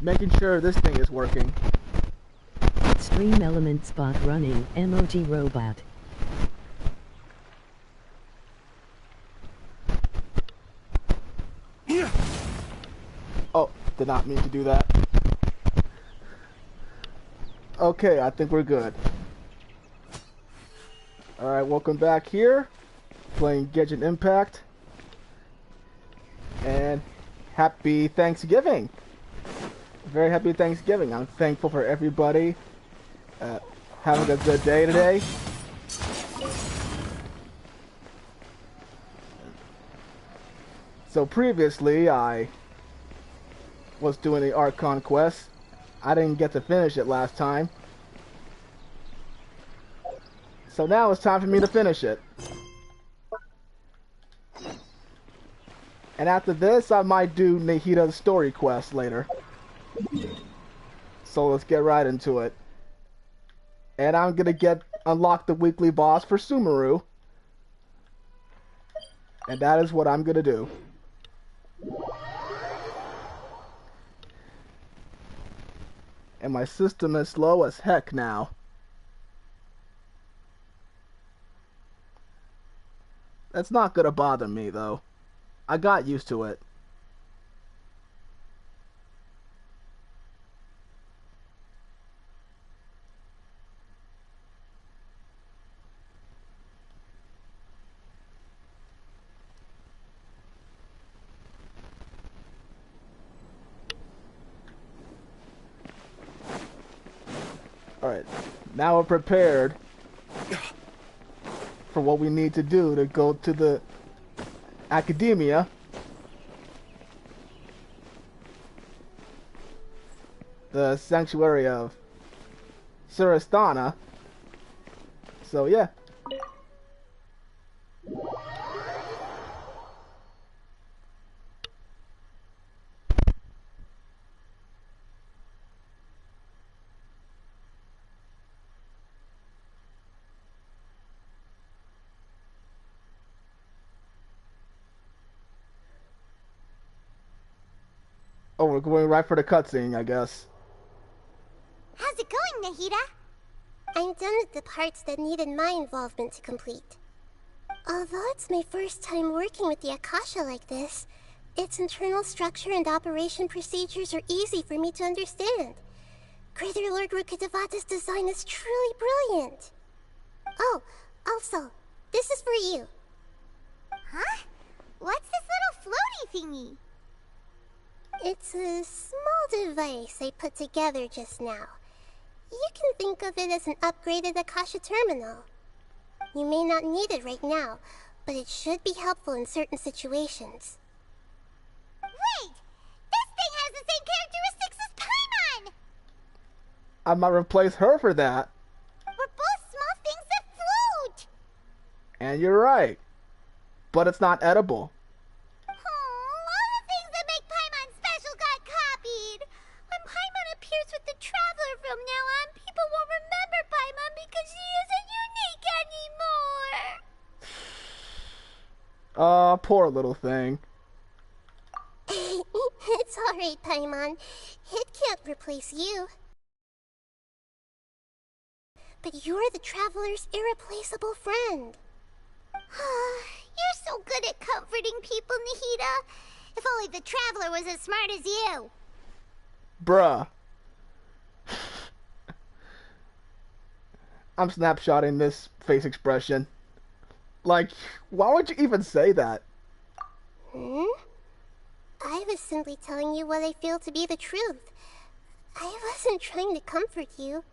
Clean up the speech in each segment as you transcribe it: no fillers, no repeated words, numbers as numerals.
making sure this thing is working. Stream element spot running, emoji robot. Oh, did not mean to do that. Okay, I think we're good. Alright, welcome back here. Playing Genshin Impact. And happy Thanksgiving. Very happy Thanksgiving. I'm thankful for everybody having a good day today. So previously I was doing the Archon quest. I didn't get to finish it last time. So now it's time for me to finish it. And after this, I might do Nahita's story quest later. So let's get right into it. And I'm gonna unlock the weekly boss for Sumeru. And that is what I'm gonna do. And my system is slow as heck now. That's not gonna bother me though. I got used to it. Alright, now we're prepared for what we need to do to go to the academia. The sanctuary of Surasthana. So yeah. Oh, we're going right for the cutscene, I guess. How's it going, Nahita? I'm done with the parts that needed my involvement to complete. Although it's my first time working with the Akasha like this, its internal structure and operation procedures are easy for me to understand. Greater Lord Rukkhadevata's design is truly brilliant. Oh, also, this is for you. Huh? What's this little floaty thingy? It's a small device I put together just now. You can think of it as an upgraded Akasha terminal. You may not need it right now, but it should be helpful in certain situations. Wait! This thing has the same characteristics as Paimon! I might replace her for that. We're both small things that float! And you're right. But it's not edible. All the things that make Paimon special got copied. When Paimon appears with the Traveler from now on, people won't remember Paimon because she isn't unique anymore. Aw, poor little thing. It's alright, Paimon. It can't replace you. But you're the Traveler's irreplaceable friend. You're so good at comforting people, Nahita. If only the Traveler was as smart as you. Bruh. I'm snapshotting this face expression. Like, why would you even say that? Hmm? I was simply telling you what I feel to be the truth. I wasn't trying to comfort you.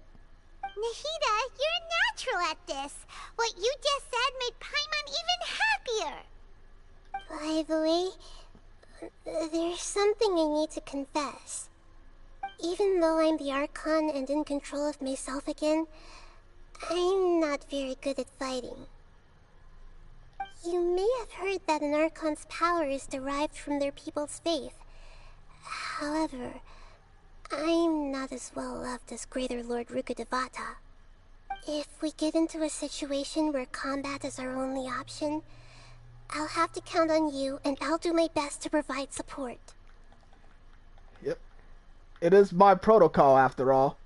Nahita, you're natural at this. What you just said made Paimon even happier. By the way, there's something I need to confess. Even though I'm the Archon and in control of myself again, I'm not very good at fighting. You may have heard that an Archon's power is derived from their people's faith. However, I'm not as well loved as Greater Lord Rukkhadevata. If we get into a situation where combat is our only option, I'll have to count on you, and I'll do my best to provide support. Yep. It is my protocol, after all.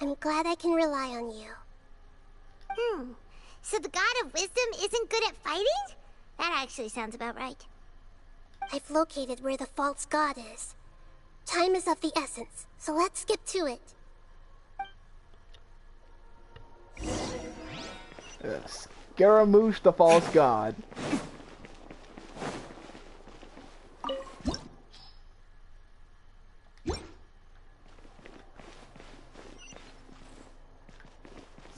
I'm glad I can rely on you. So the God of Wisdom isn't good at fighting? That actually sounds about right. I've located where the false god is. Time is of the essence, so let's get to it. Yes. Scaramouche, the false god.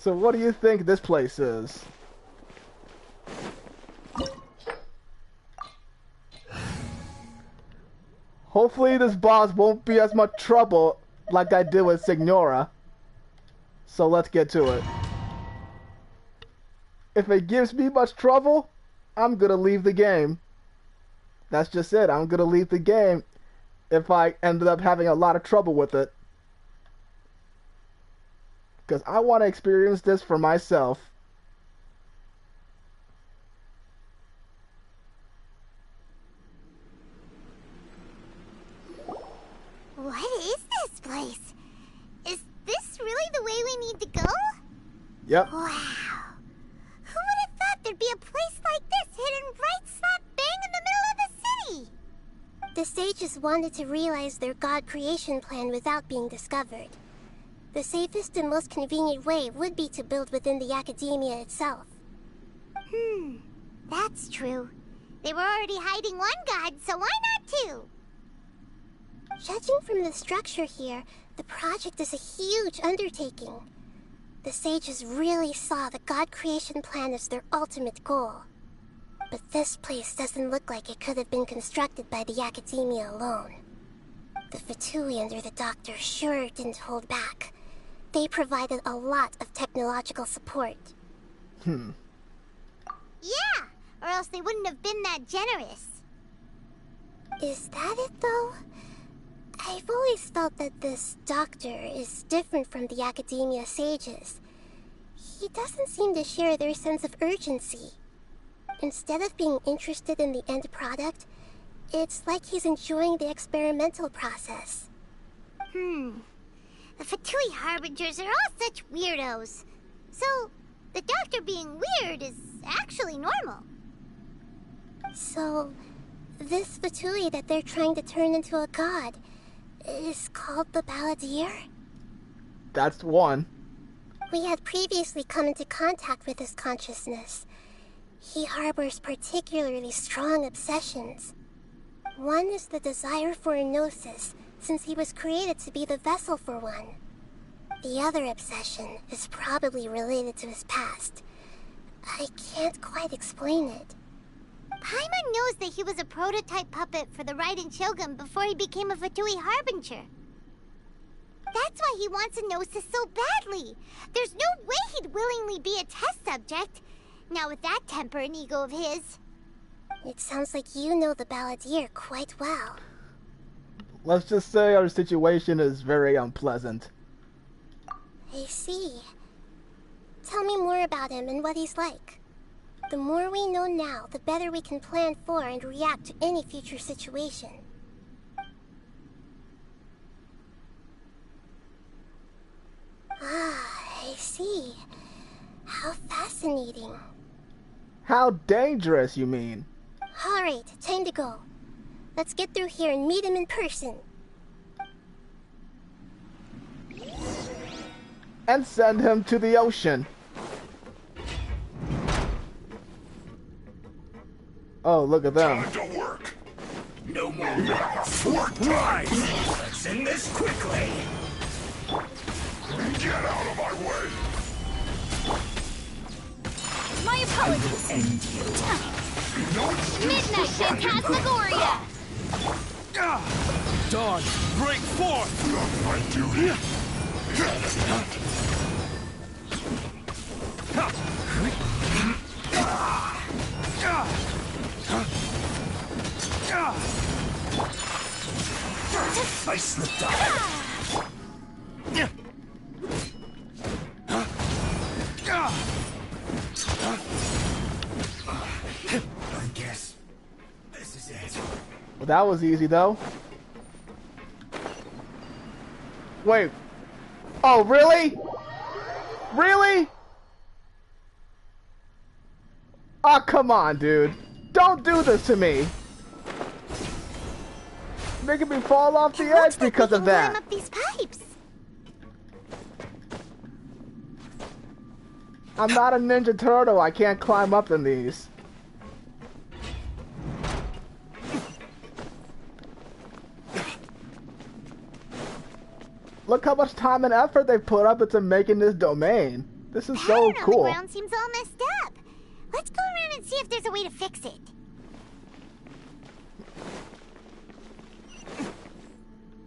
So what do you think this place is? Hopefully this boss won't be as much trouble like I did with Signora. So let's get to it. If it gives me much trouble, I'm gonna leave the game. That's just it. I'm gonna leave the game if I ended up having a lot of trouble with it. Because I want to experience this for myself. What is this place? Is this really the way we need to go? Yep. Wow. Who would have thought there'd be a place like this hidden right slap bang in the middle of the city? The sages wanted to realize their god creation plan without being discovered. The safest and most convenient way would be to build within the academia itself. That's true. They were already hiding one god, so why not two? Judging from the structure here, the project is a huge undertaking. The sages really saw the god creation plan as their ultimate goal. But this place doesn't look like it could have been constructed by the academia alone. The Fatui under the doctor sure didn't hold back. They provided a lot of technological support. Yeah, or else they wouldn't have been that generous. Is that it, though? I've always thought that this doctor is different from the academia sages. He doesn't seem to share their sense of urgency. Instead of being interested in the end product, it's like he's enjoying the experimental process. The Fatui Harbingers are all such weirdos. So, the doctor being weird is actually normal. So, this Fatui that they're trying to turn into a god is called the Balladeer? That's one. We had previously come into contact with his consciousness. He harbors particularly strong obsessions. One is the desire for a gnosis, since he was created to be the vessel for one. The other obsession is probably related to his past. I can't quite explain it. Paimon knows that he was a prototype puppet for the Raiden Shogun before he became a Fatui Harbinger. That's why he wants a gnosis so badly. There's no way he'd willingly be a test subject. Now with that temper and ego of his. It sounds like you know the Balladeer quite well. Let's just say our situation is very unpleasant. I see. Tell me more about him and what he's like. The more we know now, the better we can plan for and react to any future situation. I see. How fascinating. How dangerous, you mean? Alright, time to go. Let's get through here and meet him in person. And send him to the ocean. Oh, look at them. Time to work. No more Fortnite. Let's end this quickly. Get out of my way. My apologies. End you. Midnight Phantasmagoria. Dawn, break forth. Not my duty. I slipped up. I guess this is it. Well, that was easy, though. Wait. Oh, really? Really? Oh, come on, dude. Don't do this to me. Making me fall off the edge because of that. Climb up these pipes. I'm not a Ninja Turtle. I can't climb up in these. Look how much time and effort they put up into making this domain. This is so cool. The ground seems all messed up. Let's go around and see if there's a way to fix it.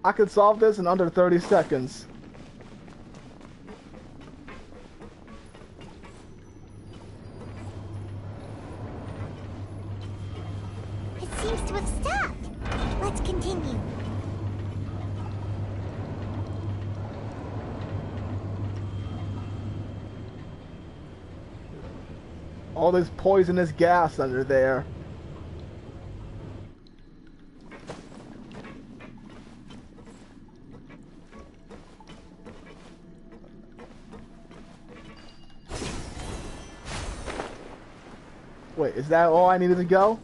I could solve this in under 30 seconds. It seems to have stopped. Let's continue. All this poisonous gas under there. Wait, is that all I needed to go?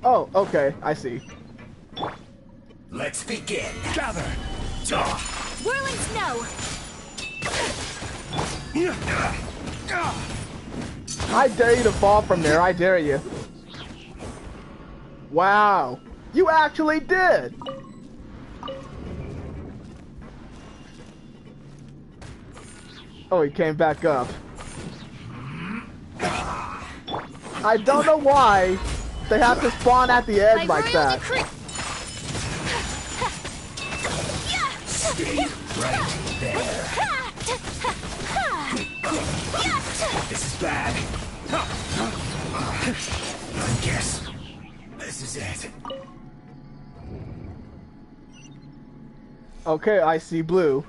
Oh, okay, I see. Let's begin. Gather. Whirling snow. I dare you to fall from there, I dare you. Wow, you actually did! Oh, he came back up. I don't know why they have to spawn at the edge My like royal that. decree. Stay right there. This is bad. I guess this is it. Okay, I see blue.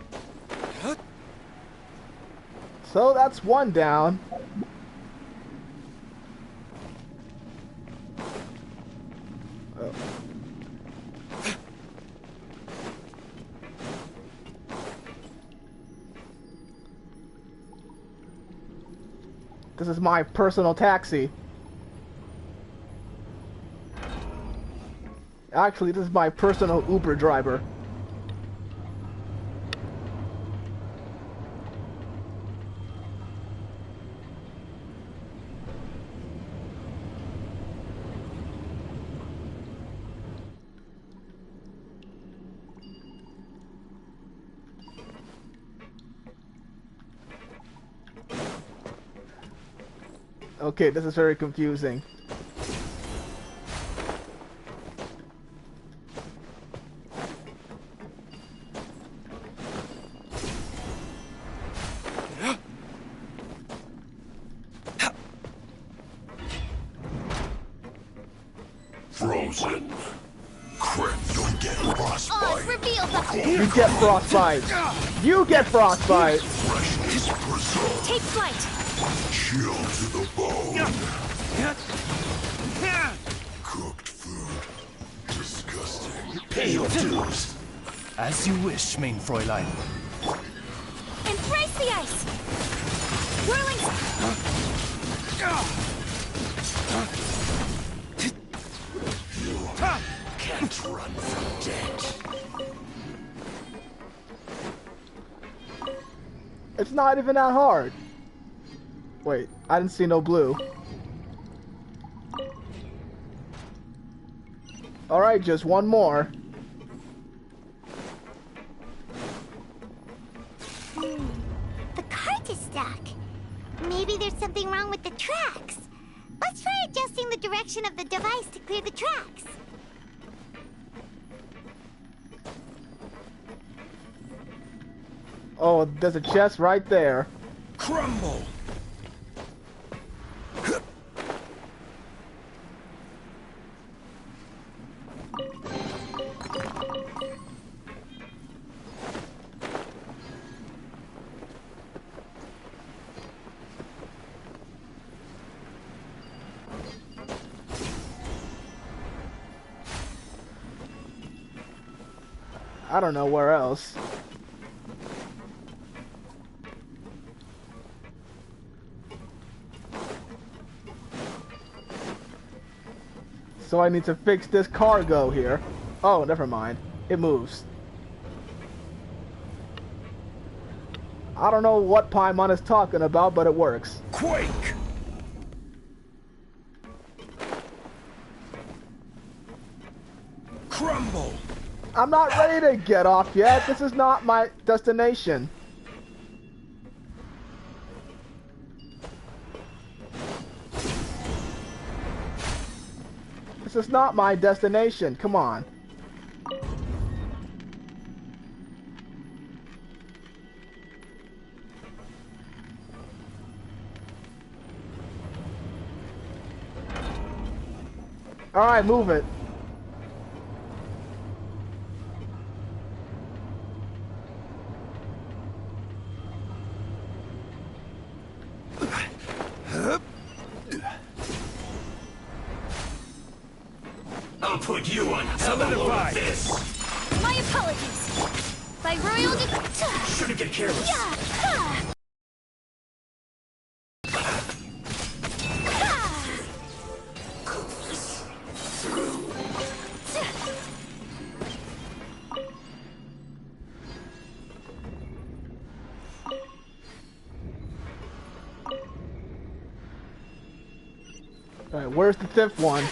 So that's one down. Oh. This is my personal taxi. Actually, this is my personal Uber driver. Okay, this is very confusing. Frozen. Crap, don't get frostbite. Reveal the You get frostbite. You get frostbite. Freshness preserved. take flight. Chill to the bone. Cooked food. Disgusting. Pay your dues. As you wish, main Fräulein. Embrace the ice. Whirling. Can't run from death. It's not even that hard. Wait, I didn't see no blue. Alright, just one more. The cart is stuck. Maybe there's something wrong with the tracks. Let's try adjusting the direction of the device to clear the tracks. Oh, there's a chest right there. Crumble. I don't know where else. So I need to fix this cargo here. Oh, never mind. It moves. I don't know what Paimon is talking about, but it works. Quake! Crumble! I'm not ready to get off yet. This is not my destination. This is not my destination. Come on. Alright, move it. I'll put you on top of this. My apologies. By royal Shouldn't get careless. Alright, where's the fifth one?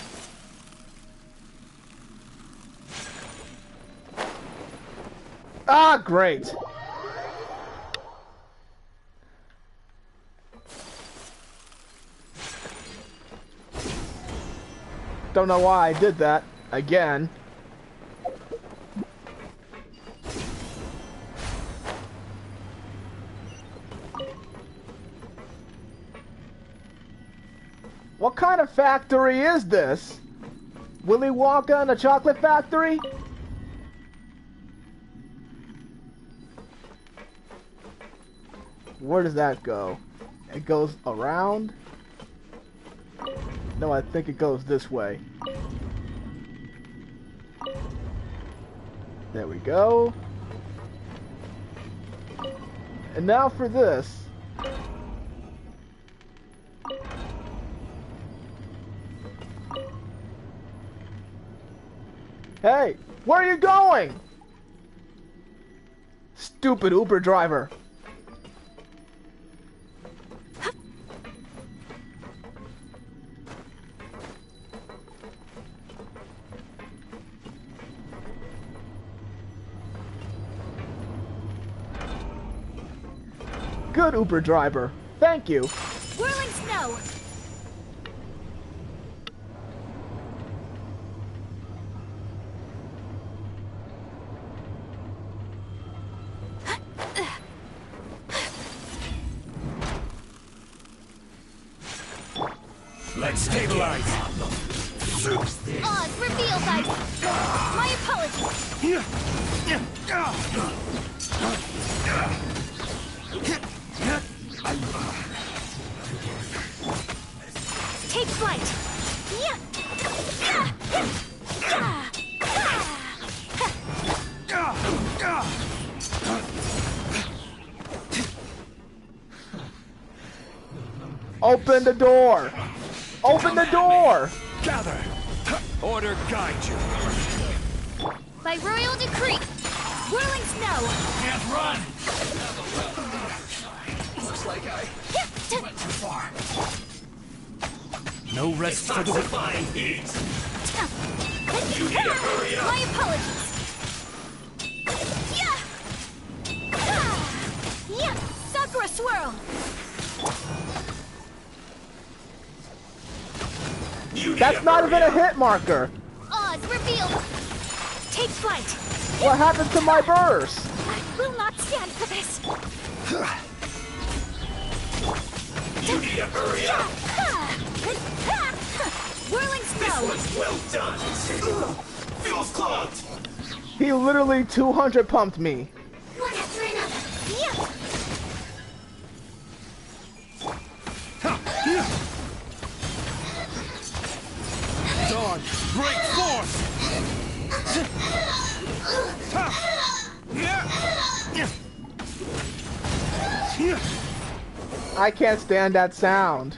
Ah, great. Don't know why I did that again. What kind of factory is this? Willy Wonka and the Chocolate Factory? Where does that go? It goes around? No, I think it goes this way. There we go. And now for this. Hey, where are you going? Stupid Uber driver. Good Uber driver. Thank you. Whirling snow. Let's stabilize. Oz, reveal thy... My apologies. Take flight. Open the door. Open the door. Gather. Order guide you. By royal decree. Whirling snow. Can't run. Looks like I went too far. No rest for the wicked. Fine heat. You need to hurry up. My apologies. Sakura swirl. That's not even a hit marker. Oz, reveal. Take flight. What happened to my burst? I will not stand for this. You need to hurry up. Whirling snow. This was well done. Feels clogged. He literally 200 pumped me. One after another. Dawn, break force. I can't stand that sound.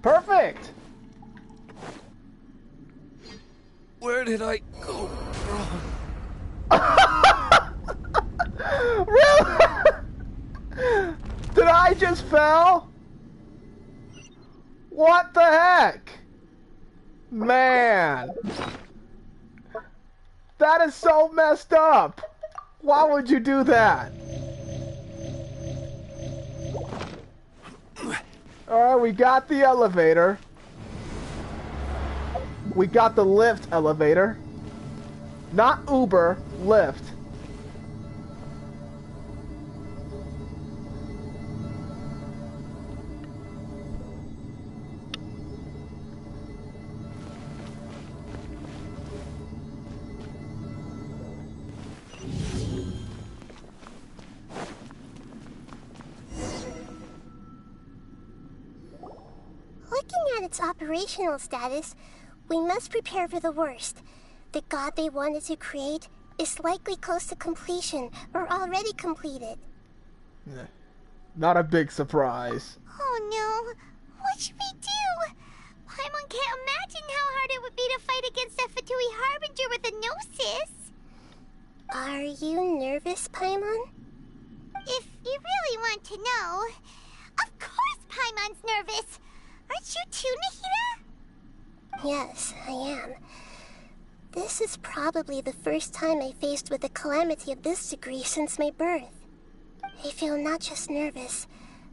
Perfect! Where did I go wrong? Really? Did I just fell? What the heck? Man. That is so messed up. Why would you do that? Alright, we got the elevator. We got the lift elevator. Not Uber, Lyft. Looking at its operational status, we must prepare for the worst. The god they wanted to create is likely close to completion or already completed. Not a big surprise. Oh no, what should we do? Paimon can't imagine how hard it would be to fight against a Fatui Harbinger with a gnosis. Are you nervous, Paimon? If you really want to know, of course Paimon's nervous. Aren't you too, Nahida? Yes, I am. This is probably the first time I faced with a calamity of this degree since my birth. I feel not just nervous,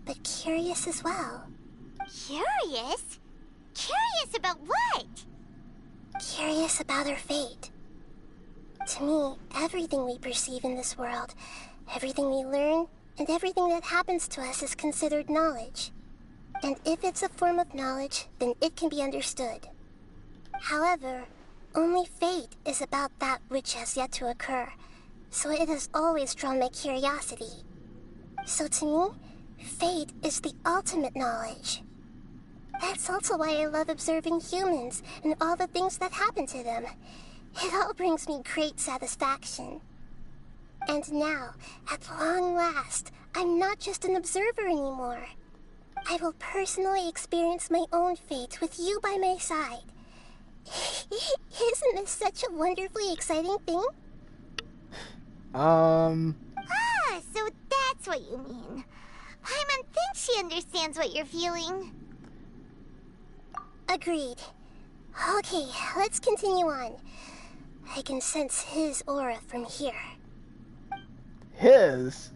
but curious as well. Curious? Curious about what? Curious about our fate. To me, everything we perceive in this world, everything we learn, and everything that happens to us is considered knowledge. And if it's a form of knowledge, then it can be understood. However, only fate is about that which has yet to occur, so it has always drawn my curiosity. So to me, fate is the ultimate knowledge. That's also why I love observing humans and all the things that happen to them. It all brings me great satisfaction. And now, at long last, I'm not just an observer anymore. I will personally experience my own fate with you by my side. Isn't this such a wonderfully exciting thing? Ah, so that's what you mean. Paimon thinks she understands what you're feeling. Agreed. Okay, let's continue on. I can sense his aura from here. His?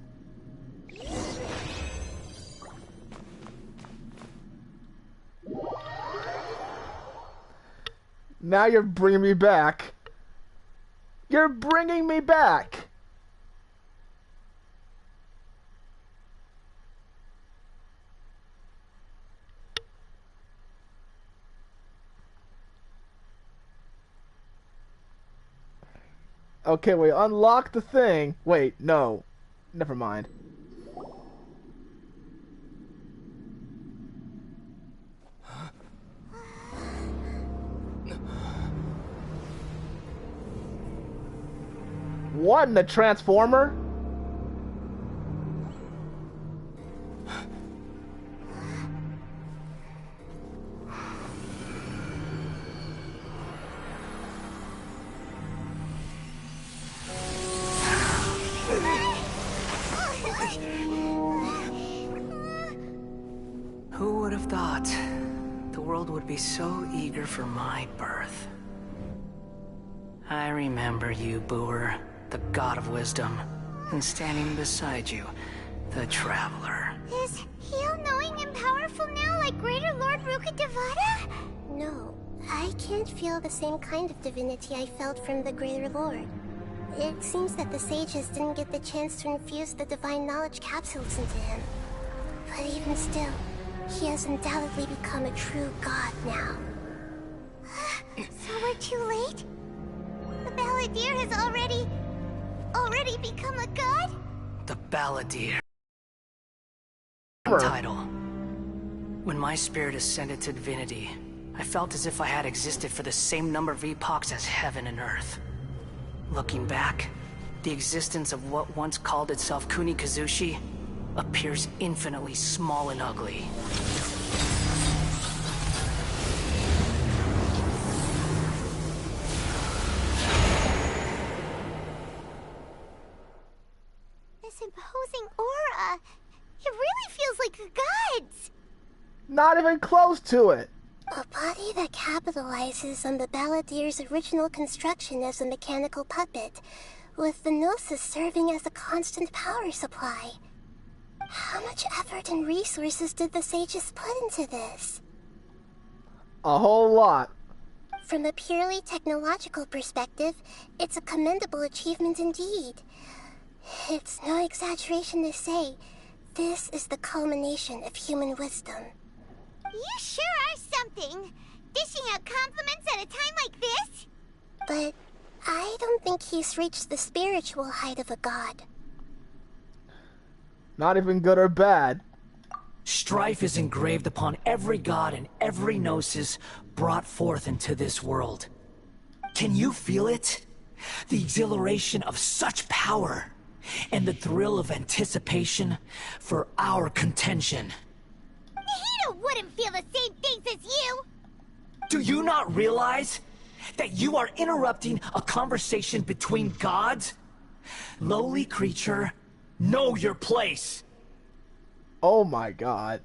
Now you're bringing me back. You're bringing me back. Okay, wait, unlock the thing. Wait, no. Never mind. What in the Transformer? Who would have thought the world would be so eager for my birth? I remember you, Booer, the god of wisdom, and standing beside you, the traveler. Is he all-knowing and powerful now like Greater Lord Rukkhadevata? No, I can't feel the same kind of divinity I felt from the Greater Lord. It seems that the sages didn't get the chance to infuse the divine knowledge capsules into him. But even still, he has undoubtedly become a true god now. So we're too late? The Balladeer has already become a god? The Balladeer. title. When my spirit ascended to divinity, I felt as if I had existed for the same number of epochs as heaven and earth. Looking back, the existence of what once called itself Kunikazushi appears infinitely small and ugly. This imposing aura, it really feels like the gods. Not even close to it. A body that capitalizes on the balladier's original construction as a mechanical puppet, with the gnosis serving as a constant power supply. How much effort and resources did the sages put into this? A whole lot. From a purely technological perspective, it's a commendable achievement indeed. It's no exaggeration to say, this is the culmination of human wisdom. You sure are something. Dishing out compliments at a time like this? But I don't think he's reached the spiritual height of a god. Not even good or bad. Strife is engraved upon every god and every gnosis brought forth into this world. Can you feel it? The exhilaration of such power, and the thrill of anticipation for our contention. Nahida wouldn't feel the same things as you! Do you not realize that you are interrupting a conversation between gods? Lowly creature, know your place. Oh my god.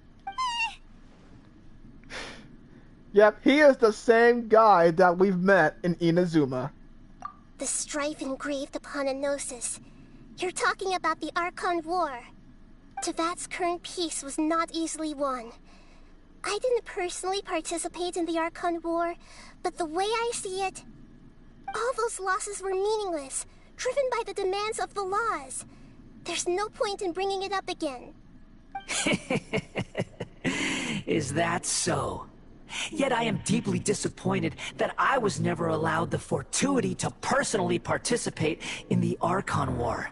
Yep, he is the same guy that we've met in Inazuma. The strife engraved upon a gnosis. You're talking about the Archon War. Tevat's current peace was not easily won. I didn't personally participate in the Archon War, but the way I see it, all those losses were meaningless, driven by the demands of the laws. There's no point in bringing it up again. Is that so? Yet I am deeply disappointed that I was never allowed the fortuity to personally participate in the Archon War.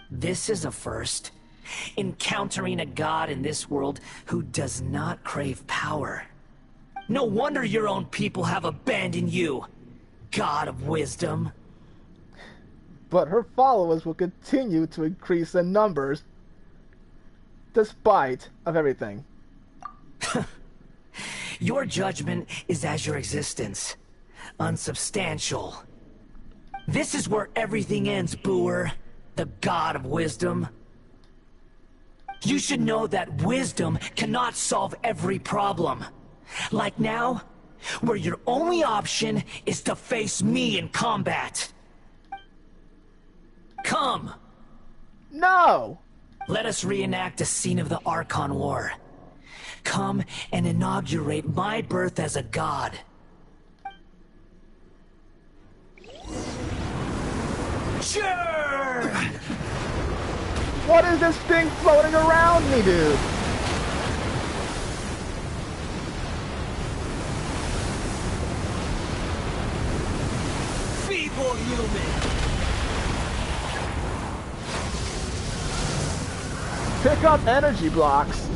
This is a first. Encountering a god in this world who does not crave power. No wonder your own people have abandoned you, god of wisdom. But her followers will continue to increase in numbers, despite of everything. Your judgment is as your existence, unsubstantial. This is where everything ends, Booer, the god of wisdom. You should know that wisdom cannot solve every problem. Like now, where your only option is to face me in combat. Come! No! Let us reenact a scene of the Archon War. Come and inaugurate my birth as a god. Sure! What is this thing floating around me, dude? Feeble human! Pick up energy blocks.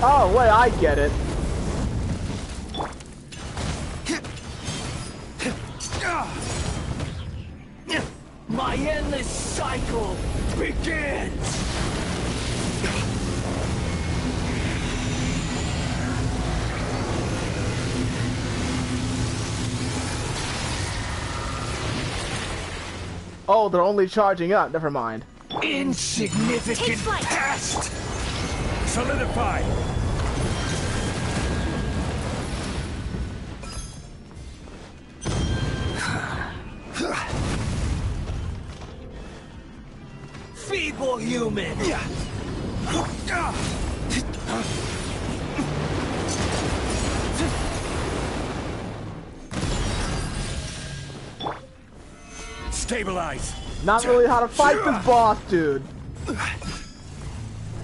Oh, wait, I get it. My endless cycle begins! Oh, they're only charging up. Never mind. Insignificant past! Solidify! Feeble human! Stabilize! Not really how to fight this boss, dude.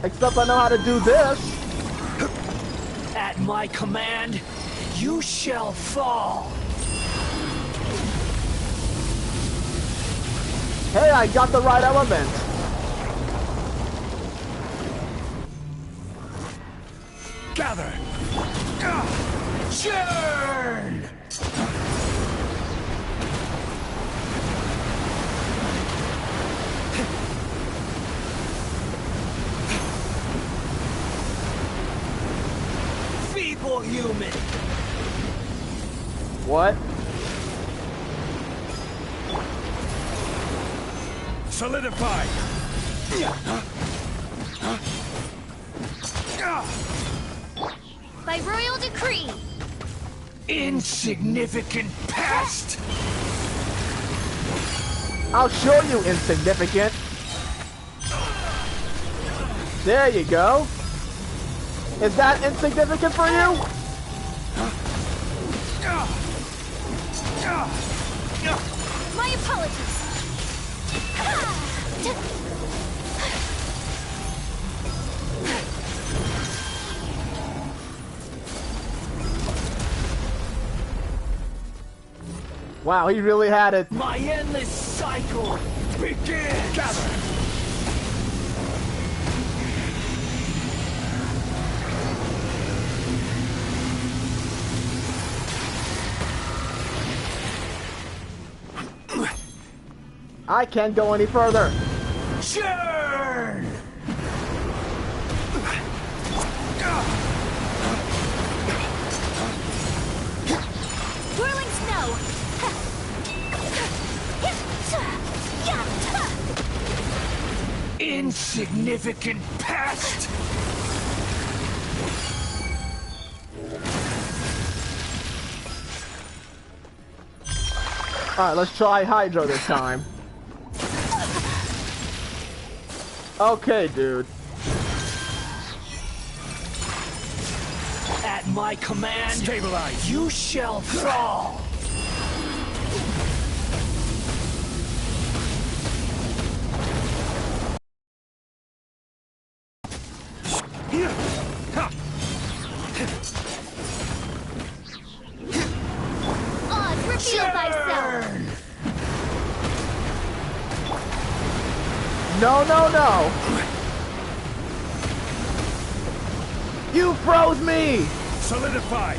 Except I know how to do this. At my command, you shall fall! Hey, I got the right element. Gather! Churn! Feeble human! What? Solidify! By royal decree! Insignificant pest! I'll show you, insignificant. There you go. Is that insignificant for you? My apologies! Wow, he really had it. My endless cycle begins! Gather! I can't go any further. Churn! Whirling snow! Insignificant pest! Alright, let's try Hydro this time. Okay, dude. At my command, stabilize. You shall fall. Oz, reveal thyself! No, no, no. You froze me. Solidify.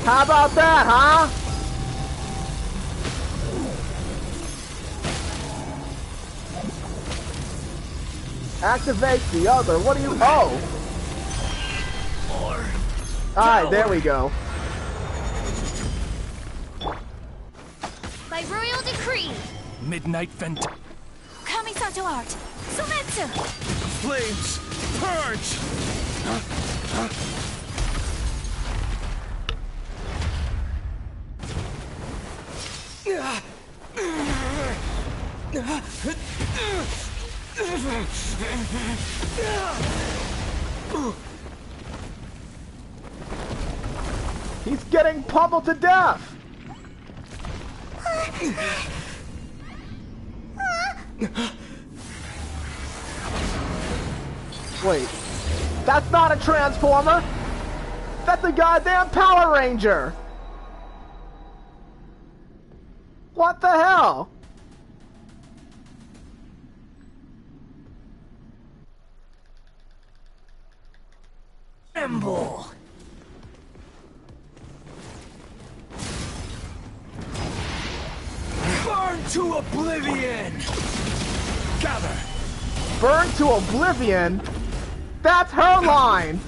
How about that, huh? Activate the other. What do you... Oh. Alright, there we go. By royal decree! Midnight vent. Kamisato art! Sumetsu! Flames. Purge. He's getting pummeled to death. Wait, that's not a Transformer. That's a goddamn Power Ranger. What the hell? Tremble. Burn to oblivion. Gather. Burn to oblivion? That's her line.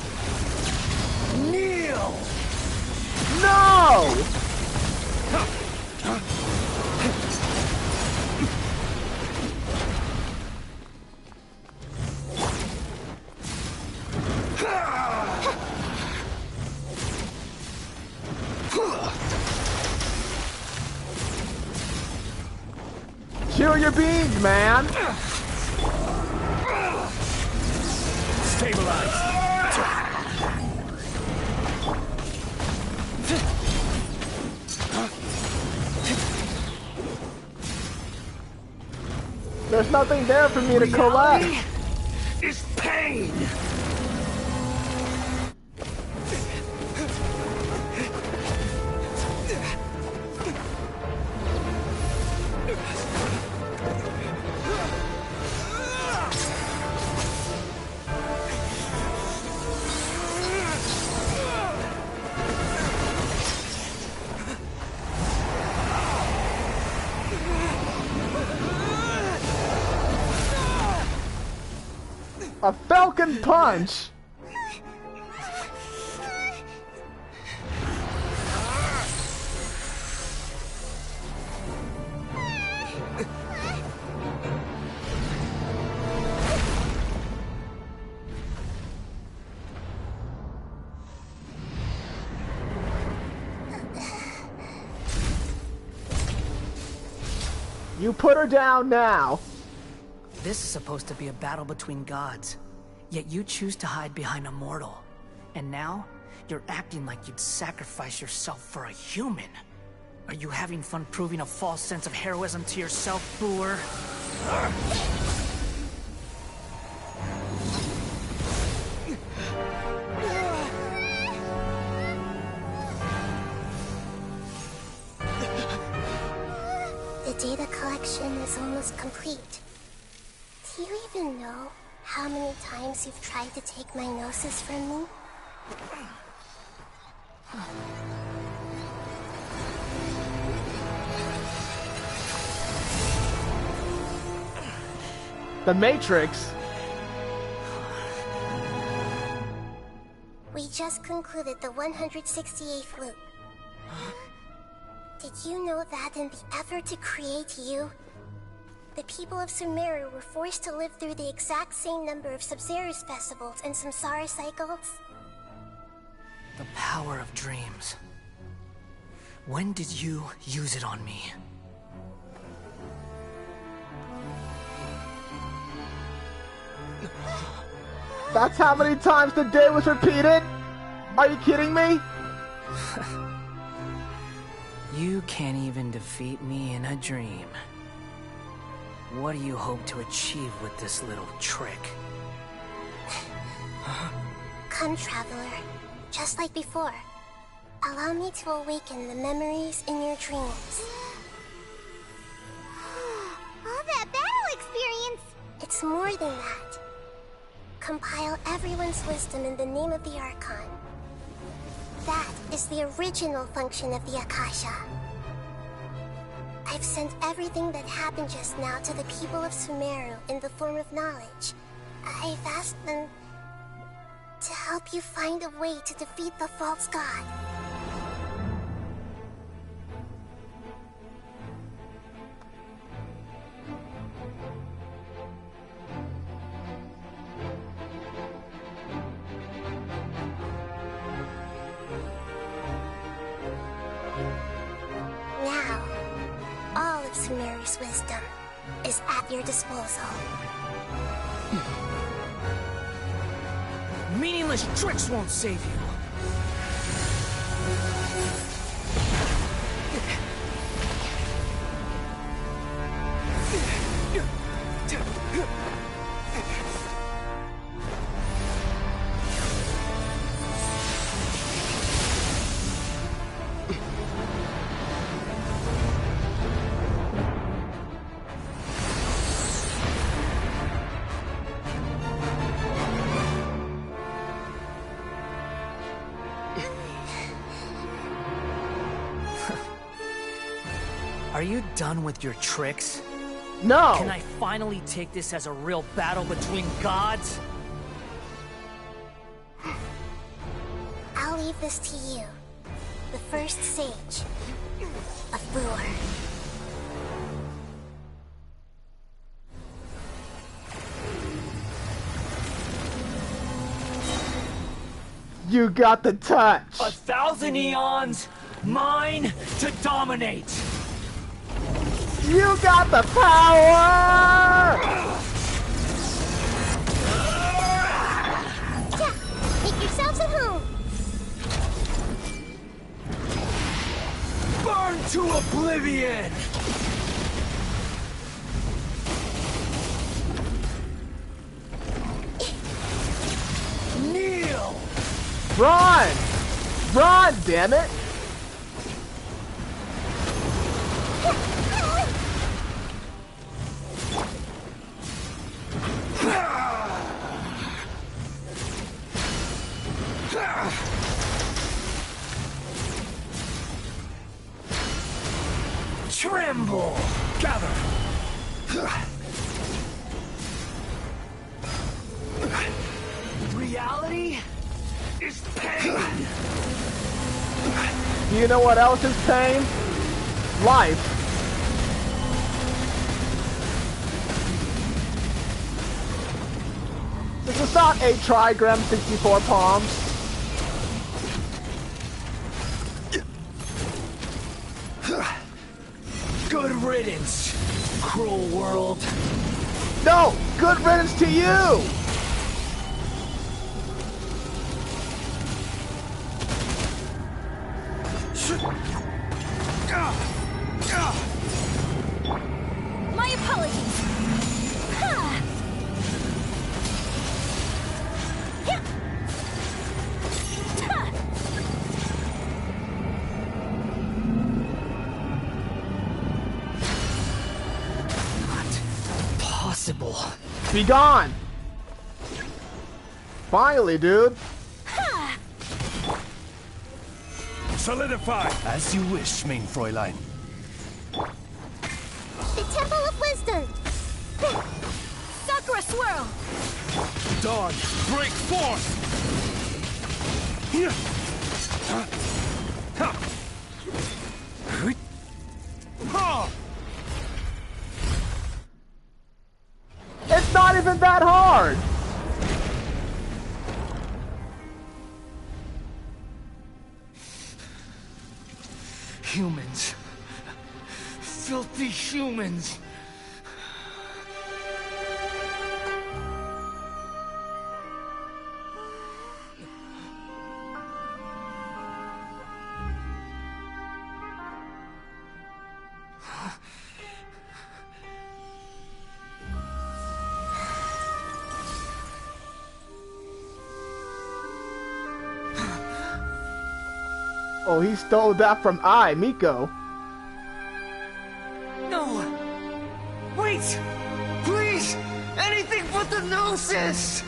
Kneel. No! Chill your beans, man. Stabilize. There's nothing there for me to collect. Reality is pain. Falcon Punch! You put her down now. This is supposed to be a battle between gods, yet you choose to hide behind a mortal. And now, you're acting like you'd sacrifice yourself for a human. Are you having fun proving a false sense of heroism to yourself, Boor? The data collection is almost complete. Do you even know how many times you've tried to take my gnosis from me? The Matrix? We just concluded the 168th loop. Did you know that in the effort to create you, the people of Sumeru were forced to live through the exact same number of Sabzeruz festivals and Samsara cycles? The power of dreams. When did you use it on me? That's how many times the day was repeated? Are you kidding me? You can't even defeat me in a dream. What do you hope to achieve with this little trick? Come, Traveler. Just like before. Allow me to awaken the memories in your dreams. All that battle experience! It's more than that. Compile everyone's wisdom in the name of the Archon. That is the original function of the Akasha. I've sent everything that happened just now to the people of Sumeru in the form of knowledge. I've asked them to help you find a way to defeat the false god. Now, all of Sumeru's wisdom is at your disposal. Meaningless tricks won't save you. Are you done with your tricks? No! Can I finally take this as a real battle between gods? I'll leave this to you. The first sage of Boor. You got the touch! 1,000 eons, mine to dominate! You got the power! Yeah, make yourselves at home. Burn to oblivion! Kneel! Run! Run, damn it! Tremble! Gather! reality is pain. You know what else is pain? Life. This is not a trigram 64 palms. Good riddance, cruel world. No! Good riddance to you! My apologies. Ha! Yeah. Ha! Possible. Be gone! Finally, dude. Ha! Solidify. As you wish, main Fräulein. The Temple of Wisdom! Sakura swirl. Dawn, break forth! Here! It's not even that hard! Humans. Filthy humans. Oh, he stole that from Miko. No! Wait! Please! Anything but the gnosis!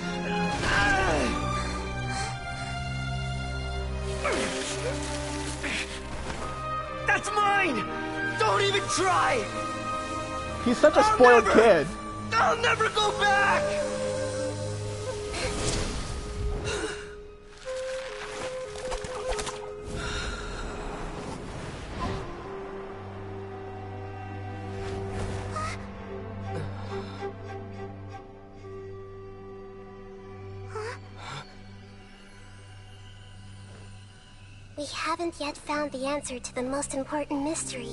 That's mine! Don't even try! He's such a spoiled kid. I'll never go back! We haven't yet found the answer to the most important mystery.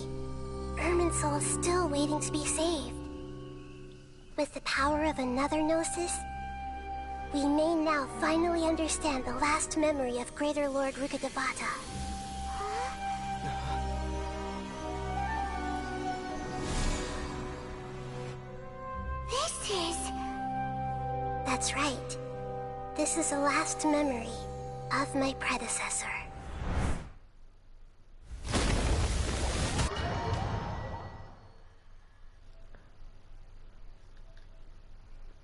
Irminsul is still waiting to be saved. With the power of another Gnosis, we may now finally understand the last memory of Greater Lord Rukkhadevata. This is... That's right. This is the last memory of my predecessor.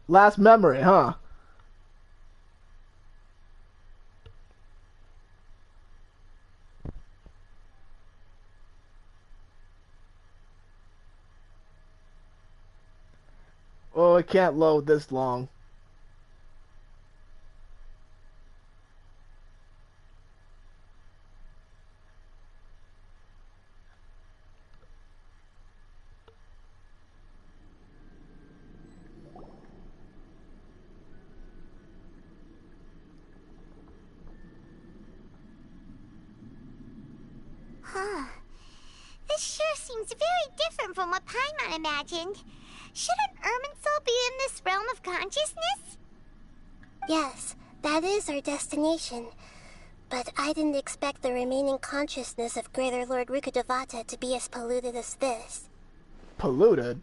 Last memory, huh? Oh, it can't load this long. This sure seems very different from what Paimon imagined. Shouldn't Irminsul be in this realm of consciousness? Yes, that is our destination. But I didn't expect the remaining consciousness of Greater Lord Rukkhadevata to be as polluted as this. Polluted?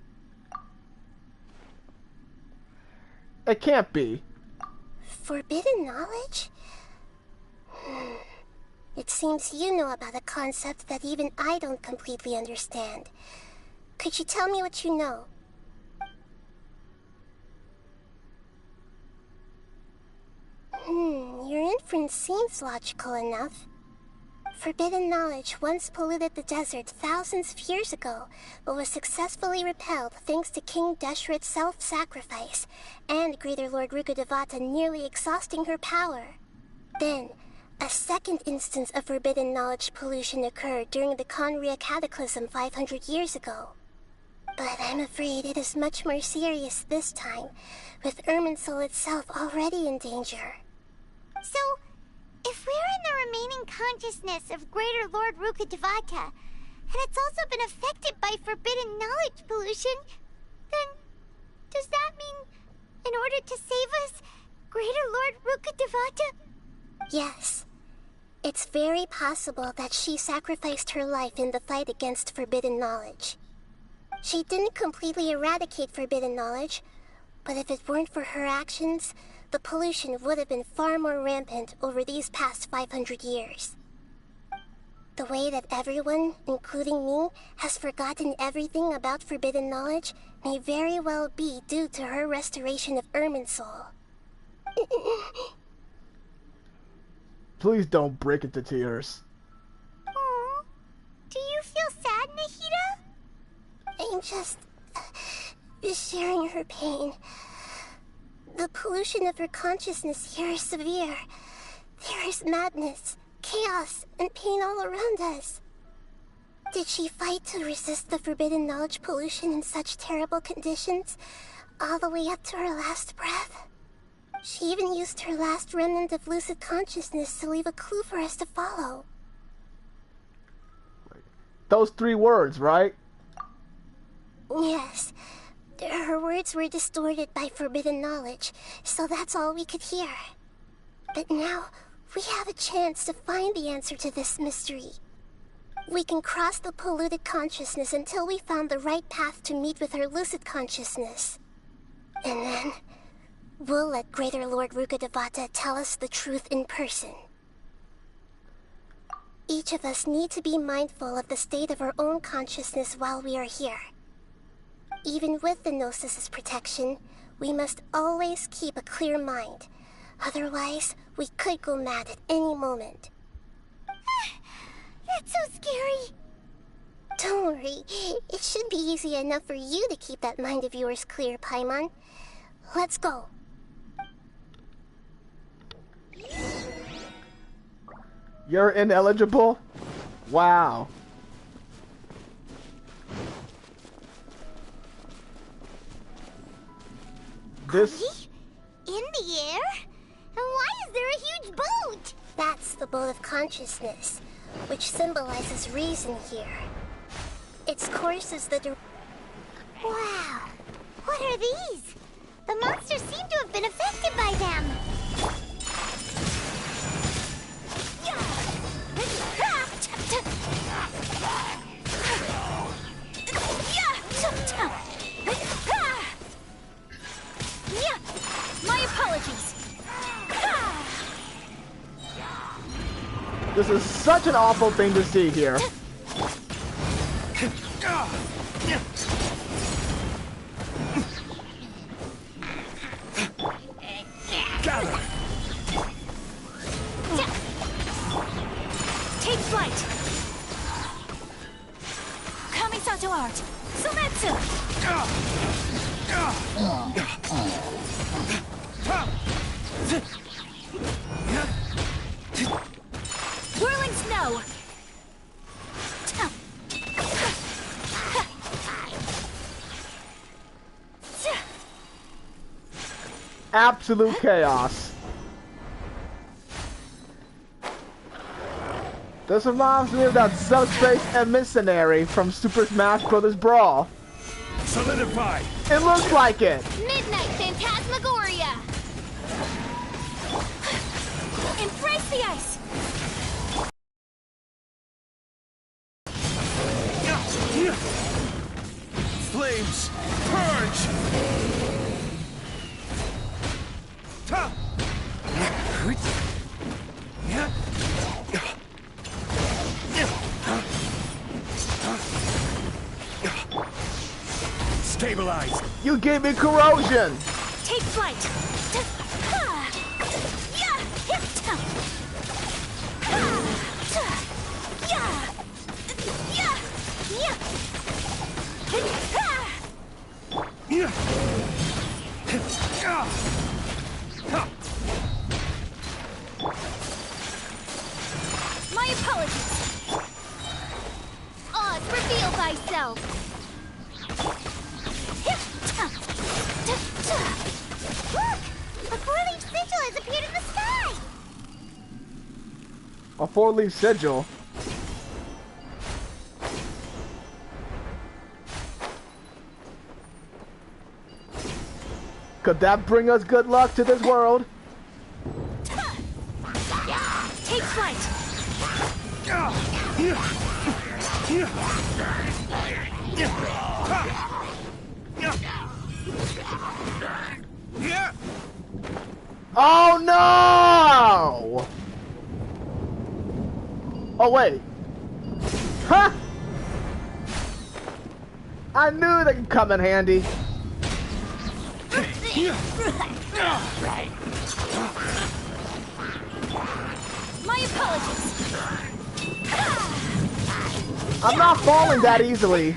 It can't be. Forbidden knowledge? It seems you know about a concept that even I don't completely understand. Could you tell me what you know? Your inference seems logical enough. Forbidden knowledge once polluted the desert thousands of years ago, but was successfully repelled thanks to King Deshret's self-sacrifice, and Greater Lord Rukkhadevata nearly exhausting her power. Then, a second instance of forbidden knowledge pollution occurred during the Conria Cataclysm 500 years ago. But I'm afraid it is much more serious this time, with Irminsul itself already in danger. So, if we're in the remaining consciousness of Greater Lord Rukkhadevata, and it's also been affected by forbidden knowledge pollution, then does that mean, in order to save us, Greater Lord Rukkhadevata? Yes. It's very possible that she sacrificed her life in the fight against forbidden knowledge. She didn't completely eradicate forbidden knowledge, but if it weren't for her actions, the pollution would have been far more rampant over these past 500 years. The way that everyone, including me, has forgotten everything about forbidden knowledge may very well be due to her restoration of Irminsul. Please don't break into tears. Aww. Do you feel sad, Nahida? I'm just sharing her pain. The pollution of her consciousness here is severe. There is madness, chaos, and pain all around us. Did she fight to resist the forbidden knowledge pollution in such terrible conditions, all the way up to her last breath? She even used her last remnant of lucid consciousness to leave a clue for us to follow. Those 3 words, right? Yes. Her words were distorted by forbidden knowledge, so that's all we could hear. But now, we have a chance to find the answer to this mystery. We can cross the polluted consciousness until we found the right path to meet with her lucid consciousness. And then, we'll let Greater Lord Rukkhadevata tell us the truth in person. Each of us need to be mindful of the state of our own consciousness while we are here. Even with the Gnosis' protection, we must always keep a clear mind. Otherwise, we could go mad at any moment. That's so scary. Don't worry, it should be easy enough for you to keep that mind of yours clear, Paimon. Let's go. You're ineligible? Wow. This... In the air? And why is there a huge boat? That's the boat of consciousness, which symbolizes reason here. Its course is the Wow. What are these? The monsters seem to have been affected by them. My apologies. This is such an awful thing to see here. Take flight. Kamisato art. Sumetsu. Whirling snow. Absolute chaos. This reminds me of that subspace emissary from Super Smash Bros. Brawl. Solidify! It looks like it! Midnight Phantasmagoria. Embrace the ice. Flames! Purge! Ta! Stabilize! You gave me corrosion! Take flight. Heal thyself. Look! A four-leaf sigil has appeared in the sky! A 4-leaf sigil. Could that bring us good luck to this world? Take flight. Oh no! Oh wait. Huh? I knew they could come in handy. My apologies. I'm not falling that easily.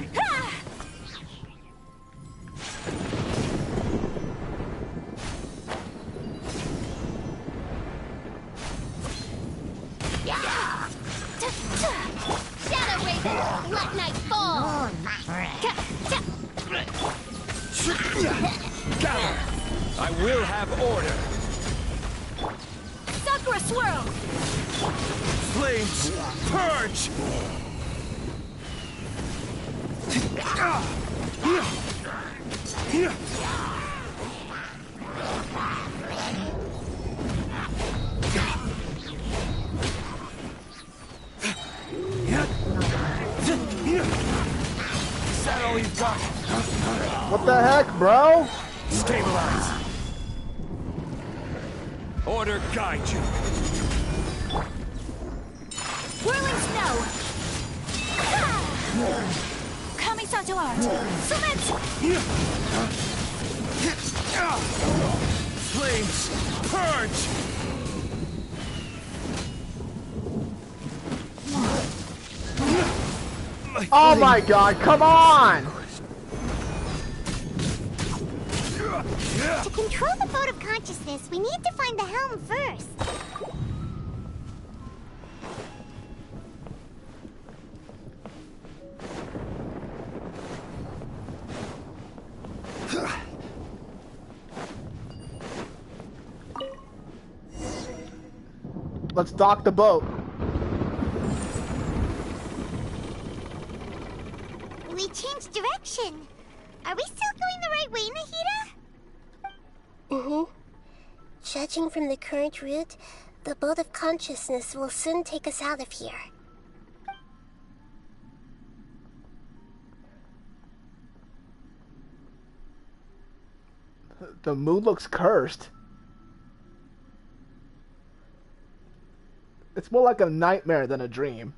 Shadow Raven, let night fall. Gather! I will have order. Sakura swirl. Flames, purge! Is that all you've got? What the heck, bro? Stabilize. Order guide you. Whirling snow. Kami-san to art. Submit. Flames, purge! Oh my god, come on! To control the boat of consciousness, we need to find the helm first. Let's dock the boat. We changed direction. Are we still going the right way, Nahida? Mm-hmm. Judging from the current route, the boat of consciousness will soon take us out of here. The mood looks cursed. It's more like a nightmare than a dream.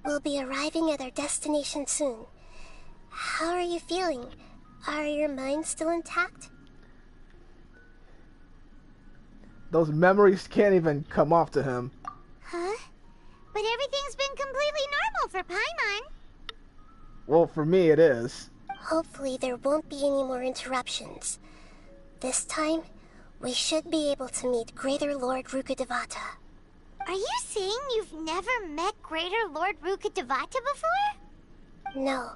We'll be arriving at our destination soon. How are you feeling? Are your minds still intact? Those memories can't even come off to him. Huh? But everything's been completely normal for Paimon. Well, for me it is. Hopefully there won't be any more interruptions. This time, we should be able to meet Greater Lord Rukkhadevata. Are you saying you've never met Greater Lord Rukkhadevata before? No,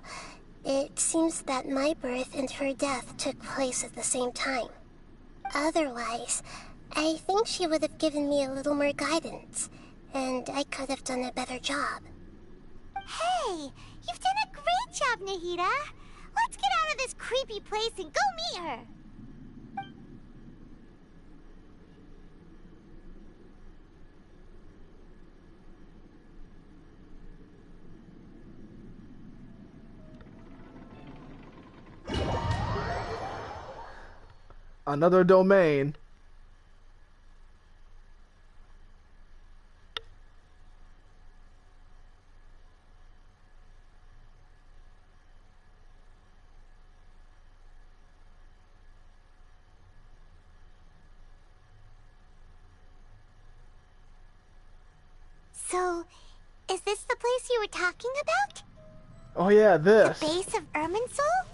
it seems that my birth and her death took place at the same time. Otherwise, I think she would have given me a little more guidance, and I could have done a better job. Hey, you've done a great job, Nahida. Let's get out of this creepy place and go meet her. Another domain. So, is this the place you were talking about? Oh yeah, this. The base of Irminsul?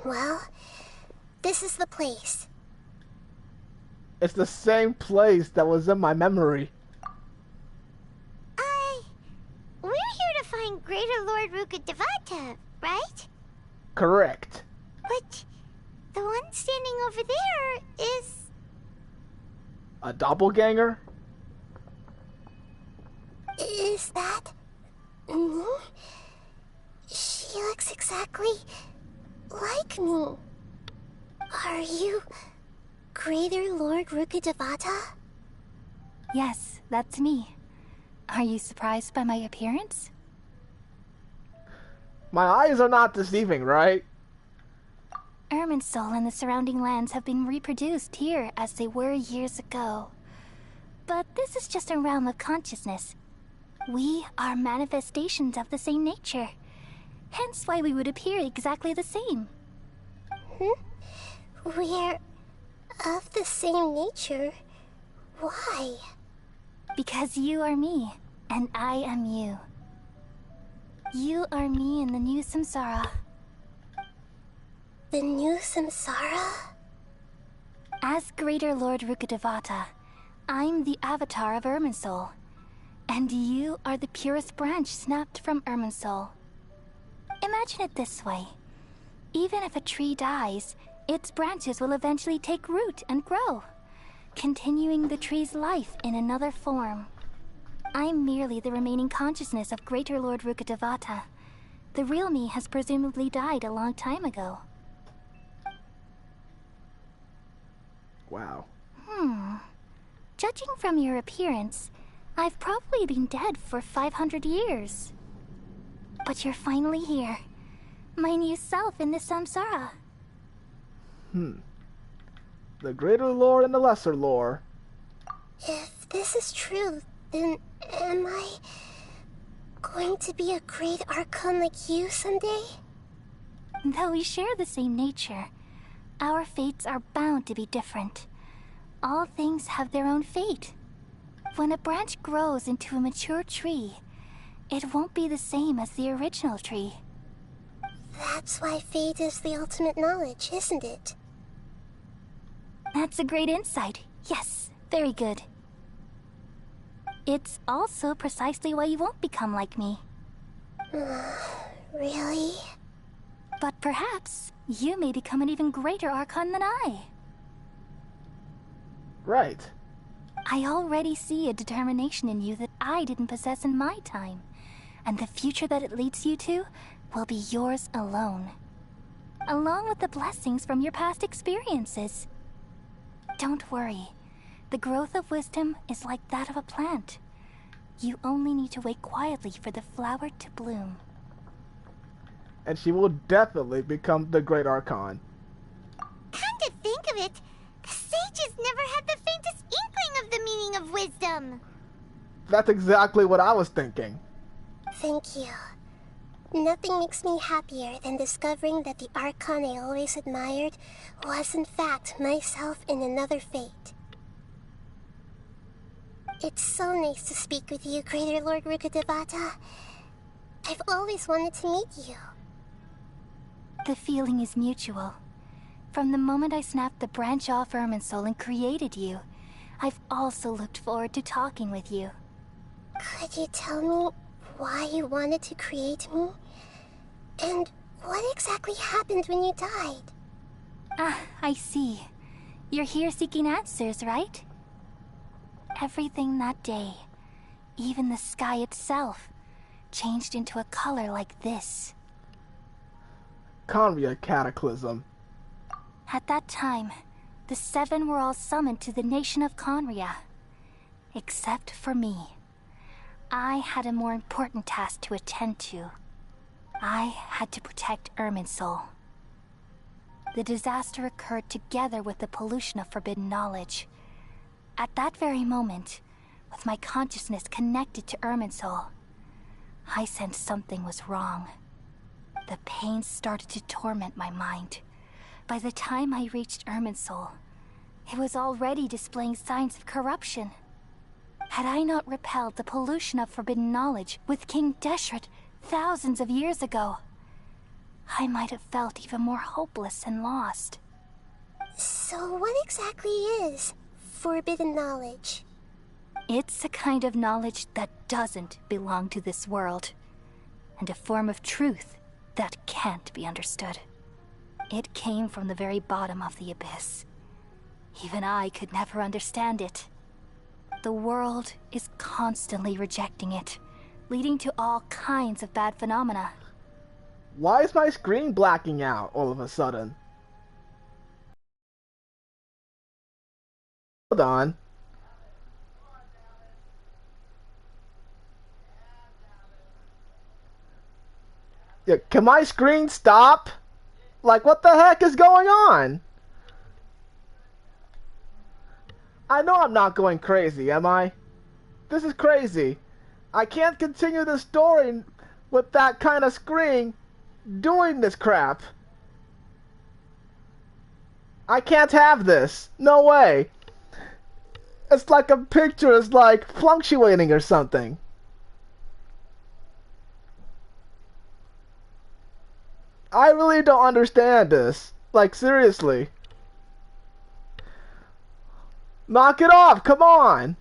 Well, this is the place. It's the same place that was in my memory. We're here to find Greater Lord Rukkhadevata, right? Correct. But the one standing over there is... A doppelganger? Is that me? She looks exactly like me. Are you Greater Lord Rukkhadevata? Yes, that's me. Are you surprised by my appearance? My eyes are not deceiving, right? Irminsul and the surrounding lands have been reproduced here as they were years ago. But this is just a realm of consciousness. We are manifestations of the same nature. Hence why we would appear exactly the same. We're of the same nature. Why? Because you are me, and I am you. You are me in the new samsara. The new samsara? As Greater Lord Rukkhadevata, I'm the avatar of Irminsul. And you are the purest branch snapped from Irminsul. Imagine it this way. Even if a tree dies, its branches will eventually take root and grow, continuing the tree's life in another form. I'm merely the remaining consciousness of Greater Lord Rukkhadevata. The real me has presumably died a long time ago. Wow. Judging from your appearance, I've probably been dead for 500 years. But you're finally here. My new self in the samsara. The Greater Lord and the Lesser Lord. If this is true, then am I going to be a great Archon like you someday? Though we share the same nature, our fates are bound to be different. All things have their own fate. When a branch grows into a mature tree, it won't be the same as the original tree. That's why fate is the ultimate knowledge, isn't it? That's a great insight. Yes, very good. It's also precisely why you won't become like me. Really? But perhaps you may become an even greater Archon than I. Right. I already see a determination in you that I didn't possess in my time. And the future that it leads you to will be yours alone. Along with the blessings from your past experiences. Don't worry. The growth of wisdom is like that of a plant. You only need to wait quietly for the flower to bloom. And she will definitely become the Great Archon. Come to think of it, the sages never had the faintest inkling of the meaning of wisdom. That's exactly what I was thinking. Thank you. Nothing makes me happier than discovering that the Archon I always admired was in fact myself in another fate. It's so nice to speak with you, Greater Lord Rukkhadevata. I've always wanted to meet you. The feeling is mutual. From the moment I snapped the branch off Irminsul and created you, I've also looked forward to talking with you. Could you tell me why you wanted to create me? And what exactly happened when you died? Ah, I see. You're here seeking answers, right? Everything that day, even the sky itself, changed into a color like this. Conria Cataclysm. At that time, the seven were all summoned to the nation of Conria. Except for me. I had a more important task to attend to. I had to protect Irminsul. The disaster occurred together with the pollution of forbidden knowledge. At that very moment, with my consciousness connected to Irminsul, I sensed something was wrong. The pain started to torment my mind. By the time I reached Irminsul, it was already displaying signs of corruption. Had I not repelled the pollution of forbidden knowledge with King Deshret thousands of years ago, I might have felt even more hopeless and lost. So what exactly is forbidden knowledge? It's a kind of knowledge that doesn't belong to this world, and a form of truth that can't be understood. It came from the very bottom of the abyss. Even I could never understand it. The world is constantly rejecting it, leading to all kinds of bad phenomena. Why is my screen blacking out all of a sudden? Hold on. Yeah, can my screen stop? Like, what the heck is going on? I know I'm not going crazy, am I? This is crazy. I can't continue the story with that kind of screen doing this crap. I can't have this. No way. It's like a picture is like fluctuating or something. I really don't understand this. Like, seriously. Knock it off, come on!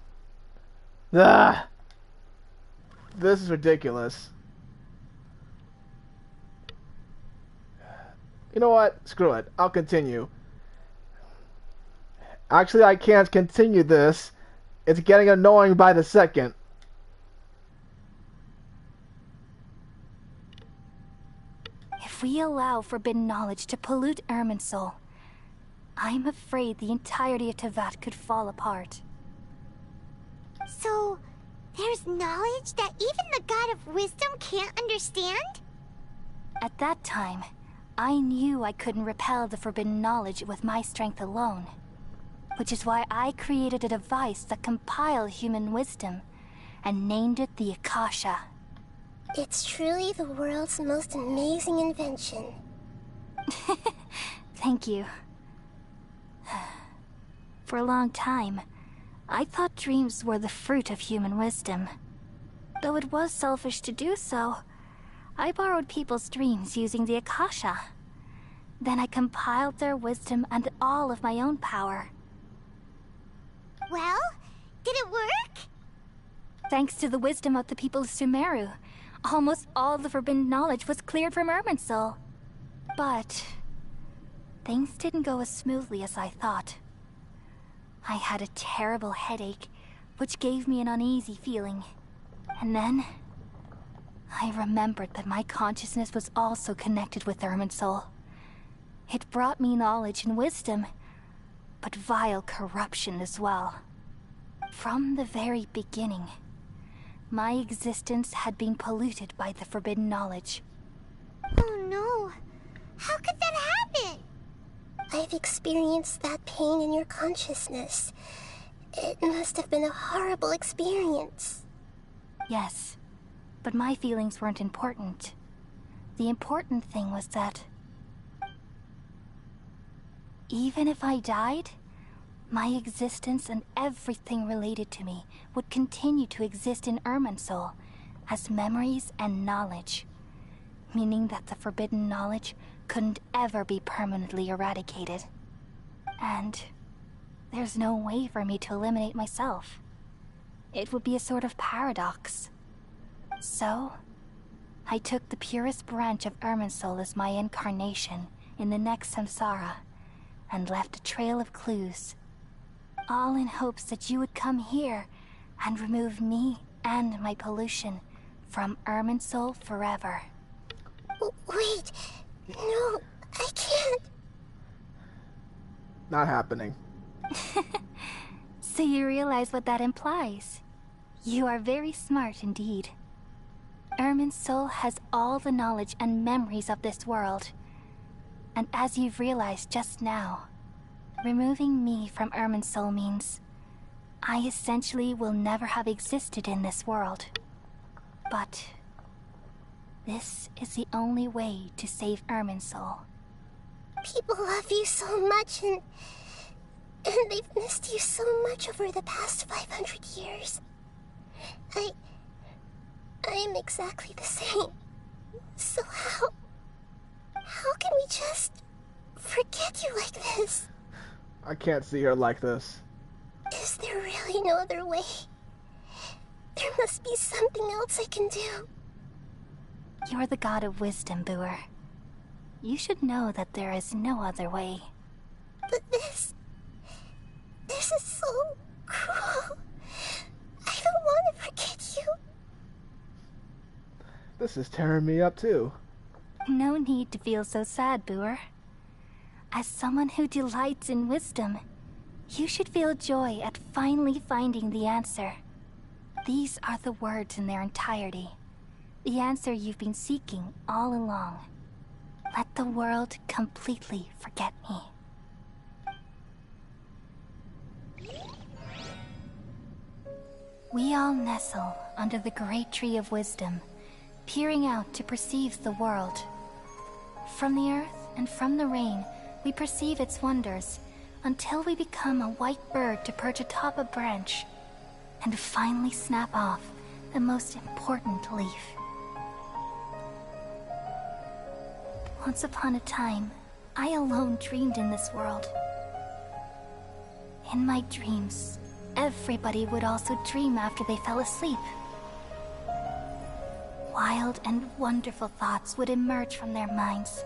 Ugh. This is ridiculous. You know what? Screw it. I'll continue. Actually, I can't continue this. It's getting annoying by the second. If we allow forbidden knowledge to pollute Irminsul, I'm afraid the entirety of Tevat could fall apart. So, there's knowledge that even the God of Wisdom can't understand? At that time, I knew I couldn't repel the forbidden knowledge with my strength alone. Which is why I created a device that compiled human wisdom and named it the Akasha. It's truly the world's most amazing invention. Thank you. For a long time, I thought dreams were the fruit of human wisdom. Though it was selfish to do so, I borrowed people's dreams using the Akasha. Then I compiled their wisdom and all of my own power. Well, did it work? Thanks to the wisdom of the people of Sumeru, almost all the forbidden knowledge was cleared from Irminsul. But things didn't go as smoothly as I thought. I had a terrible headache, which gave me an uneasy feeling. And then I remembered that my consciousness was also connected with Irminsul. It brought me knowledge and wisdom, but vile corruption as well. From the very beginning, my existence had been polluted by the forbidden knowledge. Oh no. How could that happen? I've experienced that pain in your consciousness. It must have been a horrible experience. Yes, but my feelings weren't important. The important thing was that even if I died, my existence and everything related to me would continue to exist in Irminsul as memories and knowledge, meaning that the forbidden knowledge couldn't ever be permanently eradicated. And there's no way for me to eliminate myself. It would be a sort of paradox. So, I took the purest branch of Irminsul as my incarnation in the next samsara, and left a trail of clues, all in hopes that you would come here and remove me and my pollution from Irminsul forever. Wait, no, I can't. Not happening. So you realize what that implies. You are very smart indeed. Irminsul has all the knowledge and memories of this world. And as you've realized just now, removing me from Irminsul means I essentially will never have existed in this world. But this is the only way to save Irminsul. People love you so much, and they've missed you so much over the past 500 years. I am exactly the same. So how you like this? I can't see her like this. Is there really no other way? There must be something else I can do. You're the god of wisdom, Booer. You should know that there is no other way. But this is so cruel. I don't want to forget you. This is tearing me up too. No need to feel so sad, Booer. As someone who delights in wisdom, you should feel joy at finally finding the answer. These are the words in their entirety. The answer you've been seeking all along. Let the world completely forget me. We all nestle under the great tree of wisdom, peering out to perceive the world. From the earth and from the rain, we perceive its wonders, until we become a white bird to perch atop a branch, and finally snap off the most important leaf. Once upon a time, I alone dreamed in this world. In my dreams, everybody would also dream after they fell asleep. Wild and wonderful thoughts would emerge from their minds.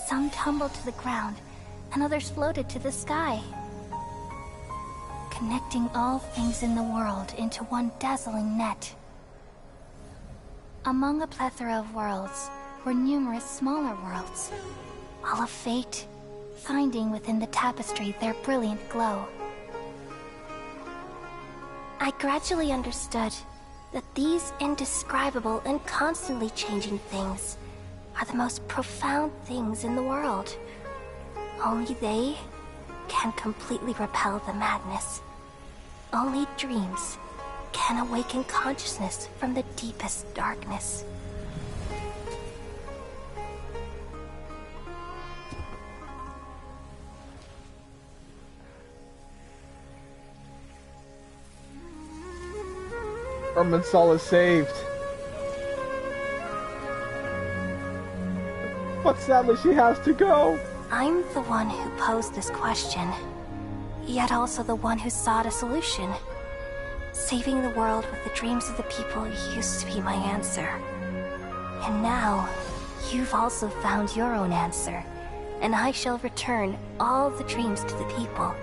Some tumbled to the ground, and others floated to the sky, connecting all things in the world into one dazzling net. Among a plethora of worlds were numerous smaller worlds, all of fate, finding within the tapestry their brilliant glow. I gradually understood that these indescribable and constantly changing things are the most profound things in the world. Only they can completely repel the madness. Only dreams can awaken consciousness from the deepest darkness. Irminsul is saved. But sadly she has to go. I'm the one who posed this question, yet also the one who sought a solution. Saving the world with the dreams of the people used to be my answer. And now, you've also found your own answer, and I shall return all the dreams to the people.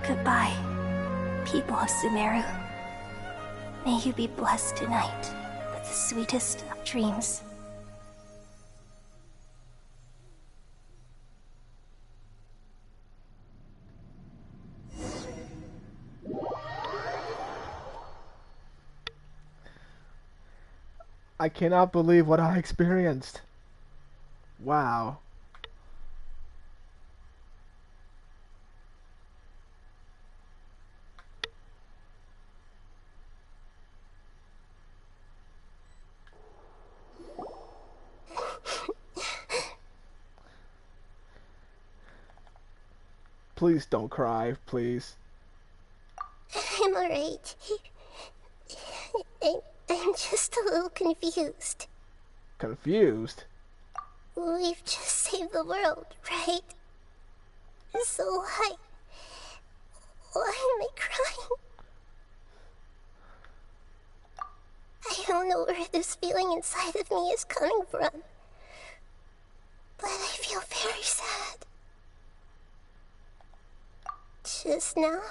Goodbye, people of Sumeru. May you be blessed tonight with the sweetest of dreams. I cannot believe what I experienced. Wow. Please don't cry, please. I'm alright. I'm just a little confused. Confused? We've just saved the world, right? So why am I crying? I don't know where this feeling inside of me is coming from, but I feel very sad. Just now,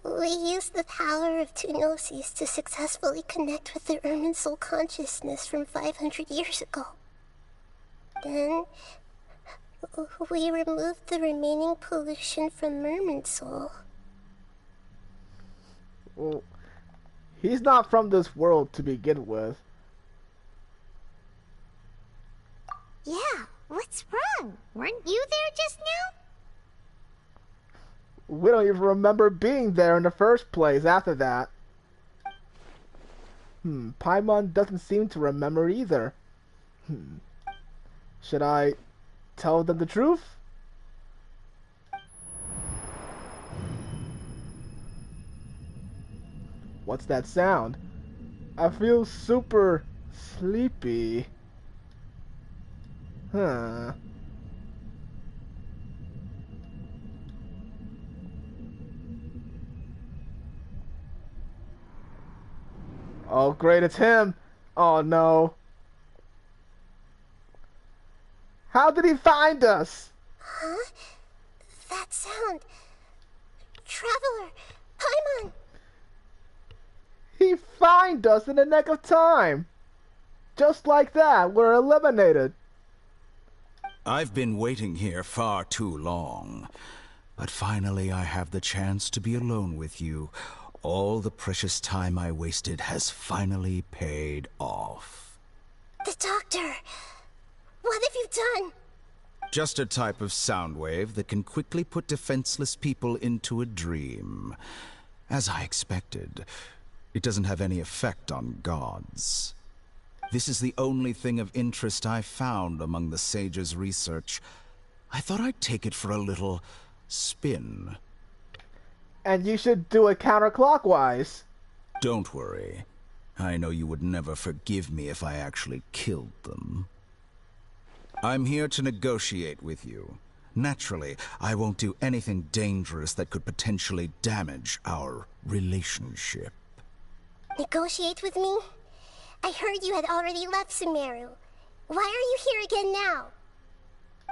we used the power of two novices to successfully connect with the Irminsul consciousness from 500 years ago. Then, we removed the remaining pollution from Irminsul. Well, he's not from this world to begin with. Yeah, what's wrong? Weren't you there just now? We don't even remember being there in the first place after that. Paimon doesn't seem to remember either. Should I tell them the truth? What's that sound? I feel super sleepy. Huh. Oh, great, it's him. Oh, no. How did he find us? Huh? That sound. Traveler, Paimon. He found us in the nick of time. Just like that, we're eliminated. I've been waiting here far too long. But finally I have the chance to be alone with you. All the precious time I wasted has finally paid off. The doctor. What have you done? Just a type of sound wave that can quickly put defenseless people into a dream. As I expected, it doesn't have any effect on gods. This is the only thing of interest I found among the sage's research. I thought I'd take it for a little spin. And you should do it counterclockwise. Don't worry. I know you would never forgive me if I actually killed them. I'm here to negotiate with you. Naturally, I won't do anything dangerous that could potentially damage our relationship. Negotiate with me? I heard you had already left Sumeru. Why are you here again now?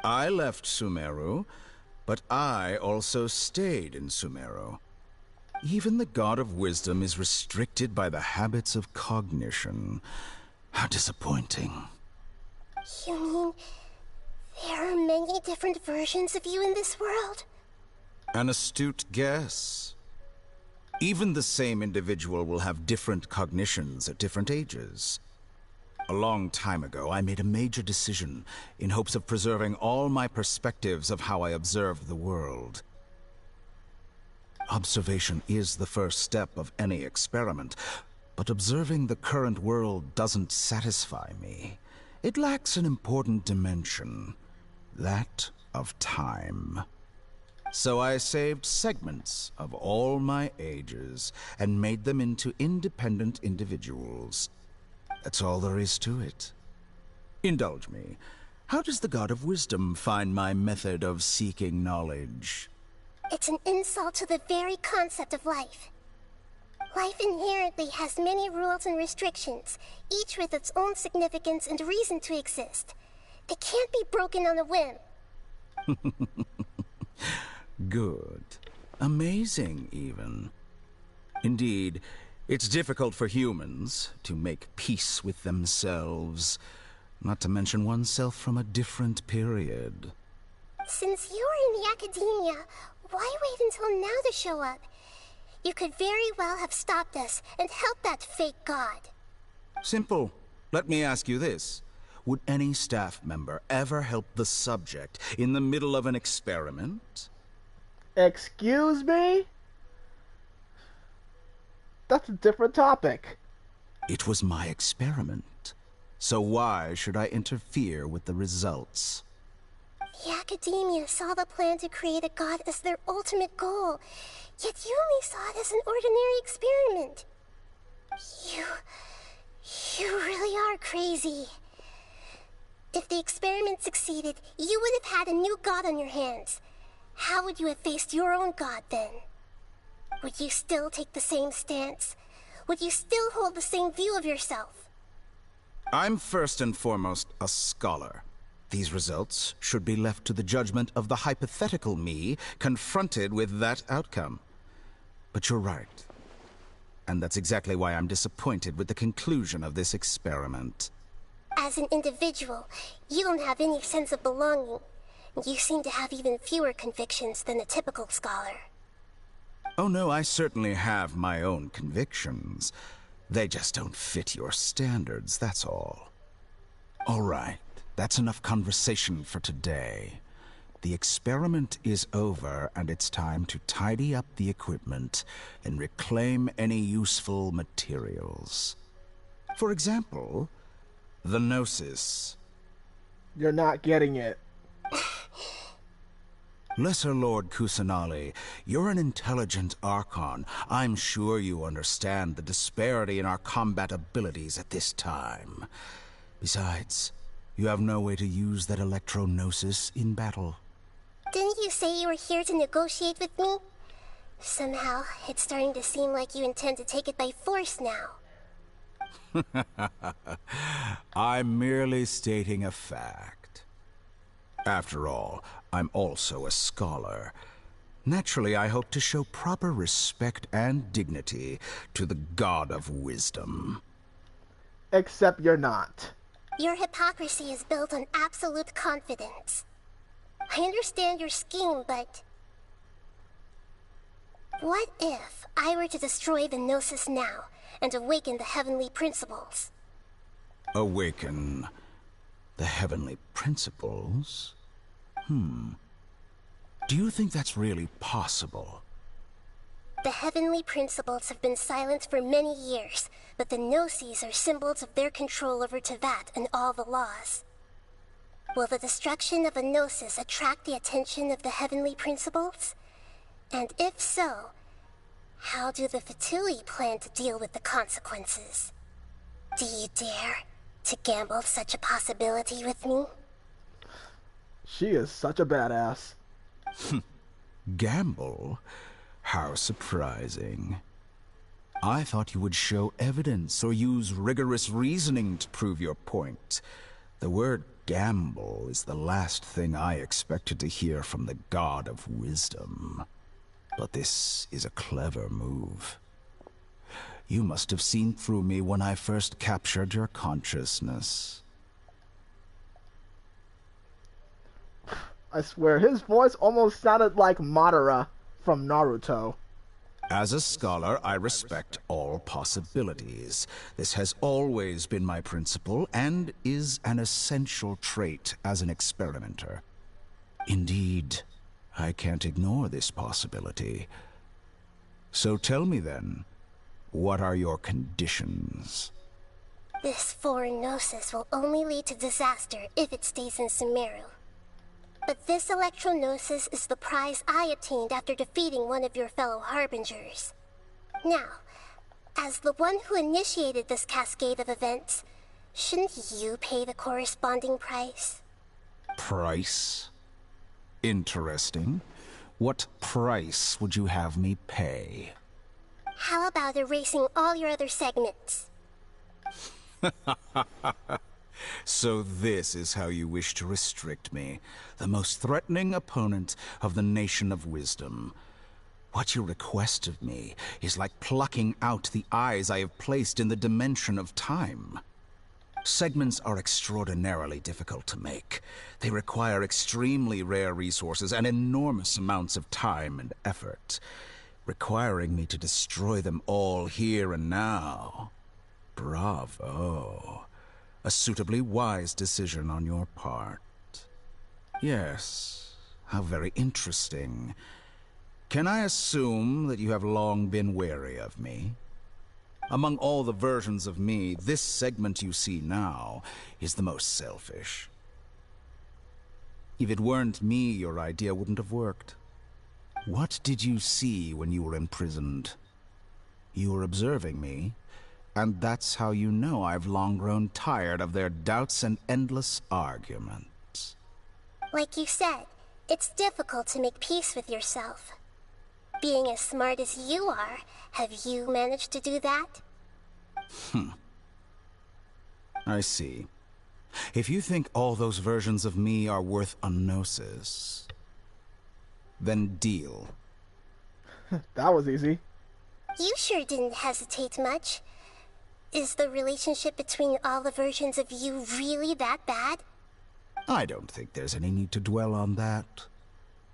I left Sumeru, but I also stayed in Sumeru. Even the God of Wisdom is restricted by the habits of cognition. How disappointing. You mean there are many different versions of you in this world? An astute guess. Even the same individual will have different cognitions at different ages. A long time ago, I made a major decision in hopes of preserving all my perspectives of how I observe the world. Observation is the first step of any experiment, but observing the current world doesn't satisfy me. It lacks an important dimension, that of time. So I saved segments of all my ages and made them into independent individuals. That's all there is to it. Indulge me. How does the God of Wisdom find my method of seeking knowledge? It's an insult to the very concept of life. Life inherently has many rules and restrictions, each with its own significance and reason to exist. They can't be broken on a whim. Good. Amazing, even. Indeed, it's difficult for humans to make peace with themselves, not to mention oneself from a different period. Since you were in the academia, why wait until now to show up? You could very well have stopped us and helped that fake god. Simple. Let me ask you this. Would any staff member ever help the subject in the middle of an experiment? Excuse me? That's a different topic. It was my experiment. So why should I interfere with the results? The academia saw the plan to create a god as their ultimate goal, yet you only saw it as an ordinary experiment. You really are crazy. If the experiment succeeded, you would have had a new god on your hands. How would you have faced your own god then? Would you still take the same stance? Would you still hold the same view of yourself? I'm first and foremost a scholar. These results should be left to the judgment of the hypothetical me confronted with that outcome. But you're right. And that's exactly why I'm disappointed with the conclusion of this experiment. As an individual, you don't have any sense of belonging. You seem to have even fewer convictions than a typical scholar. Oh no, I certainly have my own convictions. They just don't fit your standards, that's all. All right, that's enough conversation for today. The experiment is over, and it's time to tidy up the equipment and reclaim any useful materials. For example, the Gnosis. You're not getting it. Lesser Lord Kusanali, you're an intelligent Archon. I'm sure you understand the disparity in our combat abilities at this time. Besides, you have no way to use that electro-gnosis in battle. Didn't you say you were here to negotiate with me? Somehow, it's starting to seem like you intend to take it by force now. I'm merely stating a fact. After all, I'm also a scholar. Naturally, I hope to show proper respect and dignity to the God of Wisdom. Except you're not. Your hypocrisy is built on absolute confidence. I understand your scheme, but... what if I were to destroy the Gnosis now and awaken the heavenly principles? Awaken the heavenly principles? Do you think that's really possible? The heavenly principles have been silent for many years, but the Gnosis are symbols of their control over Tevat and all the laws. Will the destruction of a Gnosis attract the attention of the heavenly principles? And if so, how do the Fatui plan to deal with the consequences? Do you dare to gamble such a possibility with me? She is such a badass. Gamble? How surprising. I thought you would show evidence or use rigorous reasoning to prove your point. The word gamble is the last thing I expected to hear from the God of Wisdom. But this is a clever move. You must have seen through me when I first captured your consciousness. I swear, his voice almost sounded like Madara from Naruto. As a scholar, I respect all possibilities. This has always been my principle and is an essential trait as an experimenter. Indeed, I can't ignore this possibility. So tell me then, what are your conditions? This foreign Gnosis will only lead to disaster if it stays in Sumeru. But this electro-gnosis is the prize I obtained after defeating one of your fellow Harbingers. Now, as the one who initiated this cascade of events, shouldn't you pay the corresponding price? Price? Interesting. What price would you have me pay? How about erasing all your other segments? So this is how you wish to restrict me, the most threatening opponent of the Nation of Wisdom. What you request of me is like plucking out the eyes I have placed in the dimension of time. Segments are extraordinarily difficult to make. They require extremely rare resources and enormous amounts of time and effort, requiring me to destroy them all here and now. Bravo. A suitably wise decision on your part. Yes, how very interesting. Can I assume that you have long been wary of me? Among all the versions of me, this segment you see now is the most selfish. If it weren't me, your idea wouldn't have worked. What did you see when you were imprisoned? You were observing me, and that's how you know I've long grown tired of their doubts and endless arguments. Like you said, it's difficult to make peace with yourself. Being as smart as you are, have you managed to do that? I see. If you think all those versions of me are worth a gnosis, then deal. That was easy. You sure didn't hesitate much. Is the relationship between all the versions of you really that bad? I don't think there's any need to dwell on that.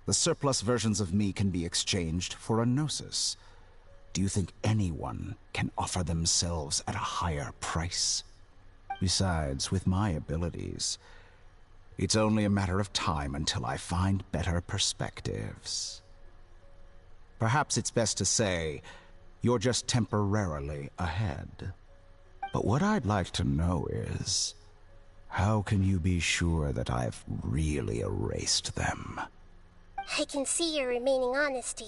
The surplus versions of me can be exchanged for a gnosis. Do you think anyone can offer themselves at a higher price? Besides, with my abilities, it's only a matter of time until I find better perspectives. Perhaps it's best to say, you're just temporarily ahead. But what I'd like to know is, how can you be sure that I've really erased them? I can see your remaining honesty.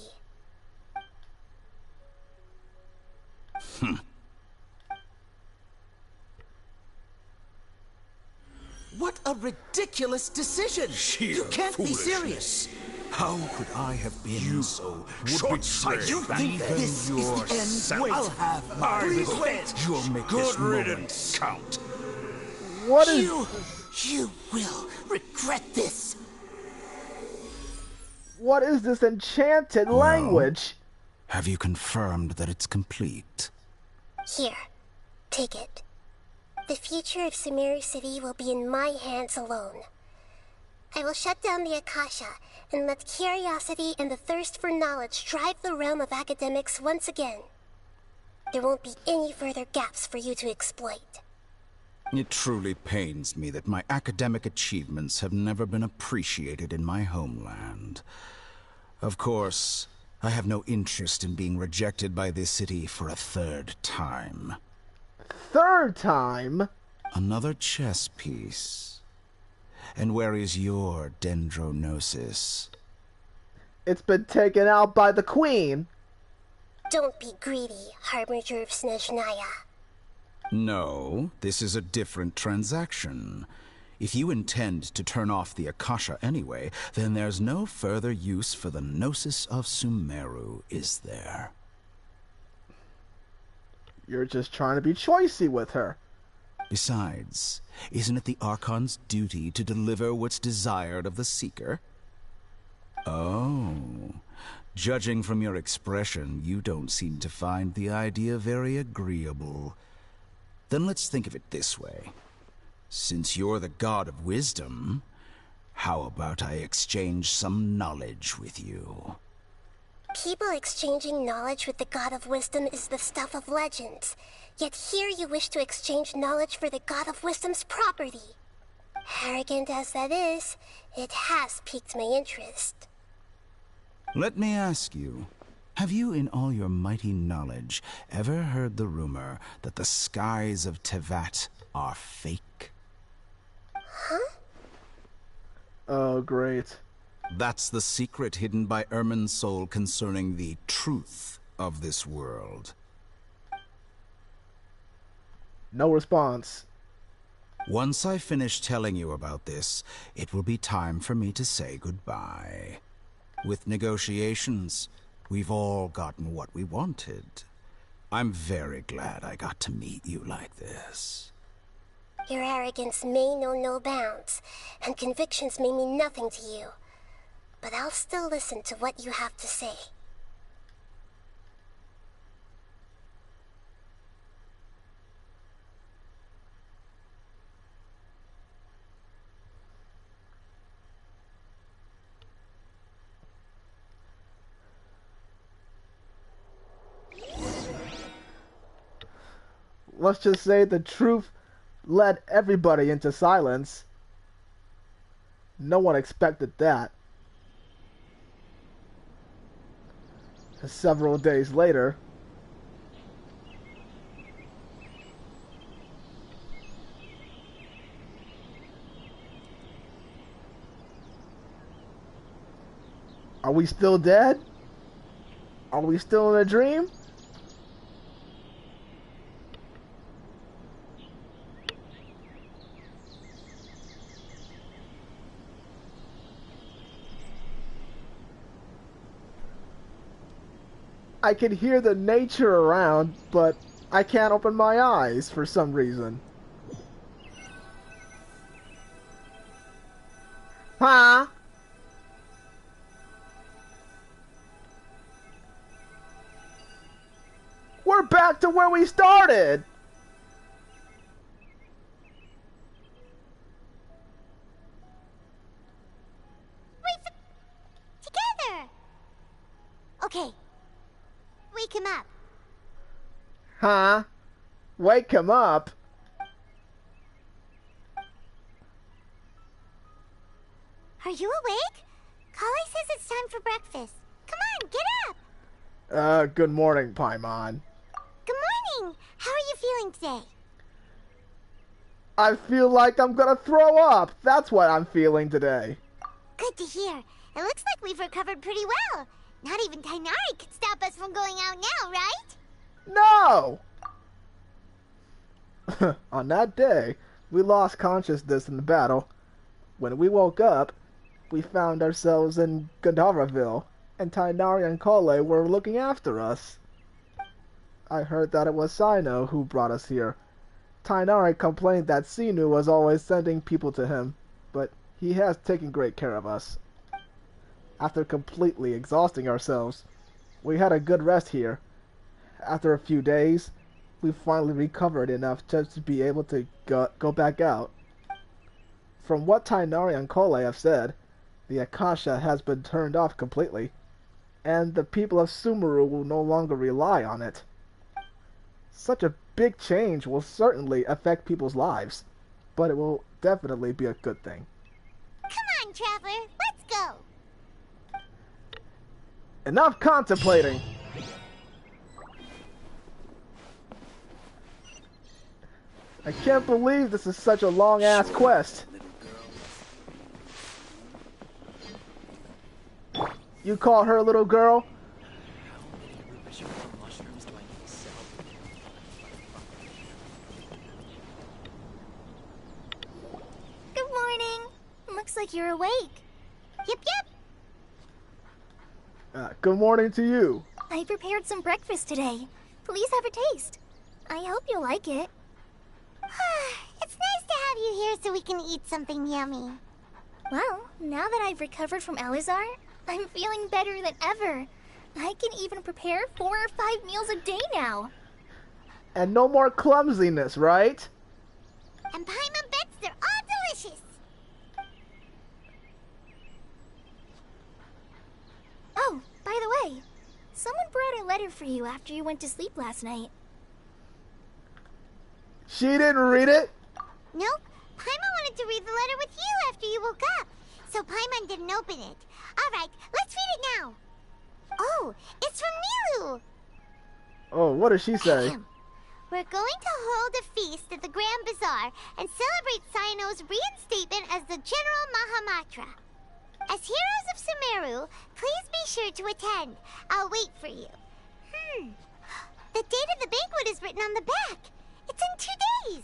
What a ridiculous decision! You can't be serious! How could I have been so short-sighted? You think this is the end? Wait, I'll have my revenge! You'll make this moment count. What is... You will regret this! What is this enchanted language? Have you confirmed that it's complete? Here, take it. The future of Sumeru City will be in my hands alone. I will shut down the Akasha and let curiosity and the thirst for knowledge drive the realm of academics once again. There won't be any further gaps for you to exploit. It truly pains me that my academic achievements have never been appreciated in my homeland. Of course, I have no interest in being rejected by this city for a third time. Third time? Another chess piece. And where is your dendronosis? It's been taken out by the queen. Don't be greedy, Harbinger of Snezhnaya. No, this is a different transaction. If you intend to turn off the Akasha anyway, then there's no further use for the Gnosis of Sumeru, is there? You're just trying to be choicy with her. Besides, isn't it the Archon's duty to deliver what's desired of the Seeker? Oh, judging from your expression, you don't seem to find the idea very agreeable. Then let's think of it this way. Since you're the god of wisdom, how about I exchange some knowledge with you? People exchanging knowledge with the god of wisdom is the stuff of legends. Yet here you wish to exchange knowledge for the god of wisdom's property. Arrogant as that is, it has piqued my interest. Let me ask you, have you in all your mighty knowledge ever heard the rumor that the skies of Tevat are fake? Huh? Oh, great. That's the secret hidden by Ermin's soul concerning the truth of this world. No response. Once I finish telling you about this, it will be time for me to say goodbye. With negotiations, we've all gotten what we wanted. I'm very glad I got to meet you like this. Your arrogance may know no bounds, and convictions may mean nothing to you. But I'll still listen to what you have to say. Let's just say the truth led everybody into silence. No one expected that. Several days later, are we still dead? Are we still in a dream? I can hear the nature around, but I can't open my eyes for some reason. Huh? We're back to where we started! Together! Okay. Wake him up. Huh? Wake him up? Are you awake? Kali says it's time for breakfast. Come on, get up! Good morning, Paimon. Good morning! How are you feeling today? I feel like I'm gonna throw up. That's what I'm feeling today. Good to hear. It looks like we've recovered pretty well. Not even Tainari could stop us from going out now, right? No! On that day, we lost consciousness in the battle. When we woke up, we found ourselves in Gandaraville, and Tainari and Kole were looking after us. I heard that it was Sino who brought us here. Tainari complained that Sinu was always sending people to him, but he has taken great care of us. After completely exhausting ourselves, we had a good rest here. After a few days, we finally recovered enough just to be able to go back out. From what Tainari and Kole have said, the Akasha has been turned off completely, and the people of Sumeru will no longer rely on it. Such a big change will certainly affect people's lives, but it will definitely be a good thing. Come on, Traveler, let's go! Enough contemplating! I can't believe this is such a long-ass quest. You call her little girl? Good morning. Looks like you're awake. Yep. Good morning to you. I prepared some breakfast today. Please have a taste. I hope you'll like it. It's nice to have you here so we can eat something yummy. Well, now that I've recovered from Elazar, I'm feeling better than ever. I can even prepare 4 or 5 meals a day now. And no more clumsiness, right? And Paimon bets they're all delicious. Oh, by the way, someone brought a letter for you after you went to sleep last night. She didn't read it? Nope. Paimon wanted to read the letter with you after you woke up, so Paimon didn't open it. Alright, let's read it now. Oh, it's from Milu. Oh, what does she say? We're going to hold a feast at the Grand Bazaar and celebrate Sino's reinstatement as the General Mahamatra. As heroes of Sumeru, please be sure to attend. I'll wait for you. The date of the banquet is written on the back. It's in 2 days.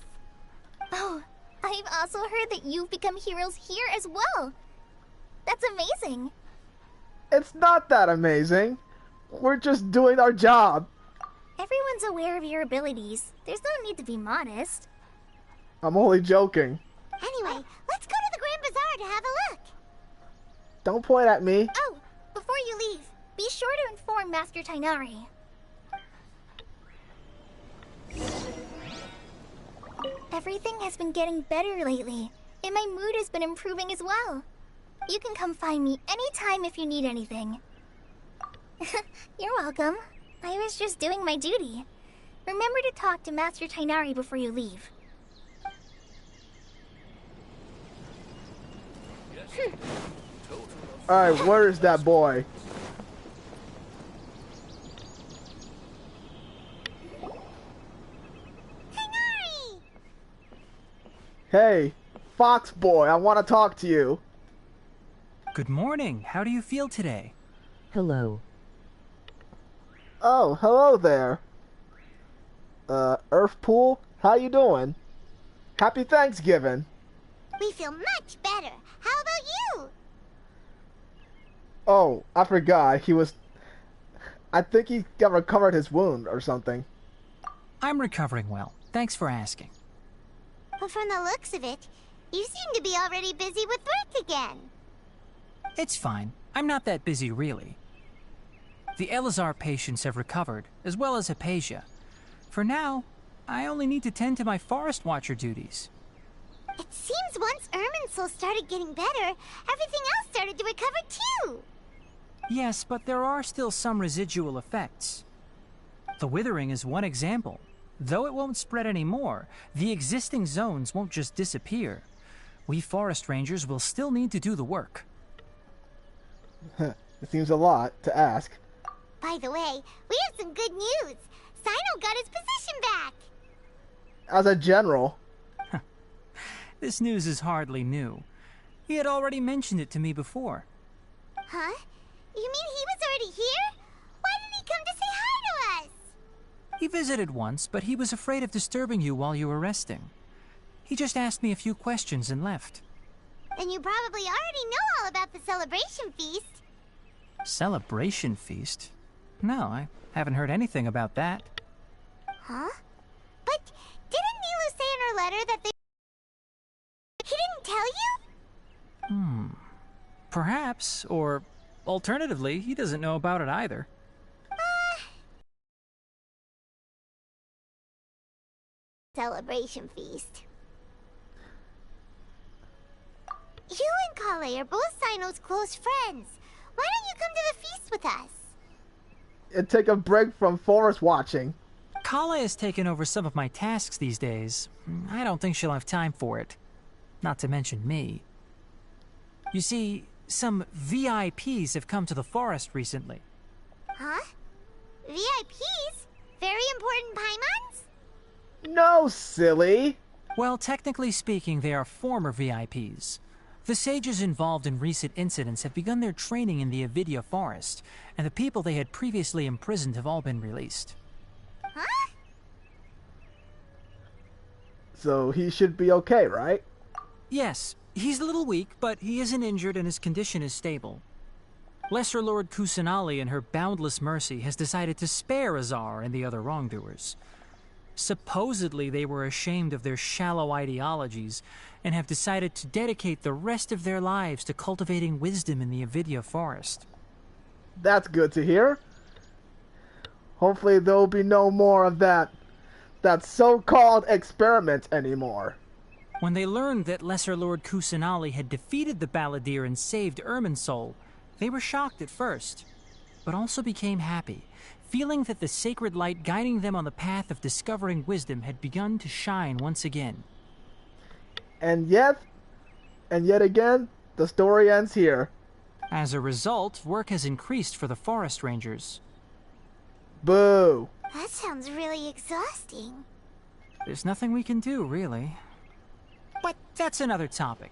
Oh, I've also heard that you've become heroes here as well. That's amazing. It's not that amazing. We're just doing our job. Everyone's aware of your abilities. There's no need to be modest. I'm only joking. Anyway, let's go to the Grand Bazaar to have a look. Don't point at me. Oh, before you leave, be sure to inform Master Tainari. Everything has been getting better lately, and my mood has been improving as well. You can come find me anytime if you need anything. You're welcome. I was just doing my duty. Remember to talk to Master Tainari before you leave. Alright, where is that boy? Tainari! Hey, Fox boy, I want to talk to you. Good morning. How do you feel today? Hello. Oh, hello there. Earthpool, how you doing? Happy Thanksgiving. We feel much better. How about you? Oh, I forgot. I think he got recovered his wound or something. I'm recovering well. Thanks for asking. But from the looks of it, you seem to be already busy with work again. It's fine. I'm not that busy, really. The Elazar patients have recovered, as well as Hypatia. For now, I only need to tend to my Forest Watcher duties. It seems once Irminsul started getting better, everything else started to recover too. Yes, but there are still some residual effects. The withering is one example. Though it won't spread anymore, the existing zones won't just disappear. We forest rangers will still need to do the work. It seems a lot to ask. By the way, we have some good news. Sino got his position back. As a general. This news is hardly new. He had already mentioned it to me before. Huh? You mean he was already here? Why didn't he come to say hi to us? He visited once, but he was afraid of disturbing you while you were resting. He just asked me a few questions and left. Then you probably already know all about the celebration feast. Celebration feast? No, I haven't heard anything about that. Huh? But didn't Nilu say in her letter that they... He didn't tell you? Perhaps, or alternatively, he doesn't know about it either. Celebration feast. You and Kale are both Sino's close friends. Why don't you come to the feast with us? And take a break from forest watching. Kale has taken over some of my tasks these days. I don't think she'll have time for it. Not to mention me. You see, some VIPs have come to the forest recently. Huh? VIPs? Very important Paimons? No, silly. Well, technically speaking, they are former VIPs. The sages involved in recent incidents have begun their training in the Avidya forest, and the people they had previously imprisoned have all been released. Huh? So he should be okay, right? Yes, he's a little weak, but he isn't injured and his condition is stable. Lesser Lord Kusanali, in her boundless mercy, has decided to spare Azar and the other wrongdoers. Supposedly, they were ashamed of their shallow ideologies and have decided to dedicate the rest of their lives to cultivating wisdom in the Avidya forest. That's good to hear. Hopefully there'll be no more of that so-called experiment anymore. When they learned that Lesser Lord Kusanali had defeated the Balladeer and saved Irminsul, they were shocked at first, but also became happy, feeling that the sacred light guiding them on the path of discovering wisdom had begun to shine once again. And yet again, the story ends here. As a result, work has increased for the forest rangers. Boo. That sounds really exhausting. There's nothing we can do, really. But that's another topic.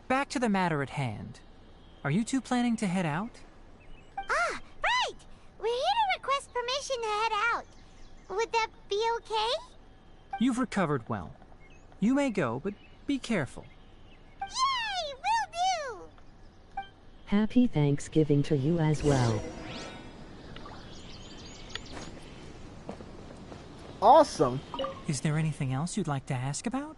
Back to the matter at hand. Are you two planning to head out? Ah, right! We're here to request permission to head out. Would that be okay? You've recovered well. You may go, but be careful. Yay! Will do! Happy Thanksgiving to you as well. Awesome. Is there anything else you'd like to ask about?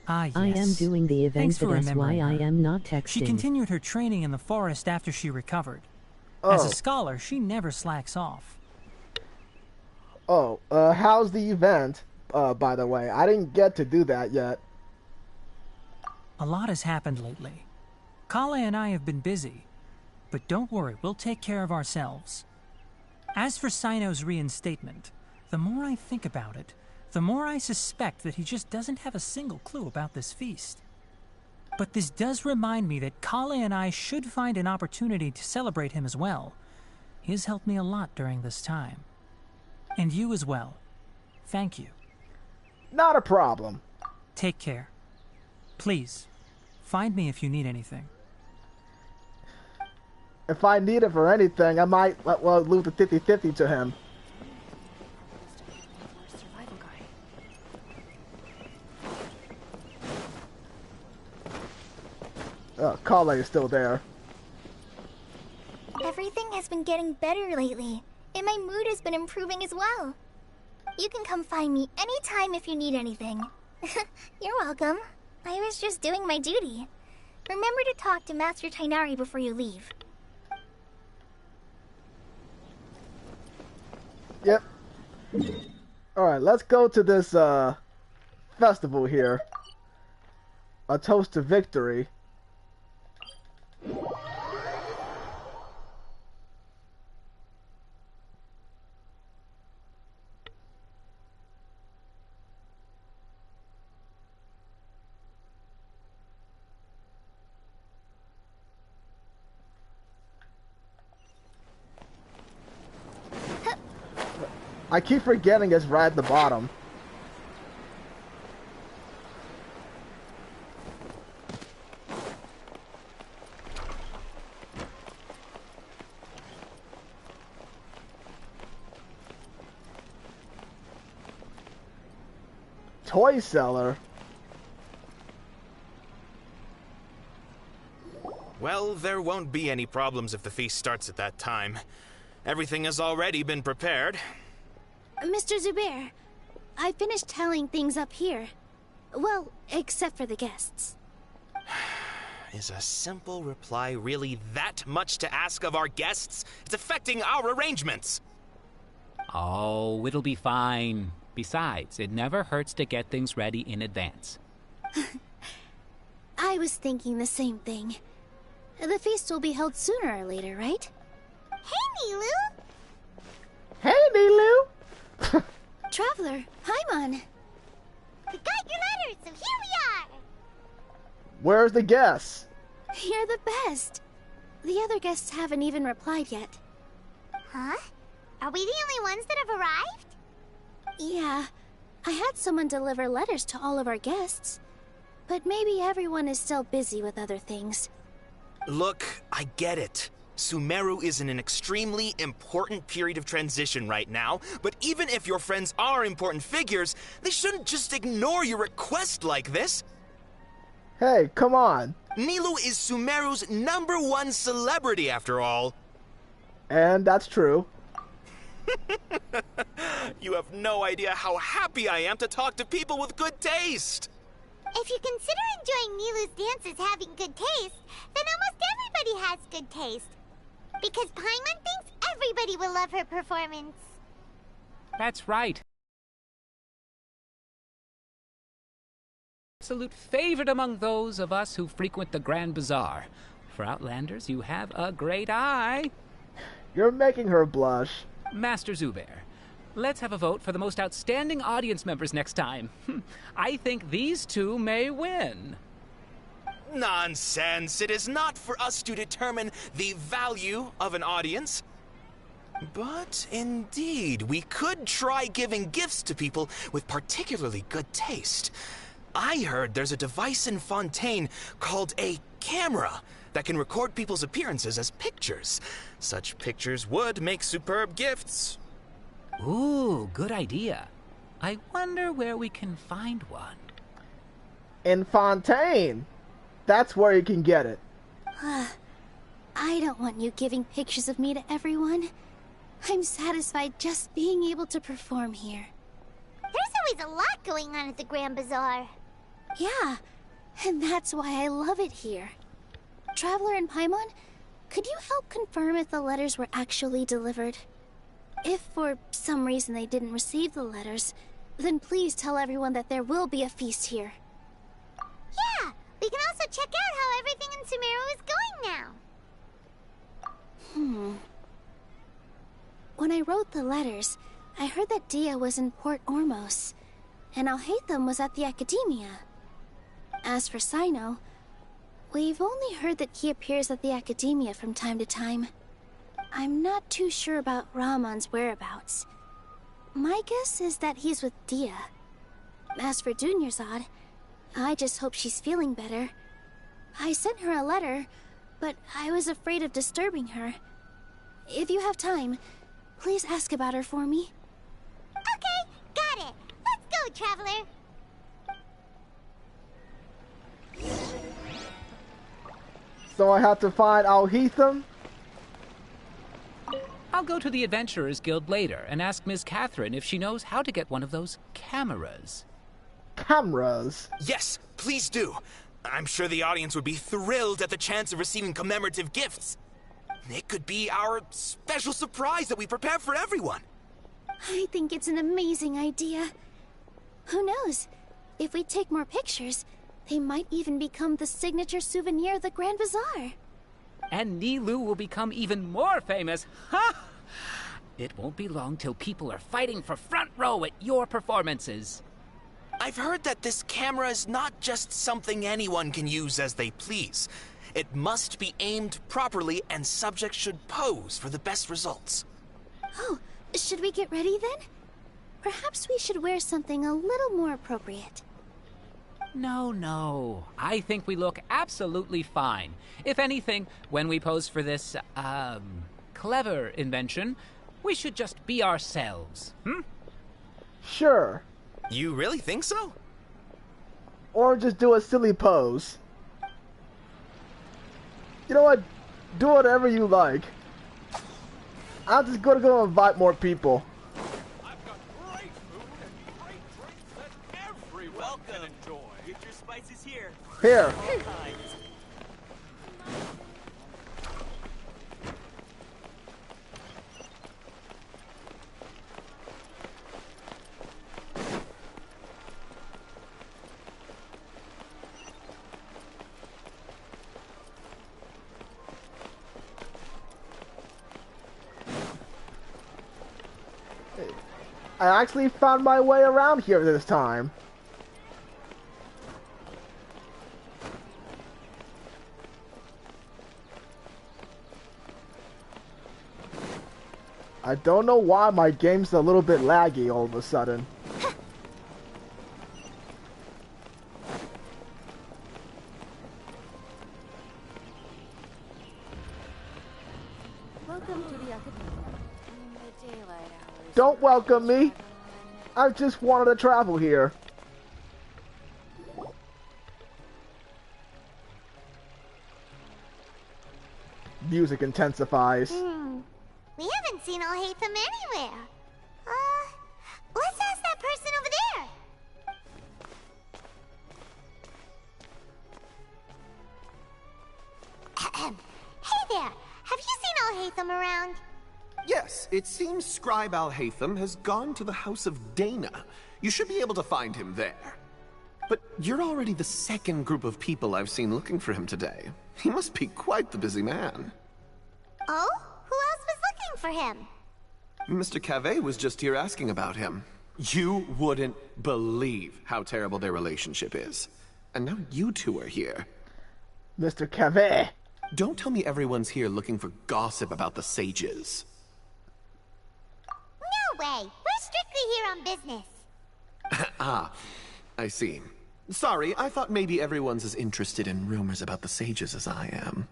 Ah, yes. I am doing the event, Thanks for but that's why remembering I her. am not texting. She continued her training in the forest after she recovered. Oh. As a scholar, she never slacks off. Oh, how's the event, by the way? I didn't get to do that yet. A lot has happened lately. Kale and I have been busy. But don't worry, we'll take care of ourselves. As for Sino's reinstatement, the more I think about it, the more I suspect that he just doesn't have a single clue about this feast. But this does remind me that Kale and I should find an opportunity to celebrate him as well. He has helped me a lot during this time. And you as well. Thank you. Not a problem. Take care. Please, find me if you need anything. If I need it for anything, I might lose the 50-50 to him. Kale is still there. Everything has been getting better lately, and my mood has been improving as well. You can come find me anytime if you need anything. You're welcome. I was just doing my duty. Remember to talk to Master Tainari before you leave. Yep. Alright, let's go to this festival here. A toast to victory. I keep forgetting it's right at the bottom. toy seller. Well, there won't be any problems if the feast starts at that time. Everything has already been prepared. Mr. Zubair, I finished tallying things up here. Well, except for the guests. Is a simple reply really that much to ask of our guests? It's affecting our arrangements. Oh, it'll be fine. Besides, it never hurts to get things ready in advance. I was thinking the same thing. The feast will be held sooner or later, right? Hey, Nilu! Hey, Nilu! Traveler, Paimon. We got your letters, so here we are! Where's the guests? You're the best. The other guests haven't even replied yet. Huh? Are we the only ones that have arrived? Yeah. I had someone deliver letters to all of our guests. But maybe everyone is still busy with other things. Look, I get it. Sumeru is in an extremely important period of transition right now, but even if your friends are important figures, they shouldn't just ignore your request like this. Hey, come on. Nilou is Sumeru's #1 celebrity, after all. And that's true. You have no idea how happy I am to talk to people with good taste. If you consider enjoying Nilu's dances having good taste, then almost everybody has good taste. Because Paimon thinks everybody will love her performance. That's right. Absolute favorite among those of us who frequent the Grand Bazaar. For Outlanders, you have a great eye. You're making her blush. Master Zubair, let's have a vote for the most outstanding audience members next time. I think these two may win. Nonsense. It is not for us to determine the value of an audience. But indeed, we could try giving gifts to people with particularly good taste. I heard there's a device in Fontaine called a camera that can record people's appearances as pictures. Such pictures would make superb gifts. Ooh, good idea. I wonder where we can find one. In Fontaine. That's where you can get it. I don't want you giving pictures of me to everyone. I'm satisfied just being able to perform here. There's always a lot going on at the Grand Bazaar. Yeah, and that's why I love it here. Traveler and Paimon, could you help confirm if the letters were actually delivered? If for some reason they didn't receive the letters, then please tell everyone that there will be a feast here. Yeah, we can also check out how everything in Sumeru is going now. When I wrote the letters, I heard that Dia was in Port Ormos, and Alhaitham was at the Academia. As for Sino, we've only heard that he appears at the Academia from time to time. I'm not too sure about Rahman's whereabouts. My guess is that he's with Dia. As for Dunyarzad, I just hope she's feeling better. I sent her a letter, but I was afraid of disturbing her. If you have time, please ask about her for me. Okay, got it. Let's go, Traveler. So I have to find Alhaitham? I'll go to the Adventurers Guild later and ask Ms. Catherine if she knows how to get one of those cameras. Cameras? Yes, please do. I'm sure the audience would be thrilled at the chance of receiving commemorative gifts. It could be our special surprise that we prepare for everyone. I think it's an amazing idea. Who knows? If we take more pictures, they might even become the signature souvenir of the Grand Bazaar. And Nilou will become even more famous. Ha! It won't be long till people are fighting for front row at your performances. I've heard that this camera is not just something anyone can use as they please. It must be aimed properly, and subjects should pose for the best results. Oh, should we get ready then? Perhaps we should wear something a little more appropriate. No. I think we look absolutely fine. If anything, when we pose for this, clever invention, we should just be ourselves, Sure. You really think so? Or just do a silly pose. You know what? Do whatever you like. I'm just gonna go invite more people. I've got great food and great drinks that everyone can enjoy. Get your spices here. Here. I actually found my way around here this time. I don't know why my game's a little bit laggy all of a sudden. Welcome to the Academia. In the daylight hours. Don't welcome me. I just wanted to travel here. Music intensifies. We haven't seen Alhaitham anywhere. Let's ask that person over there. Hey there, have you seen Alhaitham around? Yes, it seems Scribe Alhaitham has gone to the House of Dana. You should be able to find him there. But you're already the second group of people I've seen looking for him today. He must be quite the busy man. Oh? Who else was looking for him? Mr. Cave was just here asking about him. You wouldn't believe how terrible their relationship is. And now you two are here. Mr. Cave. Don't tell me everyone's here looking for gossip about the sages. No way! We're strictly here on business. Ah, I see. Sorry, I thought maybe everyone's as interested in rumors about the sages as I am.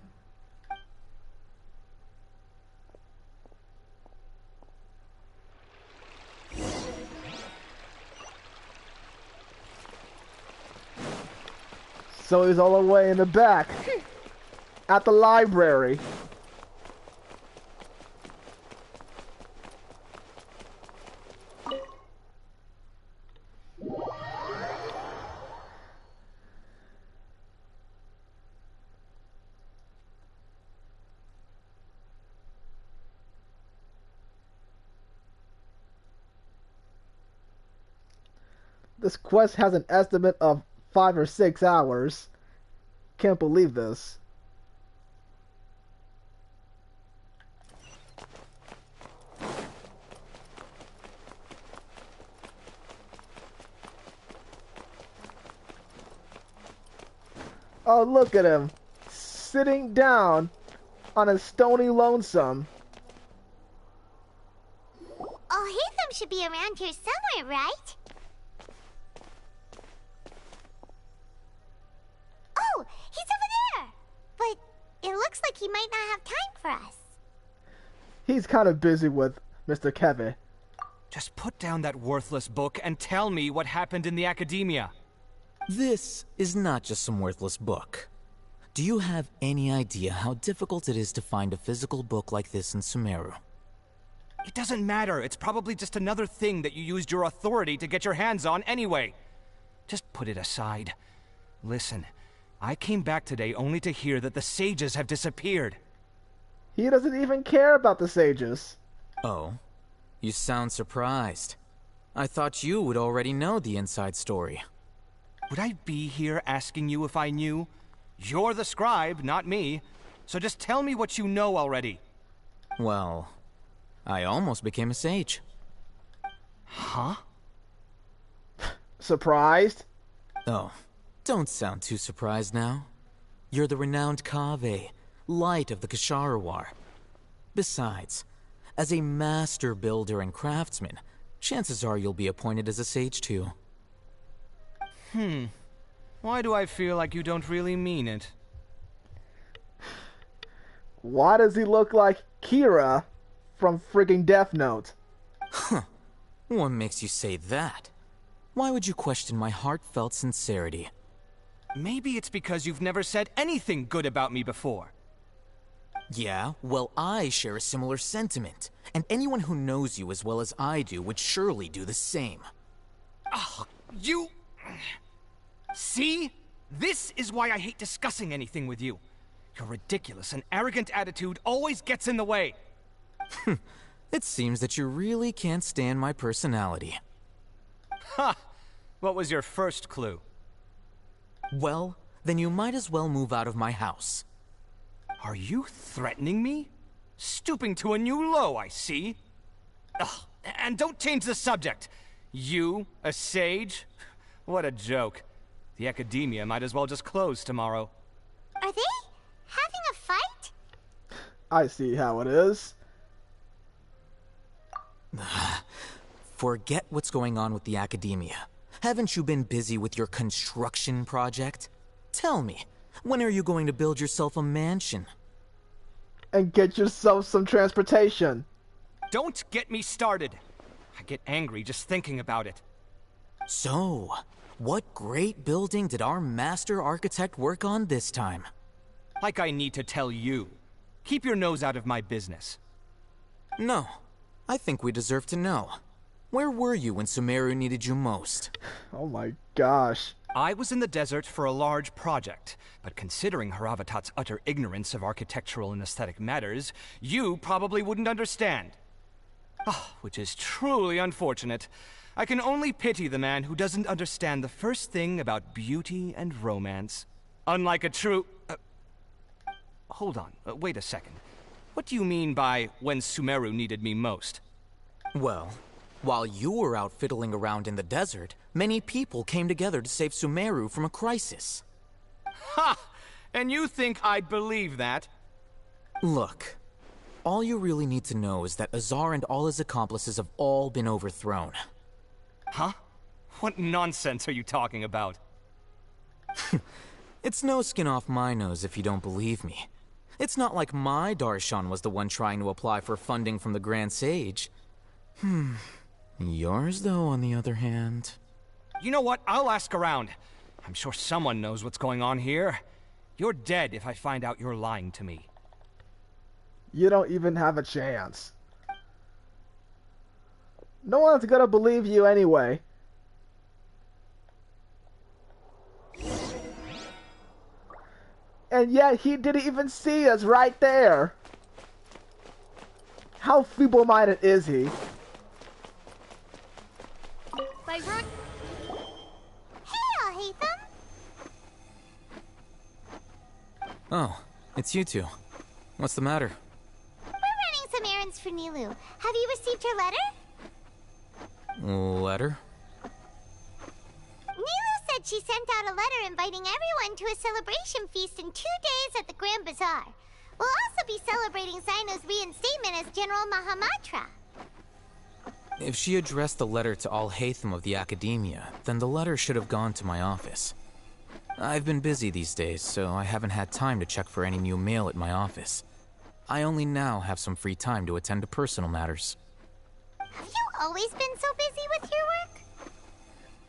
So he's all the way in the back. At the library. This quest has an estimate of 5 or 6 hours. Can't believe this. Oh, look at him. Sitting down on a stony lonesome. Alhaitham should be around here somewhere, right? Oh, he's over there! But it looks like he might not have time for us. He's kind of busy with Mr. Kevin. Just put down that worthless book and tell me what happened in the academia. This is not just some worthless book. Do you have any idea how difficult it is to find a physical book like this in Sumeru? It doesn't matter. It's probably just another thing that you used your authority to get your hands on anyway. Just put it aside. Listen, I came back today only to hear that the sages have disappeared. He doesn't even care about the sages. Oh, you sound surprised. I thought you would already know the inside story. Would I be here asking you if I knew? You're the scribe, not me. So just tell me what you know already. Well, I almost became a sage. Huh? Surprised? Oh, don't sound too surprised now. You're the renowned Kaveh, light of the Ksharawar. Besides, as a master builder and craftsman, chances are you'll be appointed as a sage too. Why do I feel like you don't really mean it? Why does he look like Kira from frigging Death Note? Huh. What makes you say that? Why would you question my heartfelt sincerity? Maybe it's because you've never said anything good about me before. Yeah, well, I share a similar sentiment, and anyone who knows you as well as I do would surely do the same. Oh, you... See? This is why I hate discussing anything with you. Your ridiculous and arrogant attitude always gets in the way. It seems that you really can't stand my personality. Ha! What was your first clue? Well, then you might as well move out of my house. Are you threatening me? Stooping to a new low, I see. Ugh, and don't change the subject. You, a sage? What a joke. The academia might as well just close tomorrow. Are they having a fight? I see how it is. Forget what's going on with the academia. Haven't you been busy with your construction project? Tell me, when are you going to build yourself a mansion? And get yourself some transportation. Don't get me started. I get angry just thinking about it. So, what great building did our master architect work on this time? Like I need to tell you. Keep your nose out of my business. No, I think we deserve to know. Where were you when Sumeru needed you most? Oh my gosh. I was in the desert for a large project, but considering Haravatat's utter ignorance of architectural and aesthetic matters, you probably wouldn't understand. Oh, which is truly unfortunate. I can only pity the man who doesn't understand the first thing about beauty and romance. Unlike a true... hold on, wait a second. What do you mean by when Sumeru needed me most? Well, while you were out fiddling around in the desert, many people came together to save Sumeru from a crisis. Ha! And you think I'd believe that? Look, all you really need to know is that Azar and all his accomplices have all been overthrown. Huh? What nonsense are you talking about? It's no skin off my nose if you don't believe me. It's not like my Darshan was the one trying to apply for funding from the Grand Sage. Yours, though, on the other hand... You know what? I'll ask around. I'm sure someone knows what's going on here. You're dead if I find out you're lying to me. You don't even have a chance. No one's gonna believe you anyway. And yet he didn't even see us right there. How feeble-minded is he? Hey, Haytham! Oh, it's you two. What's the matter? We're running some errands for Nilu. Have you received her letter? Letter? Nilu said she sent out a letter inviting everyone to a celebration feast in 2 days at the Grand Bazaar. We'll also be celebrating Zaino's reinstatement as General Mahamatra. If she addressed the letter to all Haytham of the Academia, then the letter should have gone to my office. I've been busy these days, so I haven't had time to check for any new mail at my office. I only now have some free time to attend to personal matters. Have you always been so busy with your work?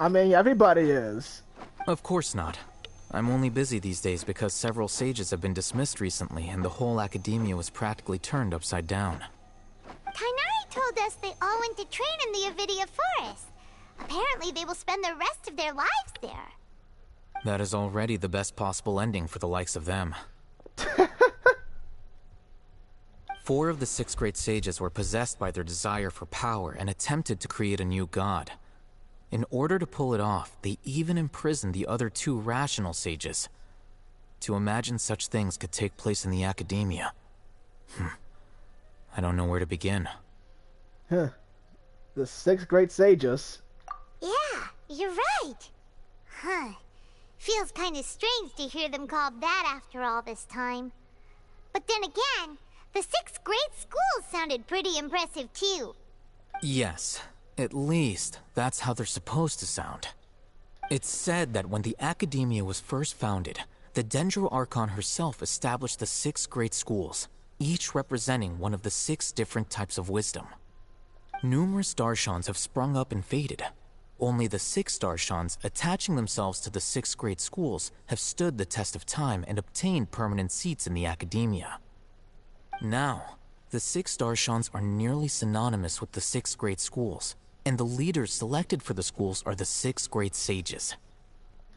I mean, everybody is. Of course not. I'm only busy these days because several sages have been dismissed recently and the whole academia was practically turned upside down. Tainari told us they all went to train in the Avidia Forest. Apparently they will spend the rest of their lives there. That is already the best possible ending for the likes of them. 4 of the 6 great sages were possessed by their desire for power and attempted to create a new god. In order to pull it off, they even imprisoned the other 2 rational sages. To imagine such things could take place in the academia. I don't know where to begin. The 6 great sages. Yeah, you're right. Huh. Feels kind of strange to hear them called that after all this time. But then again, the 6 great schools sounded pretty impressive too. Yes, at least that's how they're supposed to sound. It's said that when the Academia was first founded, the Dendro Archon herself established the 6 great schools, each representing one of the 6 different types of wisdom. Numerous Darshans have sprung up and faded, only the 6-star Shans attaching themselves to the 6th grade schools have stood the test of time and obtained permanent seats in the academia. Now, the 6-star Shans are nearly synonymous with the 6th grade schools, and the leaders selected for the schools are the 6th grade sages.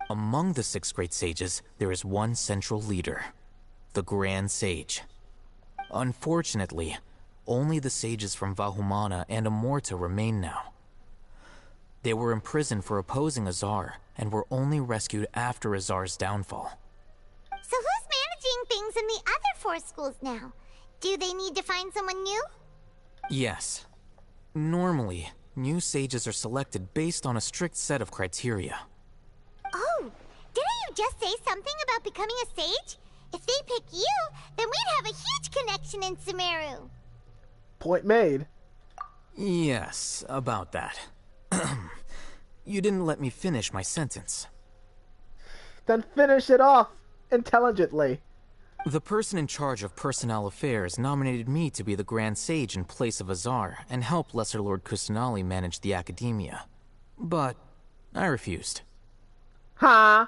Among the 6th grade sages, there is one central leader, the Grand Sage. Unfortunately, only the sages from Vahumana and Amorta remain now. They were imprisoned for opposing Azar, and were only rescued after Azar's downfall. So who's managing things in the other 4 schools now? Do they need to find someone new? Yes. Normally, new sages are selected based on a strict set of criteria. Oh, didn't you just say something about becoming a sage? If they pick you, then we'd have a huge connection in Sumeru. Point made. Yes, about that. You didn't let me finish my sentence. Then finish it off intelligently. The person in charge of personnel affairs nominated me to be the Grand Sage in place of Azar and help Lesser Lord Kusanali manage the academia. But I refused. Huh?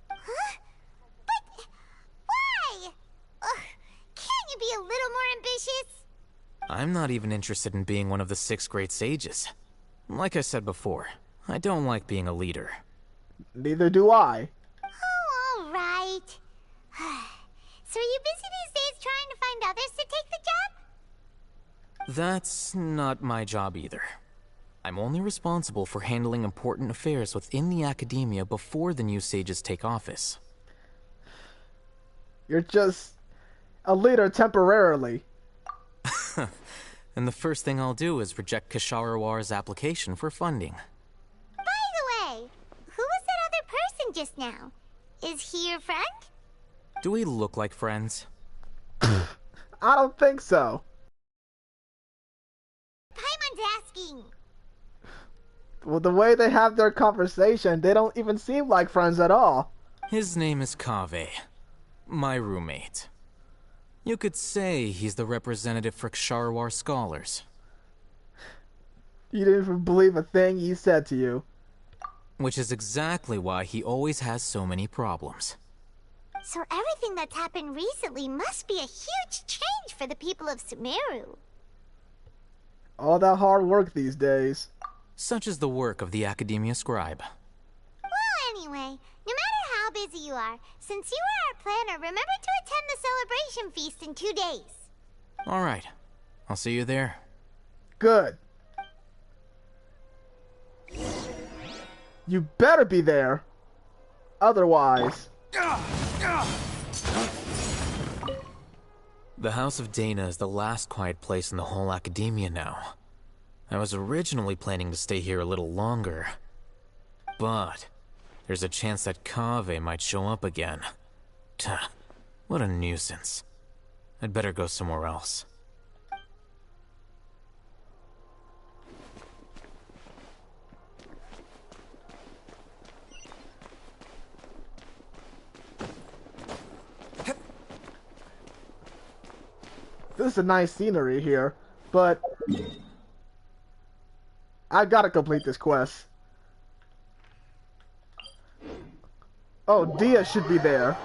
But why? Can't you be a little more ambitious? I'm not even interested in being one of the 6th grade sages. Like I said before, I don't like being a leader. Neither do I. Oh, all right. So are you busy these days trying to find others to take the job? That's not my job either. I'm only responsible for handling important affairs within the academia before the new sages take office. You're just a leader temporarily. And the first thing I'll do is reject Kasharawar's application for funding. By the way, who was that other person just now? Is he your friend? Do we look like friends? I don't think so. Paimon's asking. Well, the way they have their conversation, they don't even seem like friends at all. His name is Kaveh, my roommate. You could say he's the representative for Ksharawar scholars. You didn't even believe a thing he said to you. Which is exactly why he always has so many problems. So everything that's happened recently must be a huge change for the people of Sumeru. All that hard work these days. Such is the work of the Academia Scribe. Well, anyway, no matter how busy you are, since you are our planner, remember to attend the celebration feast in 2 days. Alright, I'll see you there. Good. You better be there. Otherwise... The House of Dana is the last quiet place in the whole academia now. I was originally planning to stay here a little longer, but there's a chance that Kaveh might show up again. Tuh, what a nuisance. I'd better go somewhere else. This is a nice scenery here, but I gotta complete this quest. Oh, Dia should be there.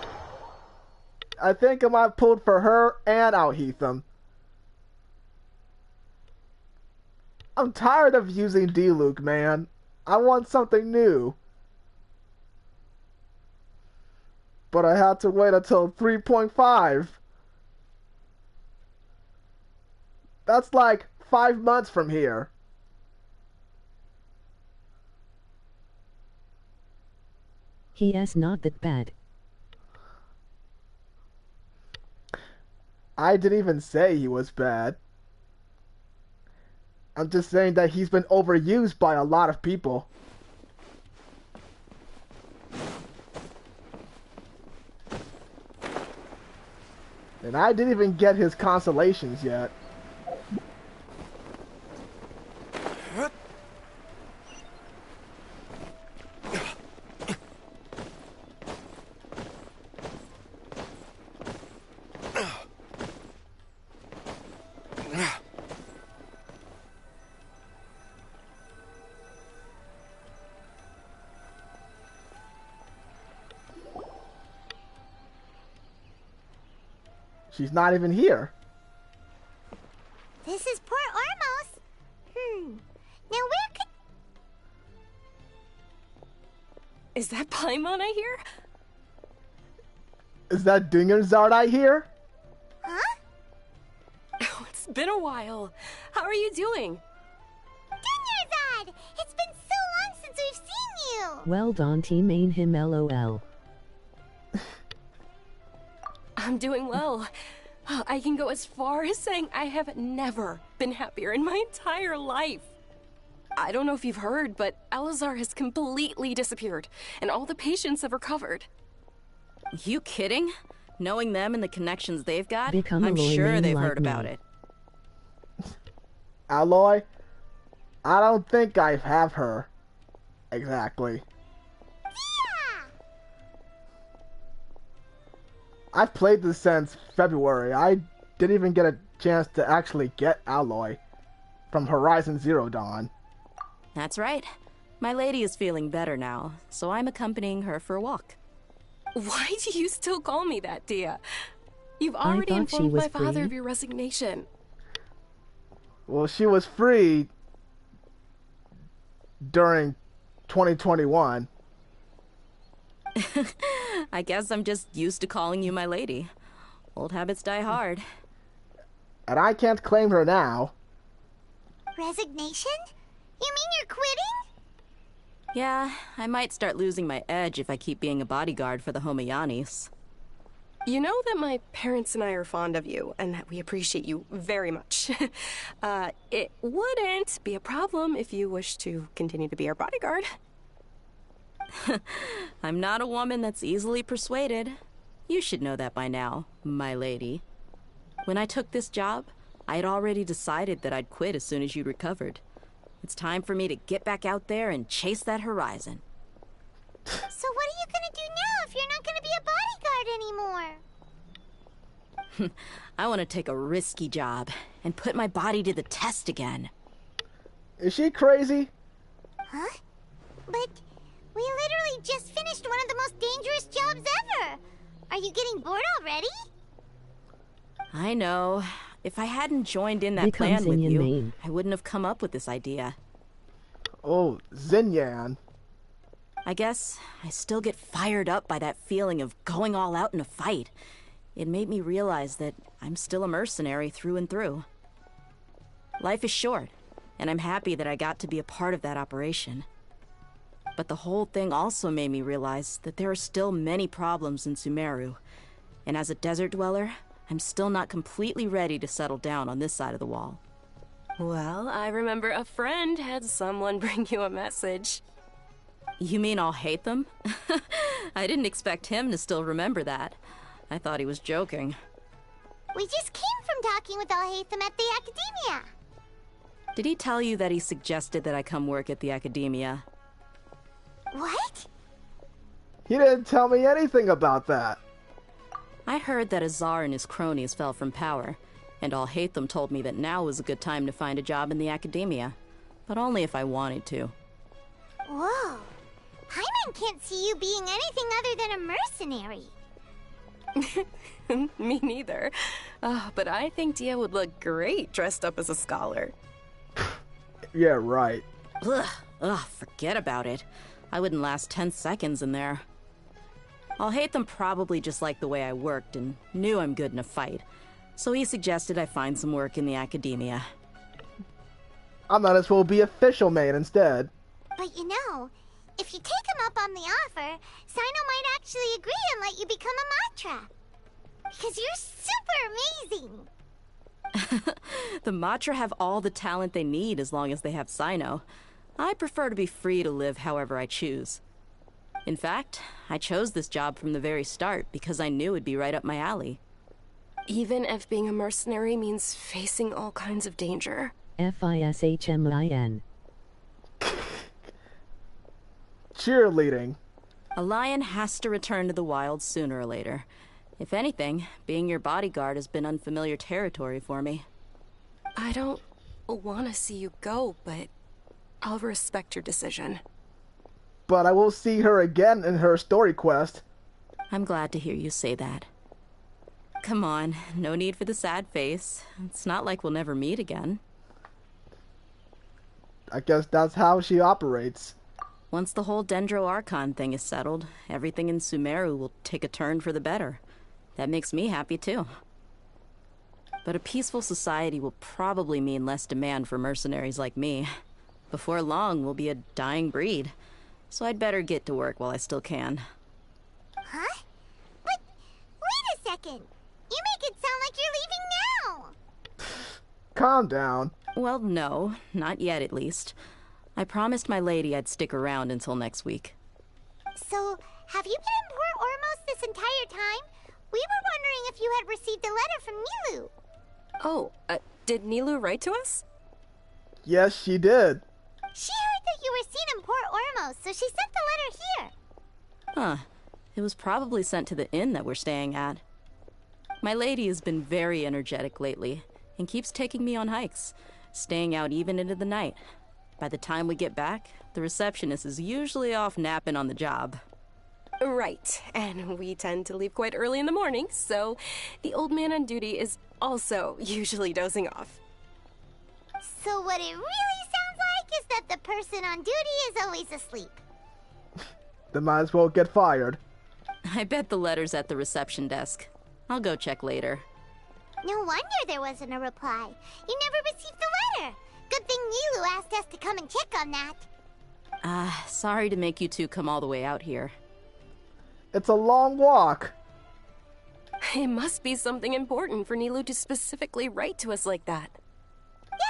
I think I might pulled for her and Alheatham. I'm tired of using D-Luke, man. I want something new. But I had to wait until 3.5. That's like 5 months from here. He is not that bad. I didn't even say he was bad. I'm just saying that he's been overused by a lot of people. And I didn't even get his consolations yet. She's not even here. This is Port Ormos. Now where could... Is that Paimon I hear? Is that Dingerzard I hear? Huh? Oh, it's been a while. How are you doing? Dingerzard! It's been so long since we've seen you! Well, Dante main him LOL. I'm doing well. I can go as far as saying I have never been happier in my entire life. I don't know if you've heard, but Elazar has completely disappeared, and all the patients have recovered. You kidding? Knowing them and the connections they've got, Become I'm Aloy sure main they've like heard about me. it. Aloy? I don't think I have her. Exactly. I've played this since February. I didn't even get a chance to actually get Aloy from Horizon Zero Dawn. That's right. My lady is feeling better now, so I'm accompanying her for a walk. Why do you still call me that, Dia? You've I already thought she informed was my father free. of your resignation. Well, she was free during 2021. I guess I'm just used to calling you my lady. Old habits die hard. And I can't claim her now. Resignation? You mean you're quitting? Yeah, I might start losing my edge if I keep being a bodyguard for the Homayanis. You know that my parents and I are fond of you, and that we appreciate you very much. It wouldn't be a problem if you wish to continue to be our bodyguard. I'm not a woman that's easily persuaded. You should know that by now, my lady. When I took this job, I had already decided that I'd quit as soon as you'd recovered. It's time for me to get back out there and chase that horizon. So what are you gonna do now if you're not gonna be a bodyguard anymore? I want to take a risky job and put my body to the test again. Is she crazy? Huh? But we literally just finished one of the most dangerous jobs ever. Are you getting bored already? I know. If I hadn't joined in that Become plan with Xinyan you, main. I wouldn't have come up with this idea. Oh, Xinyan. I guess I still get fired up by that feeling of going all out in a fight. It made me realize that I'm still a mercenary through and through. Life is short, and I'm happy that I got to be a part of that operation. But the whole thing also made me realize that there are still many problems in Sumeru, and as a desert dweller, I'm still not completely ready to settle down on this side of the wall. Well, I remember a friend had someone bring you a message. You mean I'll hate them? I didn't expect him to still remember that. I thought he was joking. We just came from talking with Alhaitham at the Academia. Did he tell you that he suggested that I come work at the Academia? What? He didn't tell me anything about that. I heard that Azar and his cronies fell from power, and Alhaitham told me that now was a good time to find a job in the Academia, but only if I wanted to. Whoa. Hyman can't see you being anything other than a mercenary. Me neither. But I think Dia would look great dressed up as a scholar. Yeah, right. Ugh, forget about it. I wouldn't last 10 seconds in there. Alhaitham probably just liked the way I worked and knew I'm good in a fight, so he suggested I find some work in the Academia. I might as well be official maid instead. But you know, if you take him up on the offer, Sino might actually agree and let you become a Matra. Because you're super amazing. The Matra have all the talent they need as long as they have Sino. I prefer to be free to live however I choose. In fact, I chose this job from the very start because I knew it'd be right up my alley. Even if being a mercenary means facing all kinds of danger. FISHMIN. Cheerleading. A lion has to return to the wild sooner or later. If anything, being your bodyguard has been unfamiliar territory for me. I don't want to see you go, but I'll respect your decision. But I will see her again in her story quest. I'm glad to hear you say that. Come on, no need for the sad face. It's not like we'll never meet again. I guess that's how she operates. Once the whole Dendro Archon thing is settled, everything in Sumeru will take a turn for the better. That makes me happy too. But a peaceful society will probably mean less demand for mercenaries like me. Before long, we'll be a dying breed. So I'd better get to work while I still can. Huh? But wait a second. You make it sound like you're leaving now. Calm down. Well, no, not yet at least. I promised my lady I'd stick around until next week. So, have you been in Port Ormos this entire time? We were wondering if you had received a letter from Nilu. Oh, did Nilu write to us? Yes, she did. She heard that you were seen in Port Ormos, so she sent the letter here. Huh. It was probably sent to the inn that we're staying at. My lady has been very energetic lately and keeps taking me on hikes, staying out even into the night. By the time we get back, the receptionist is usually off napping on the job. Right, and we tend to leave quite early in the morning, so the old man on duty is also usually dozing off. So what it really sounds like is that the person on duty is always asleep. They might as well get fired. I bet the letter's at the reception desk. I'll go check later. No wonder there wasn't a reply. You never received the letter. Good thing Nilu asked us to come and check on that. Sorry to make you two come all the way out here. It's a long walk. It must be something important for Nilu to specifically write to us like that.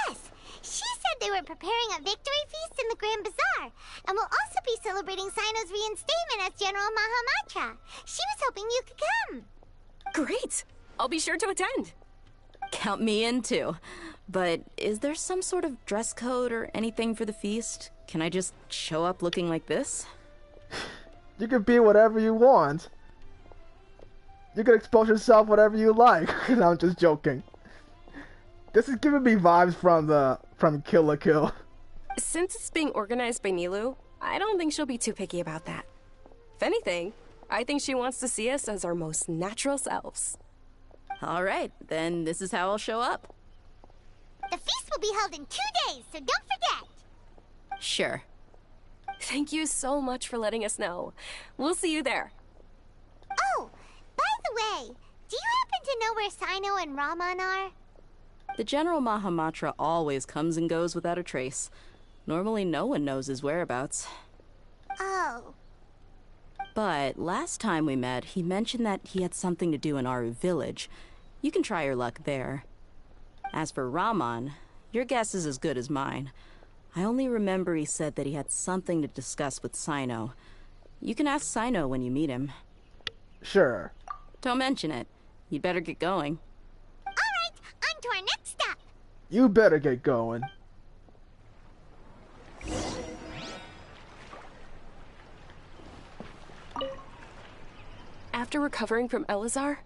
Yes, she said they were preparing a victory feast in the Grand Bazaar, and will also be celebrating Sino's reinstatement as General Mahamatra. She was hoping you could come. Great! I'll be sure to attend. Count me in too. But is there some sort of dress code or anything for the feast? Can I just show up looking like this? You can be whatever you want. You can expose yourself whatever you like. I'm just joking. This is giving me vibes from Kill la Kill. Since it's being organized by Nilu, I don't think she'll be too picky about that. If anything, I think she wants to see us as our most natural selves. All right, then this is how I'll show up. The feast will be held in 2 days, so don't forget. Sure. Thank you so much for letting us know. We'll see you there. Oh, by the way, do you happen to know where Sino and Raman are? The General Mahamatra always comes and goes without a trace. Normally no one knows his whereabouts. Oh. But last time we met, he mentioned that he had something to do in Aru village. You can try your luck there. As for Raman, your guess is as good as mine. I only remember he said that he had something to discuss with Sino. You can ask Sino when you meet him. Sure. Don't mention it. You'd better get going. All right, on to our next stop. You better get going. After recovering from Elazar,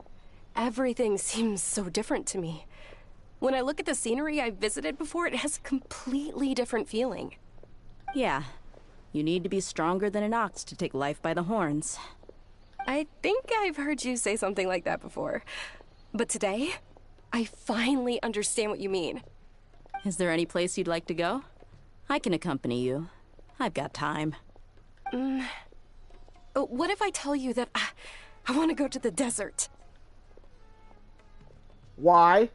everything seems so different to me. When I look at the scenery I've visited before, it has a completely different feeling. Yeah. You need to be stronger than an ox to take life by the horns. I think I've heard you say something like that before. But today, I finally understand what you mean. Is there any place you'd like to go? I can accompany you. I've got time. What if I tell you that I want to go to the desert? Why?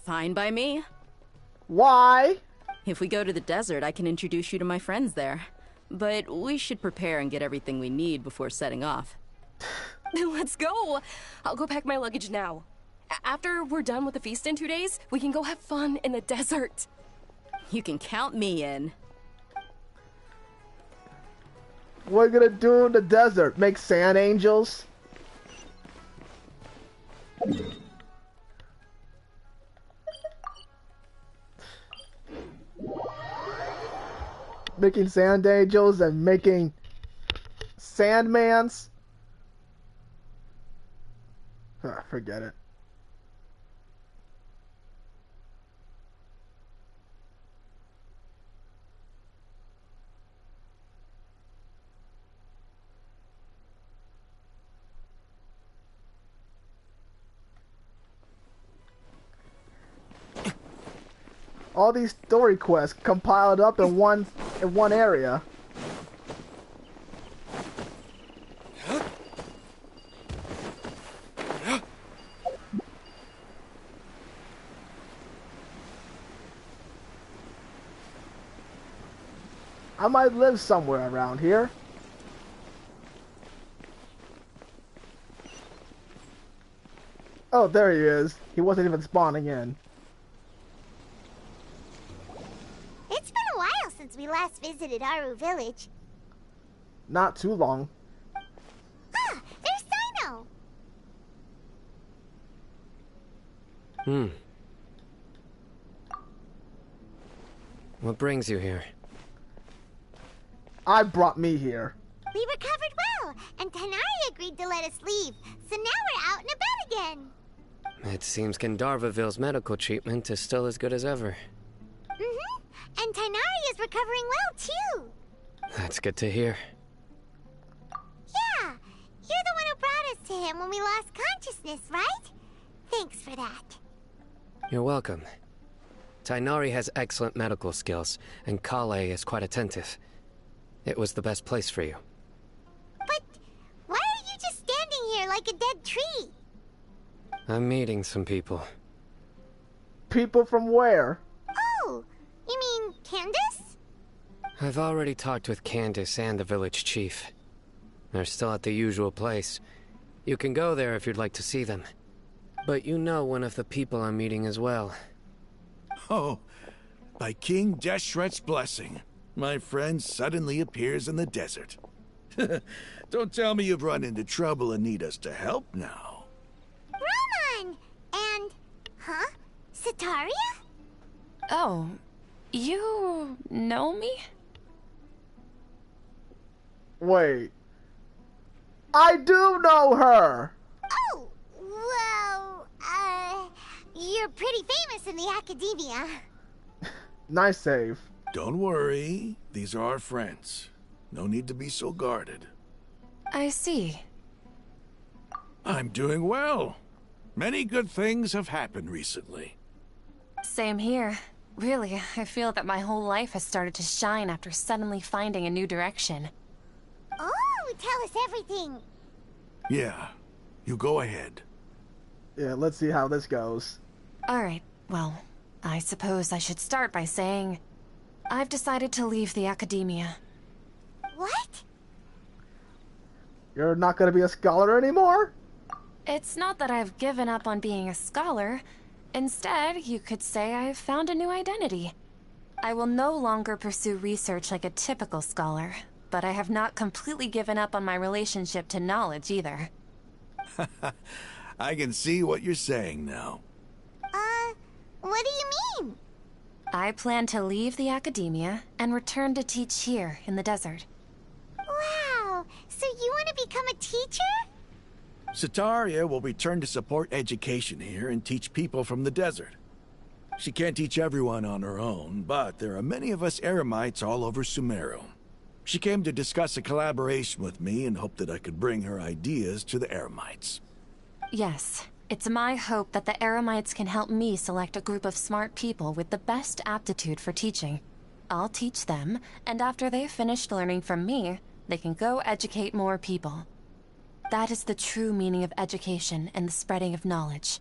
Fine by me. Why? If we go to the desert, I can introduce you to my friends there. But we should prepare and get everything we need before setting off. Let's go! I'll go pack my luggage now. After we're done with the feast in 2 days, we can go have fun in the desert. You can count me in. What are you gonna do in the desert? Make sand angels? Making sand angels and making sandmans? Forget it. All these story quests compiled up in one area. I might live somewhere around here. Oh, there he is. He wasn't even spawning in. It's been a while since we last visited Aru Village. Not too long. Ah, there's Dino! What brings you here? I brought me here. We recovered well, and Tanari agreed to let us leave, so now we're out and about again. It seems Gandharvaville's medical treatment is still as good as ever. And Tanari is recovering well, too. That's good to hear. Yeah, you're the one who brought us to him when we lost consciousness, right? Thanks for that. You're welcome. Tainari has excellent medical skills, and Kale is quite attentive. It was the best place for you. But why are you just standing here like a dead tree? I'm meeting some people. People from where? Oh, you mean Candace? I've already talked with Candace and the village chief. They're still at the usual place. You can go there if you'd like to see them. But you know one of the people I'm meeting as well. Oh, by King Deshret's blessing, my friend suddenly appears in the desert. Don't tell me you've run into trouble and need us to help now. Roman! And... huh? Sataria? Oh, you know me? Wait. I do know her! Oh, well, you're pretty famous in the academia. Nice save. Don't worry, these are our friends. No need to be so guarded. I see. I'm doing well. Many good things have happened recently. Same here. Really, I feel that my whole life has started to shine after suddenly finding a new direction. Oh, tell us everything. Yeah, you go ahead. Yeah, let's see how this goes. Alright, well, I suppose I should start by saying I've decided to leave the academia. What? You're not gonna be a scholar anymore? It's not that I've given up on being a scholar. Instead, you could say I've found a new identity. I will no longer pursue research like a typical scholar, but I have not completely given up on my relationship to knowledge either. I can see what you're saying now. What do you mean? I plan to leave the academia and return to teach here in the desert. Wow, so you want to become a teacher? Sataria will return to support education here and teach people from the desert. She can't teach everyone on her own, but there are many of us Eremites all over Sumeru. She came to discuss a collaboration with me and hoped that I could bring her ideas to the Eremites. Yes, it's my hope that the Eremites can help me select a group of smart people with the best aptitude for teaching. I'll teach them, and after they've finished learning from me, they can go educate more people. That is the true meaning of education and the spreading of knowledge.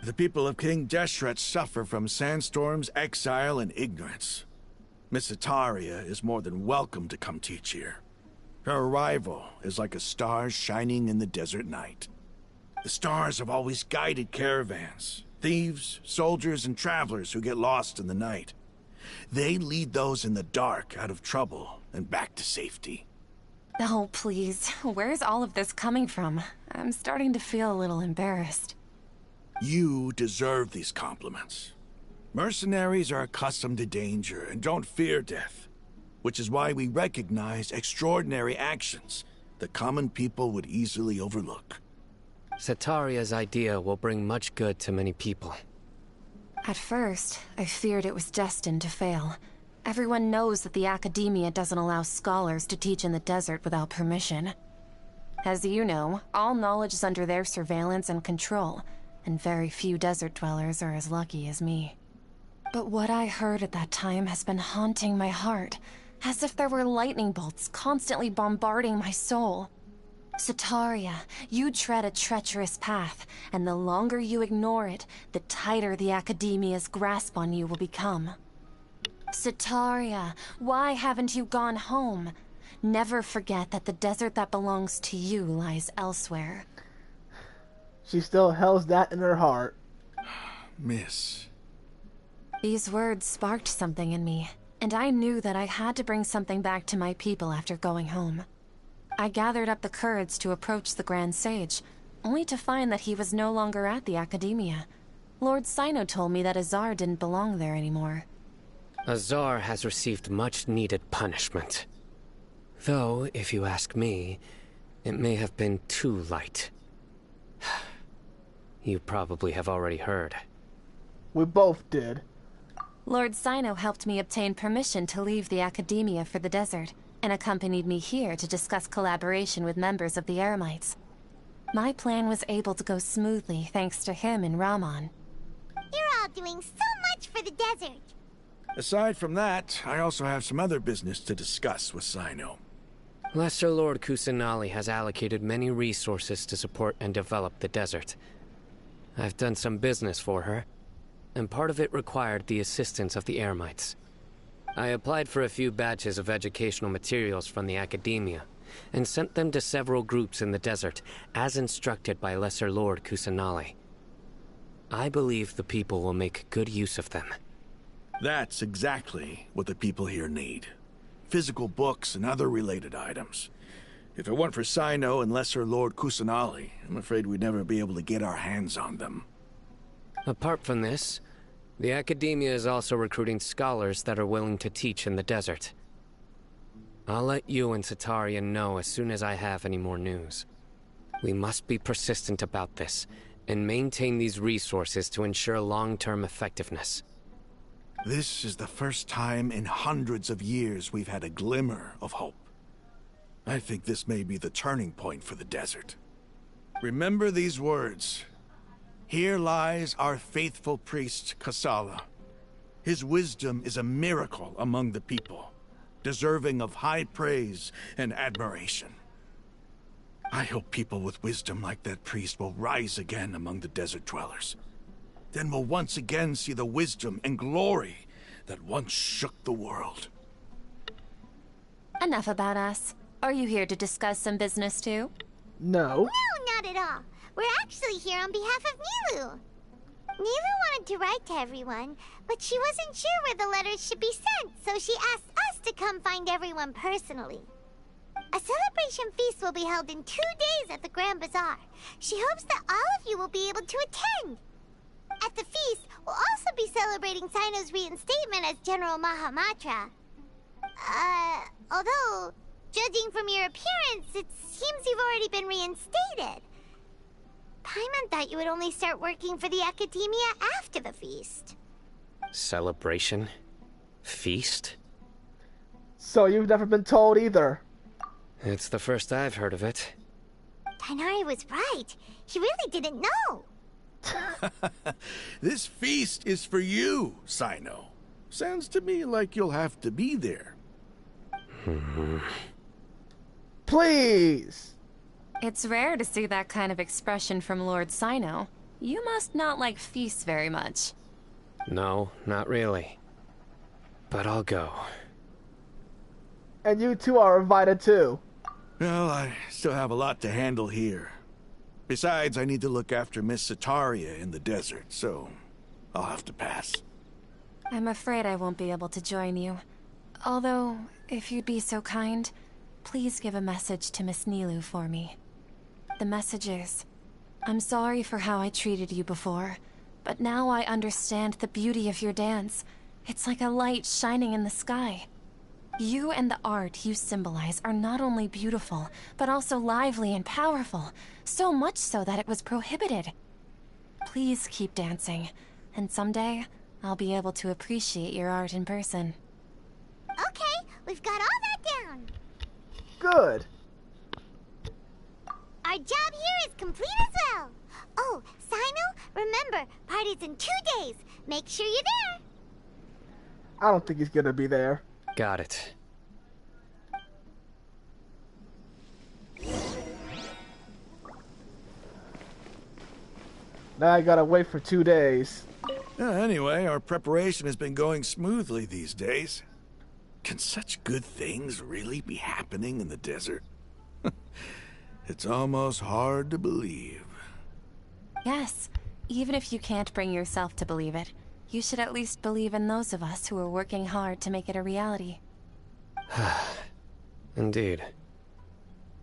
The people of King Deshret suffer from sandstorms, exile, and ignorance. Miss Ataria is more than welcome to come teach here. Her arrival is like a star shining in the desert night. The stars have always guided caravans, thieves, soldiers, and travelers who get lost in the night. They lead those in the dark out of trouble and back to safety. Oh, please. Where's all of this coming from? I'm starting to feel a little embarrassed. You deserve these compliments. Mercenaries are accustomed to danger and don't fear death, which is why we recognize extraordinary actions that common people would easily overlook. Sataria's idea will bring much good to many people. At first, I feared it was destined to fail. Everyone knows that the academia doesn't allow scholars to teach in the desert without permission. As you know, all knowledge is under their surveillance and control, and very few desert dwellers are as lucky as me. But what I heard at that time has been haunting my heart, as if there were lightning bolts constantly bombarding my soul. Sataria, you tread a treacherous path, and the longer you ignore it, the tighter the Academia's grasp on you will become. Sataria, why haven't you gone home? Never forget that the desert that belongs to you lies elsewhere. She still holds that in her heart. Miss. These words sparked something in me, and I knew that I had to bring something back to my people after going home. I gathered up the courage to approach the Grand Sage, only to find that he was no longer at the Academia. Lord Sino told me that Azar didn't belong there anymore. Azar has received much-needed punishment. Though, if you ask me, it may have been too light. You probably have already heard. We both did. Lord Sino helped me obtain permission to leave the Academia for the desert, and accompanied me here to discuss collaboration with members of the Eremites. My plan was able to go smoothly thanks to him and Rahman. You're all doing so much for the desert. Aside from that, I also have some other business to discuss with Sino. Lesser Lord Kusanali has allocated many resources to support and develop the desert. I've done some business for her, and part of it required the assistance of the Eremites. I applied for a few batches of educational materials from the Academia, and sent them to several groups in the desert, as instructed by Lesser Lord Kusanali. I believe the people will make good use of them. That's exactly what the people here need. Physical books and other related items. If it weren't for Sino and Lesser Lord Kusanali, I'm afraid we'd never be able to get our hands on them. Apart from this, the Academia is also recruiting scholars that are willing to teach in the desert. I'll let you and Sataria know as soon as I have any more news. We must be persistent about this, and maintain these resources to ensure long-term effectiveness. This is the first time in hundreds of years we've had a glimmer of hope. I think this may be the turning point for the desert. Remember these words. Here lies our faithful priest, Kasala. His wisdom is a miracle among the people, deserving of high praise and admiration. I hope people with wisdom like that priest will rise again among the desert dwellers. Then we'll once again see the wisdom and glory that once shook the world. Enough about us. Are you here to discuss some business too? No. No, not at all. We're actually here on behalf of Nilu. Nilu wanted to write to everyone, but she wasn't sure where the letters should be sent, so she asked us to come find everyone personally. A celebration feast will be held in 2 days at the Grand Bazaar. She hopes that all of you will be able to attend. At the feast, we'll also be celebrating Sino's reinstatement as General Mahamatra. Although, judging from your appearance, it seems you've already been reinstated. Paimon thought you would only start working for the Academia after the feast. Celebration? Feast? So you've never been told either. It's the first I've heard of it. Tainari was right. He really didn't know. This feast is for you, Sino. Sounds to me like you'll have to be there. Please! It's rare to see that kind of expression from Lord Sino. You must not like feasts very much. No, not really. But I'll go. And you two are invited too. Well, I still have a lot to handle here. Besides, I need to look after Miss Sataria in the desert, so I'll have to pass. I'm afraid I won't be able to join you. Although, if you'd be so kind, please give a message to Miss Nilu for me. The message is, I'm sorry for how I treated you before, but now I understand the beauty of your dance. It's like a light shining in the sky. You and the art you symbolize are not only beautiful, but also lively and powerful, so much so that it was prohibited. Please keep dancing, and someday I'll be able to appreciate your art in person. Okay, we've got all that down. Good. Our job here is complete as well. Oh, Sino, remember, party's in 2 days. Make sure you're there. I don't think he's gonna be there. Got it. Now I gotta wait for 2 days. Anyway, our preparation has been going smoothly these days. Can such good things really be happening in the desert? It's almost hard to believe. Yes, even if you can't bring yourself to believe it, you should at least believe in those of us who are working hard to make it a reality. Indeed.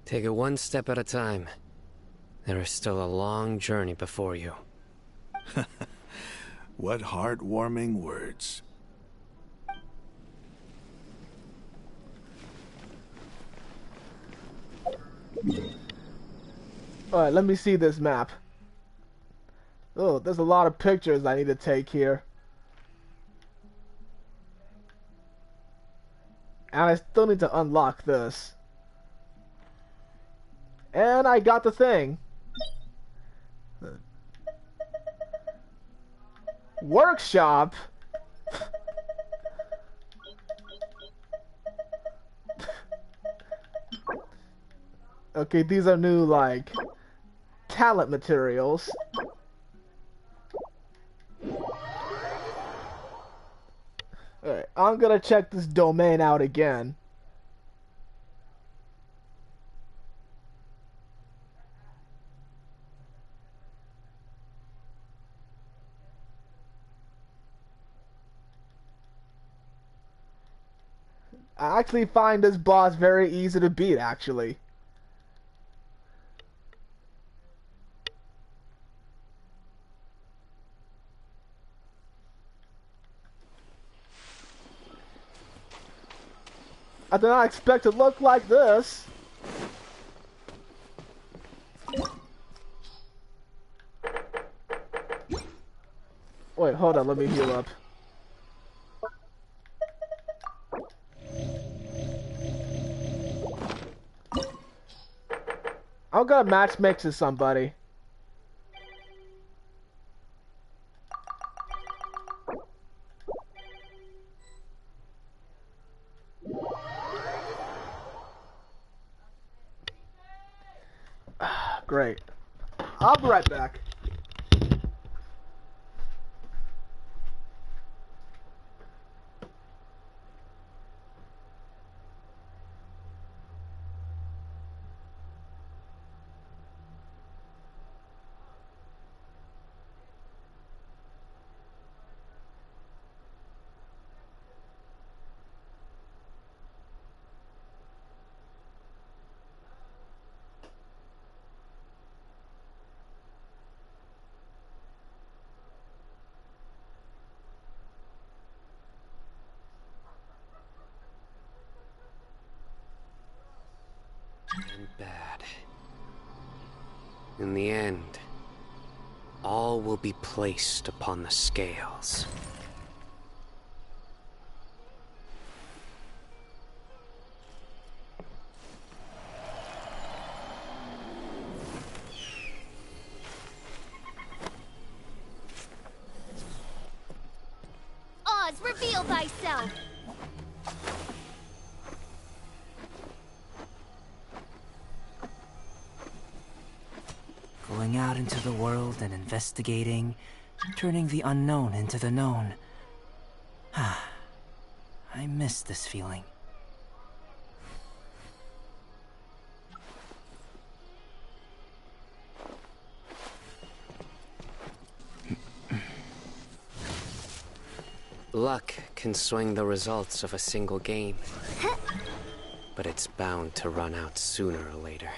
Take it one step at a time. There is still a long journey before you. What heartwarming words. Alright, let me see this map. Oh, there's a lot of pictures I need to take here. And I still need to unlock this. And I got the thing. Workshop? Okay, these are new, like, talent materials. Alright, I'm gonna check this domain out again. I actually find this boss very easy to beat, actually. I did not expect to look like this. Wait, hold on, let me heal up. I'm gonna match mix with somebody. Great. I'll be right back. And bad. In the end, all will be placed upon the scales. Oz, reveal thyself! Going out into the world and investigating, turning the unknown into the known. I miss this feeling. Luck can swing the results of a single game, but it's bound to run out sooner or later.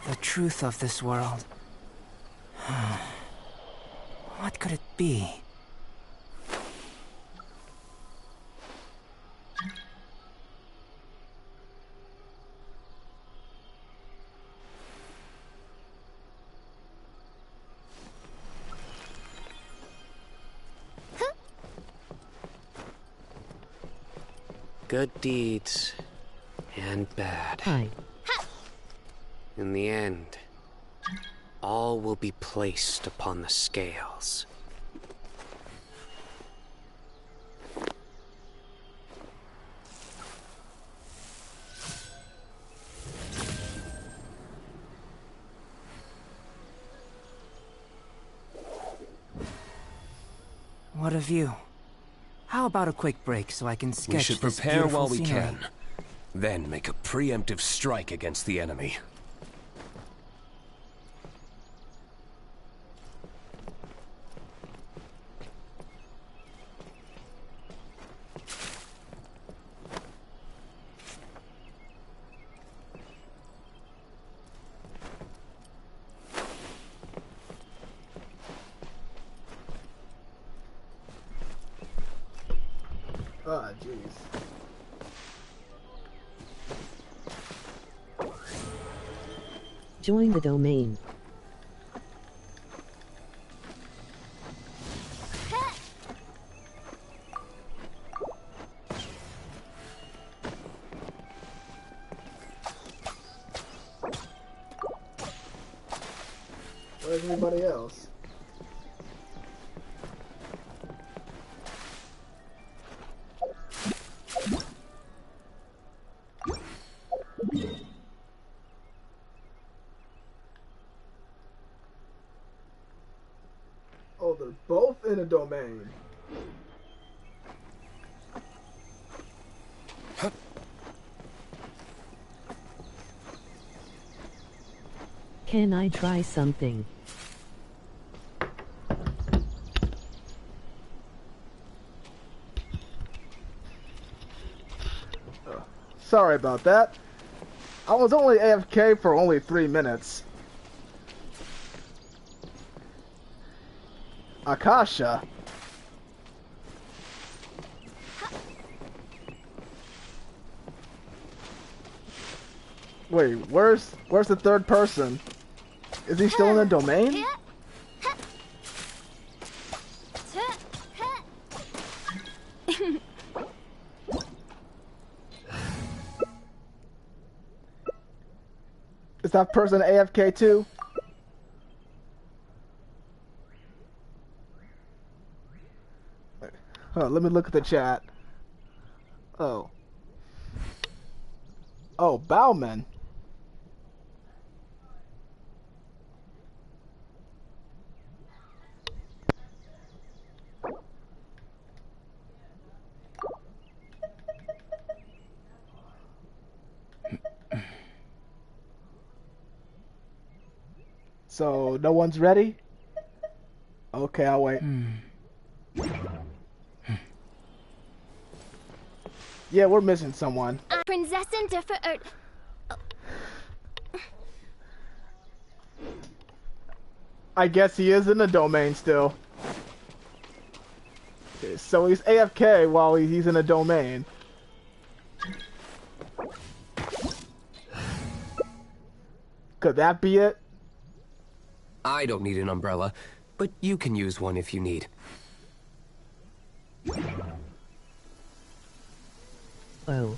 The truth of this world. What could it be? Good deeds and bad. Hi. In the end, all will be placed upon the scales. What a view. How about a quick break so I can sketch We should this prepare beautiful while we scenery? can. Then make a preemptive strike against the enemy. Ah, jeez. Join the domain. Where's everybody else? Oh, they're both in a domain. Can I try something? Sorry about that. I was only AFK for only 3 minutes. Akasha. Wait, where's the third person? Is he still in the domain? Is that person AFK too? Let me look at the chat. Oh. Oh, Bauman. So, no one's ready? Okay, I'll wait. Yeah, we're missing someone. Prinzessin differ. I guess he is in the domain still. Okay, so he's AFK while he's in a domain. Could that be it? I don't need an umbrella, but you can use one if you need. Oh.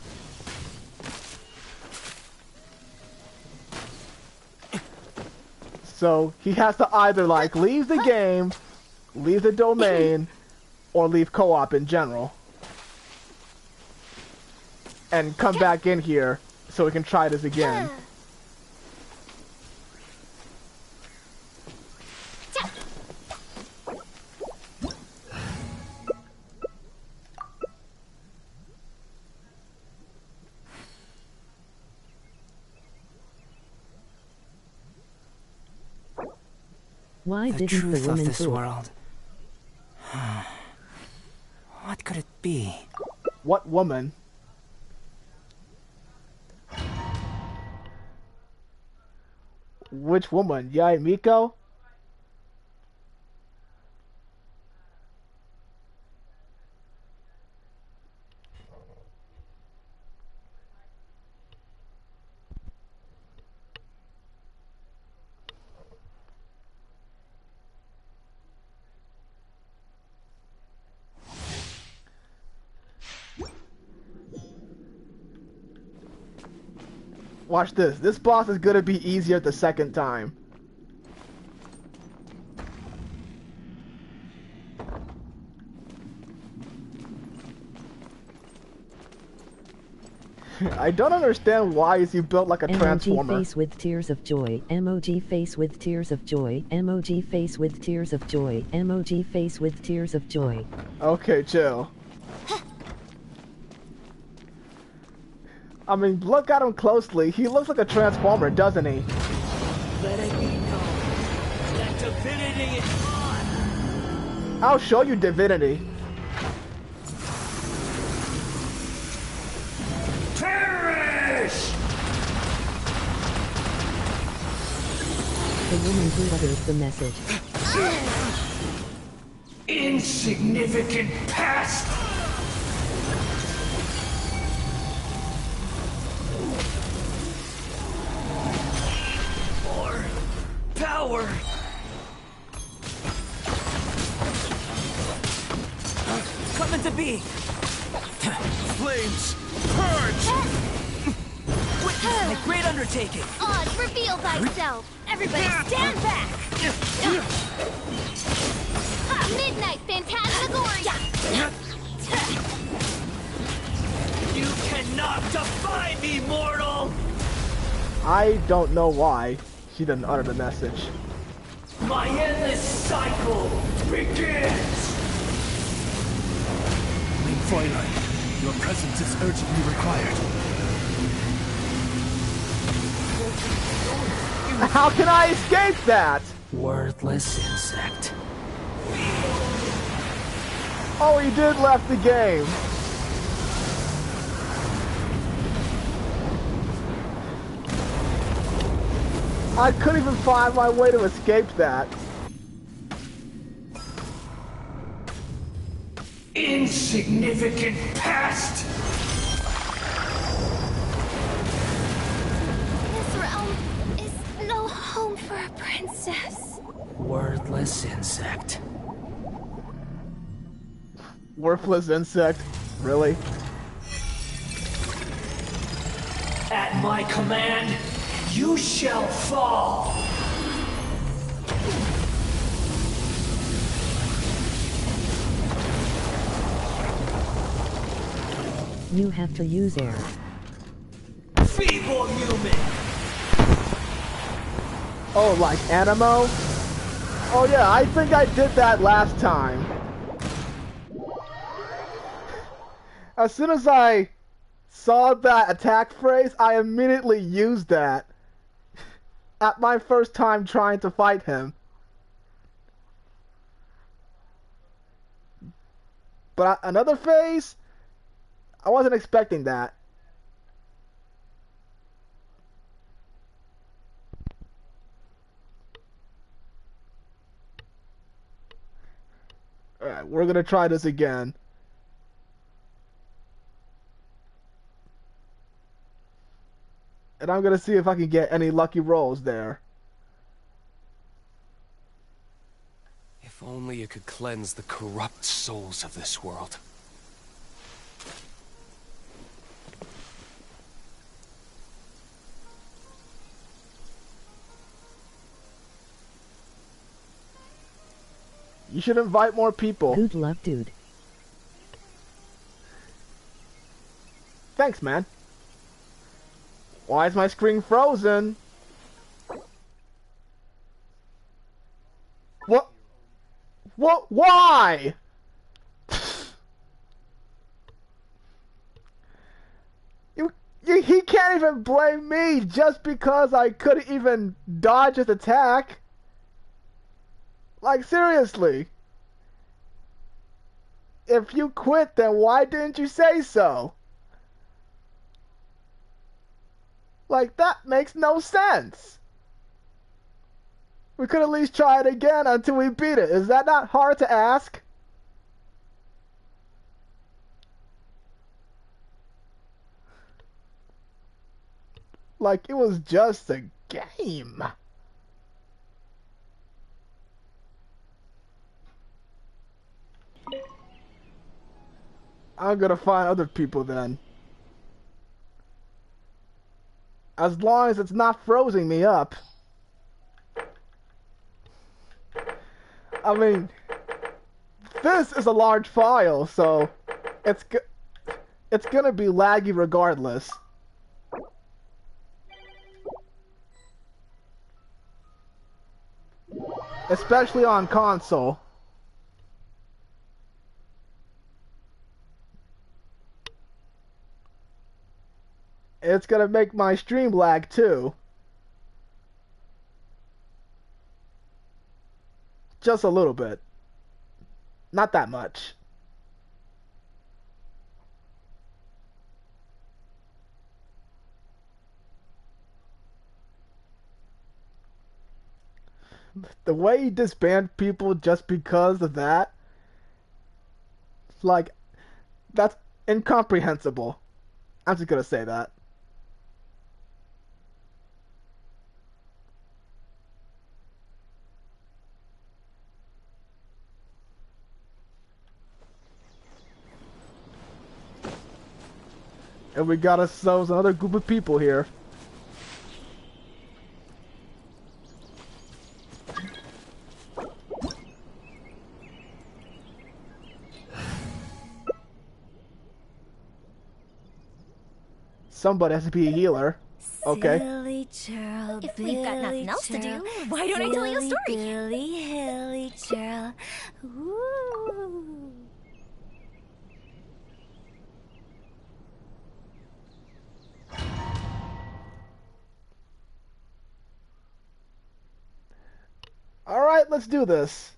So he has to either like leave the game, leave the domain, or leave co-op in general. And come back in here so we can try this again. Why The didn't truth the of woman this talk? world. What could it be? What woman? Which woman? Yai Miko? Watch this. This boss is gonna be easier the second time. I don't understand why is he built like a transformer. Emoji face with tears of joy. Emoji face with tears of joy. Emoji face with tears of joy. Emoji face with tears of joy. Okay, chill. I mean, look at him closely. He looks like a transformer, doesn't he? Let it be known that divinity is on. I'll show you divinity. Perish! The woman who utters the message. Insignificant past! More power! Coming to be! Flames! Purge! Witness my great undertaking! Odd, reveal thyself! Everybody stand back! Midnight Phantasmagoria! You cannot defy me, mortal! I don't know why she didn't utter the message. My endless cycle begins! Fräulein, your presence is urgently required. How can I escape that? Worthless insect. Oh, he did left the game. I couldn't even find my way to escape that. Insignificant past! This realm is no home for a princess. Worthless insect. Worthless insect? Really? At my command, you shall fall! You have to use air. Feeble human! Oh, like Animo? Oh yeah, I think I did that last time. As soon as I saw that attack phrase, I immediately used that. At my first time trying to fight him. But another phase? I wasn't expecting that. Alright, we're gonna try this again. And I'm gonna see if I can get any lucky rolls there. If only you could cleanse the corrupt souls of this world. You should invite more people. Good luck, dude. Thanks, man. Why is my screen frozen? What? What? Why? He can't even blame me just because I couldn't even dodge his attack. Like, seriously. If you quit, then why didn't you say so? Like, that makes no sense. We could at least try it again until we beat it. Is that not hard to ask? Like, it was just a game. I'm gonna find other people then. As long as it's not frozen me up. I mean, this is a large file, so it's gonna be laggy regardless. Especially on console. It's gonna make my stream lag too. Just a little bit. Not that much. The way he disbanded people just because of that, like, that's incomprehensible. I'm just gonna say that. And we got ourselves another group of people here. Somebody has to be a healer. Okay. Silly churl, If we've got nothing else to do, why don't I tell you a story? Billy, hilly churl. Ooh. Alright, let's do this.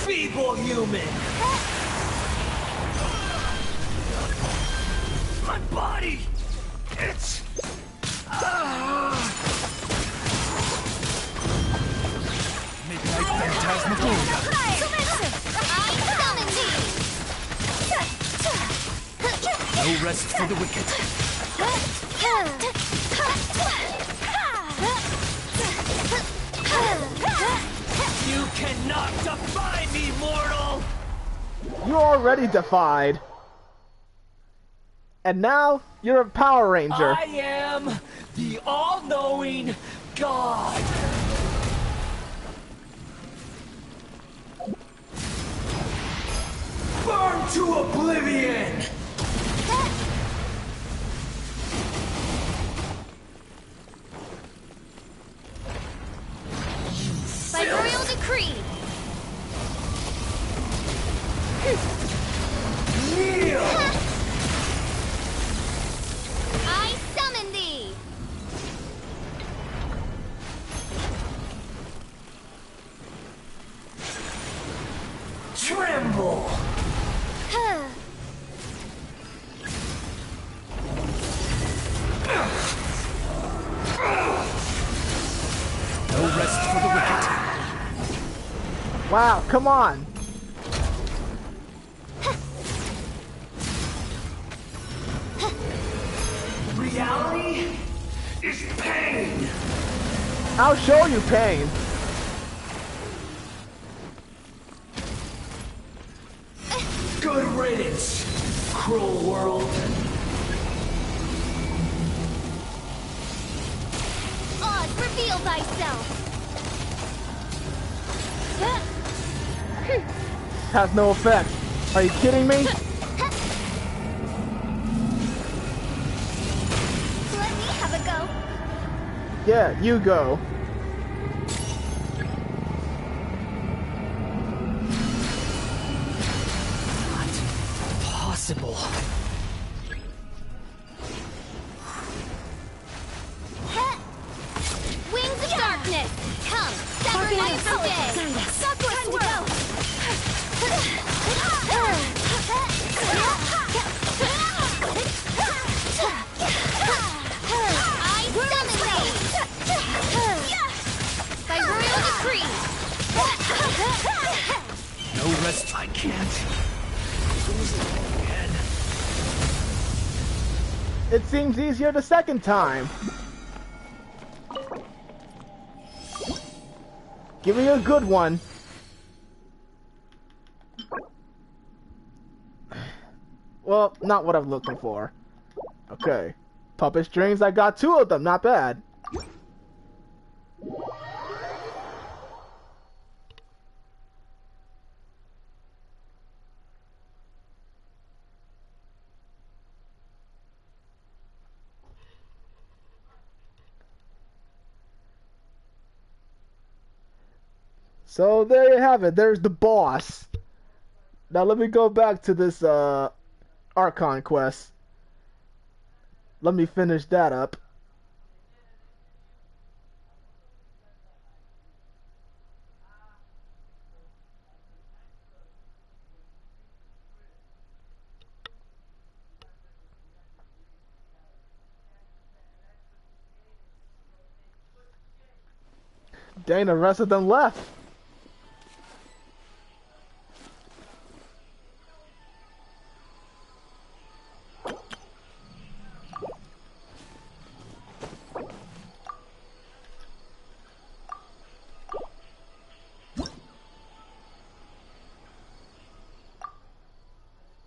Feeble human! My body! It's... Midnight Phantasmagoria! No rest for the wicked. You cannot defy me, mortal! You're already defied. And now, you're a Power Ranger. I am the all-knowing God! Burn to oblivion! By royal decree. Kneel! I summon thee. Tremble! No rest for the wicked. Wow, come on. Reality is pain. I'll show you pain. Good riddance, cruel world. Oz, reveal thyself. Has no effect. Are you kidding me? Let me have a go. Yeah, you go. By royal decree. No rest, I can't. It seems easier the second time. Give me a good one. Well, not what I'm looking for. Okay. Puppet strings, I got 2 of them, not bad. So there you have it, there's the boss. Now let me go back to this Archon quest. Let me finish that up. Dang, the rest of them left.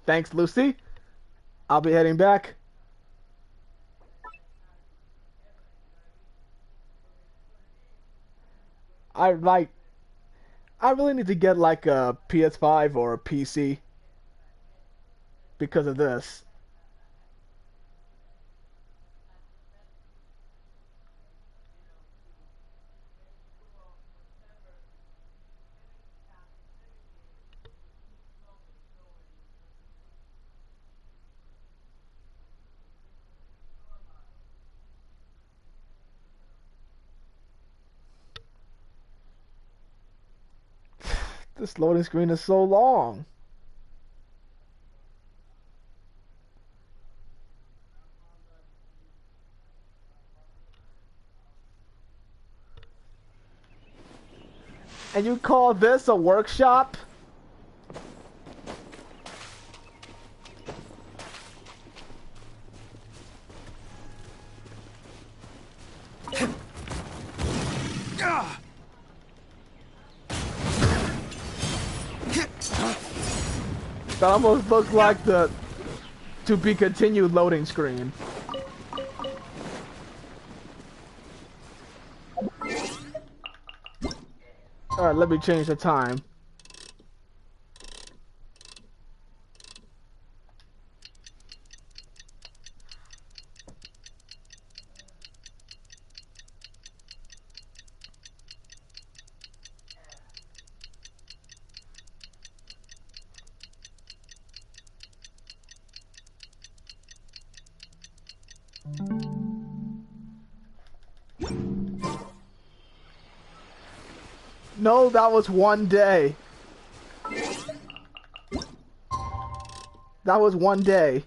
Thanks, Lucy. I'll be heading back. I really need to get like a PS5 or a PC because of this. This loading screen is so long. And you call this a workshop? That almost looks like the to be continued loading screen. Alright, let me change the time. No, that was one day. That was one day.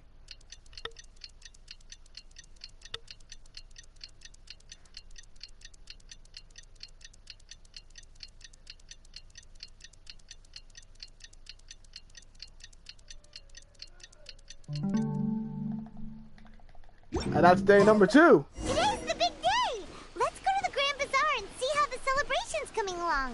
And that's day number 2. Today's the big day! Let's go to the Grand Bazaar and see how the celebration's coming along.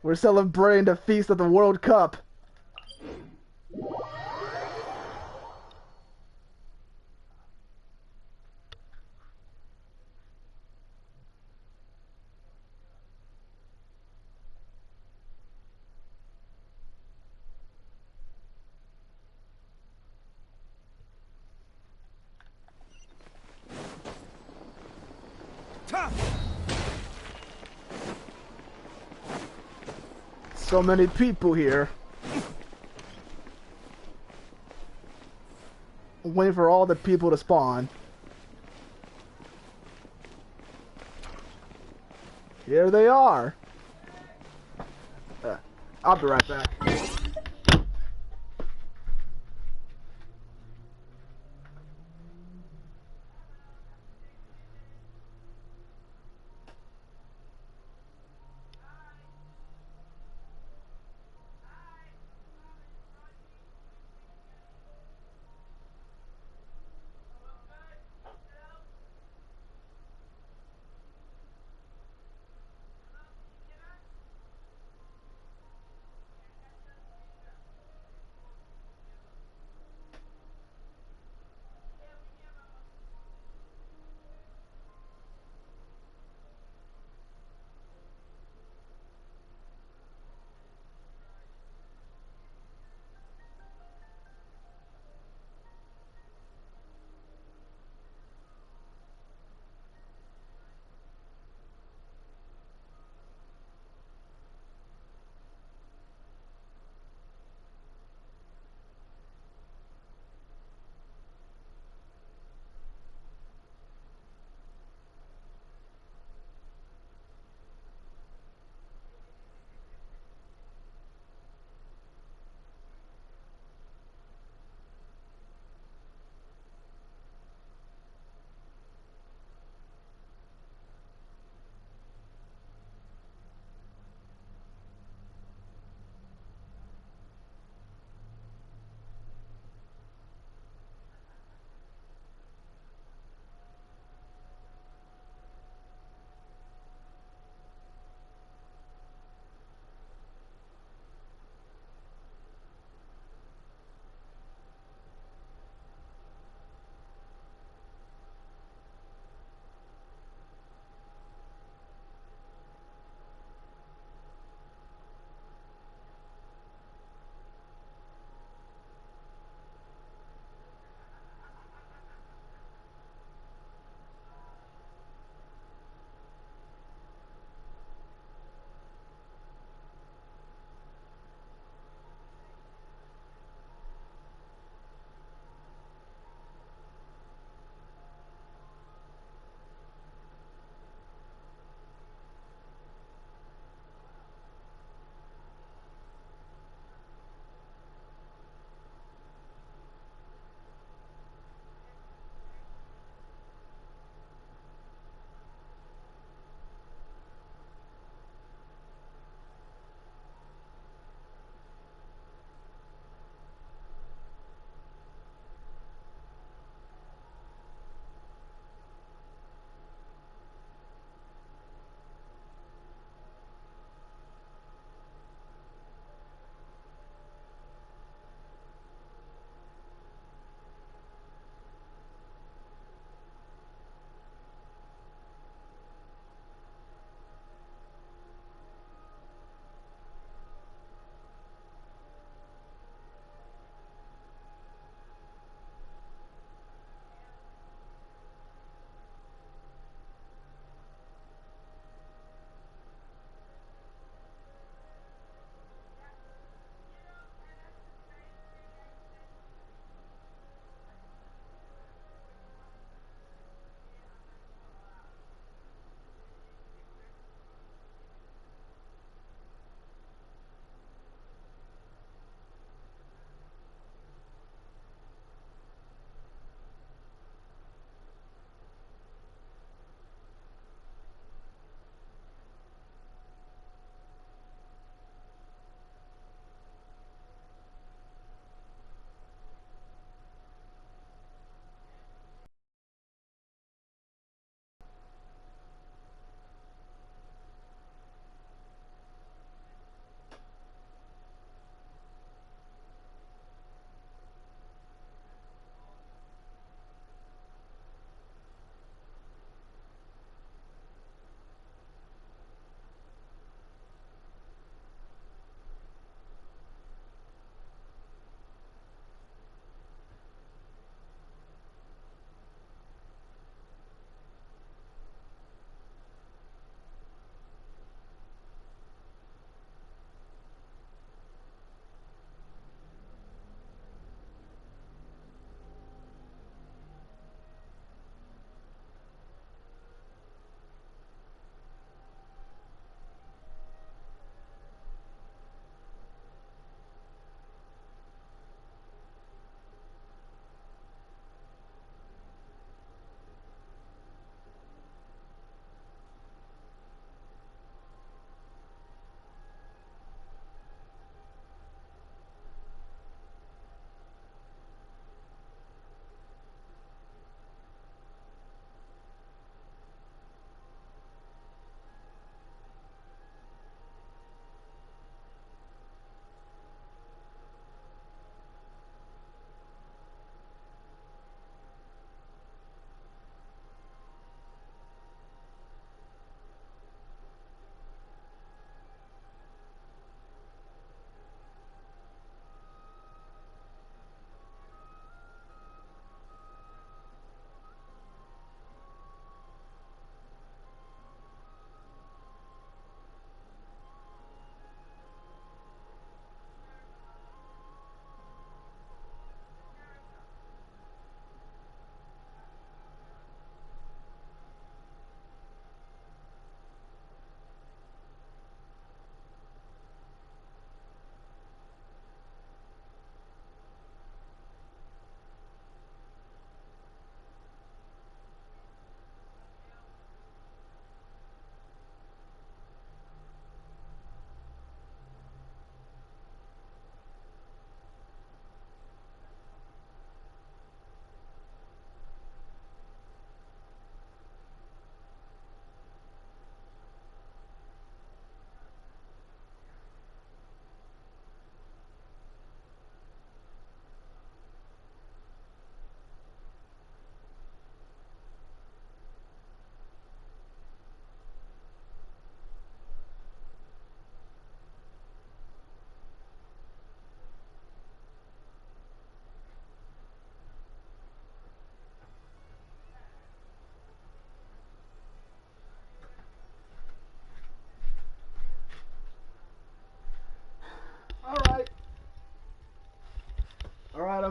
We're celebrating the feast of the World Cup. So many people here. I'm waiting for all the people to spawn. Here they are. I'll be right back.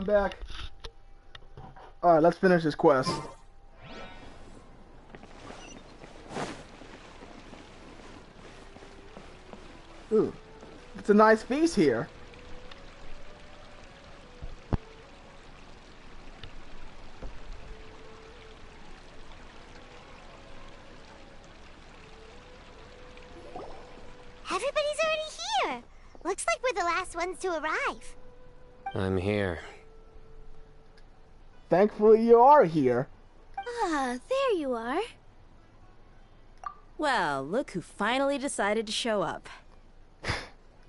back. Alright, let's finish this quest. Ooh, it's a nice feast here. Everybody's already here. Looks like we're the last ones to arrive. I'm here. Thankfully you are here. Ah, there you are. Well, look who finally decided to show up.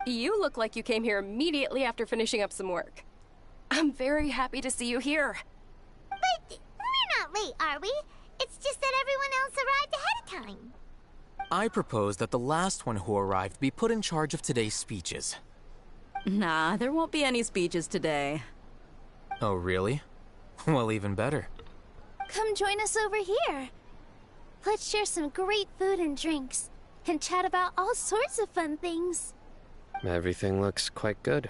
You look like you came here immediately after finishing up some work. I'm very happy to see you here. But we're not late, are we? It's just that everyone else arrived ahead of time. I propose that the last one who arrived be put in charge of today's speeches. Nah, there won't be any speeches today. Oh, really? Well, even better. Come join us over here. Let's share some great food and drinks, and chat about all sorts of fun things. Everything looks quite good.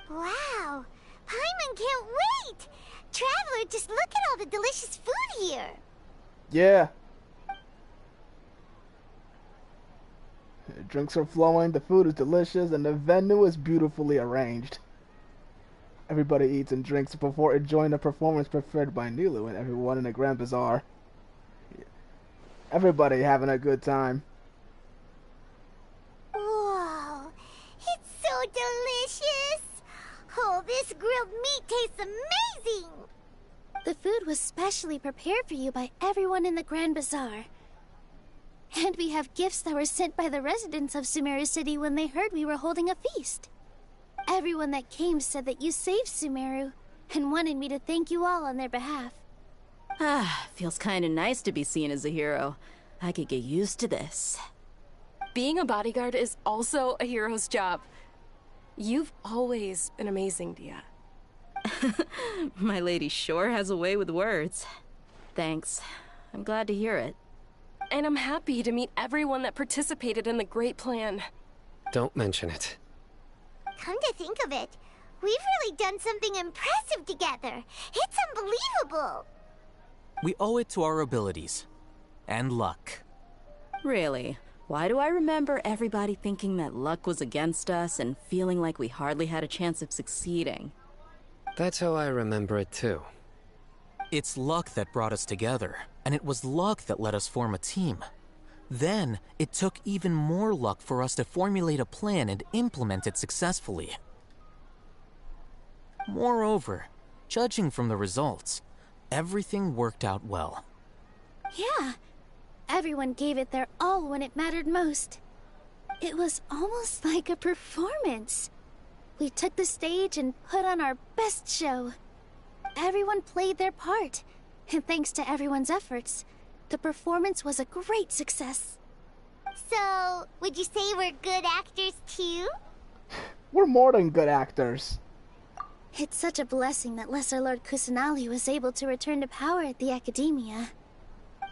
Wow, Paimon can't wait! Traveler, just look at all the delicious food here. Yeah. The drinks are flowing, the food is delicious, and the venue is beautifully arranged. Everybody eats and drinks before enjoying the performance prepared by Nilu and everyone in the Grand Bazaar. Everybody having a good time. Whoa, it's so delicious! Oh, this grilled meat tastes amazing! The food was specially prepared for you by everyone in the Grand Bazaar. And we have gifts that were sent by the residents of Sumeru City when they heard we were holding a feast. Everyone that came said that you saved Sumeru, and wanted me to thank you all on their behalf. Ah, feels kinda nice to be seen as a hero. I could get used to this. Being a bodyguard is also a hero's job. You've always been amazing, Dia. My lady sure has a way with words. Thanks. I'm glad to hear it. And I'm happy to meet everyone that participated in the great plan. Don't mention it. Come to think of it, we've really done something impressive together. It's unbelievable. We owe it to our abilities. And luck. Really? Why do I remember everybody thinking that luck was against us and feeling like we hardly had a chance of succeeding? That's how I remember it too. It's luck that brought us together, and it was luck that let us form a team. Then, it took even more luck for us to formulate a plan and implement it successfully. Moreover, judging from the results, everything worked out well. Yeah, everyone gave it their all when it mattered most. It was almost like a performance. We took the stage and put on our best show. Everyone played their part, and thanks to everyone's efforts, the performance was a great success. So, would you say we're good actors too? We're more than good actors. It's such a blessing that Lesser Lord Kusanali was able to return to power at the Academia.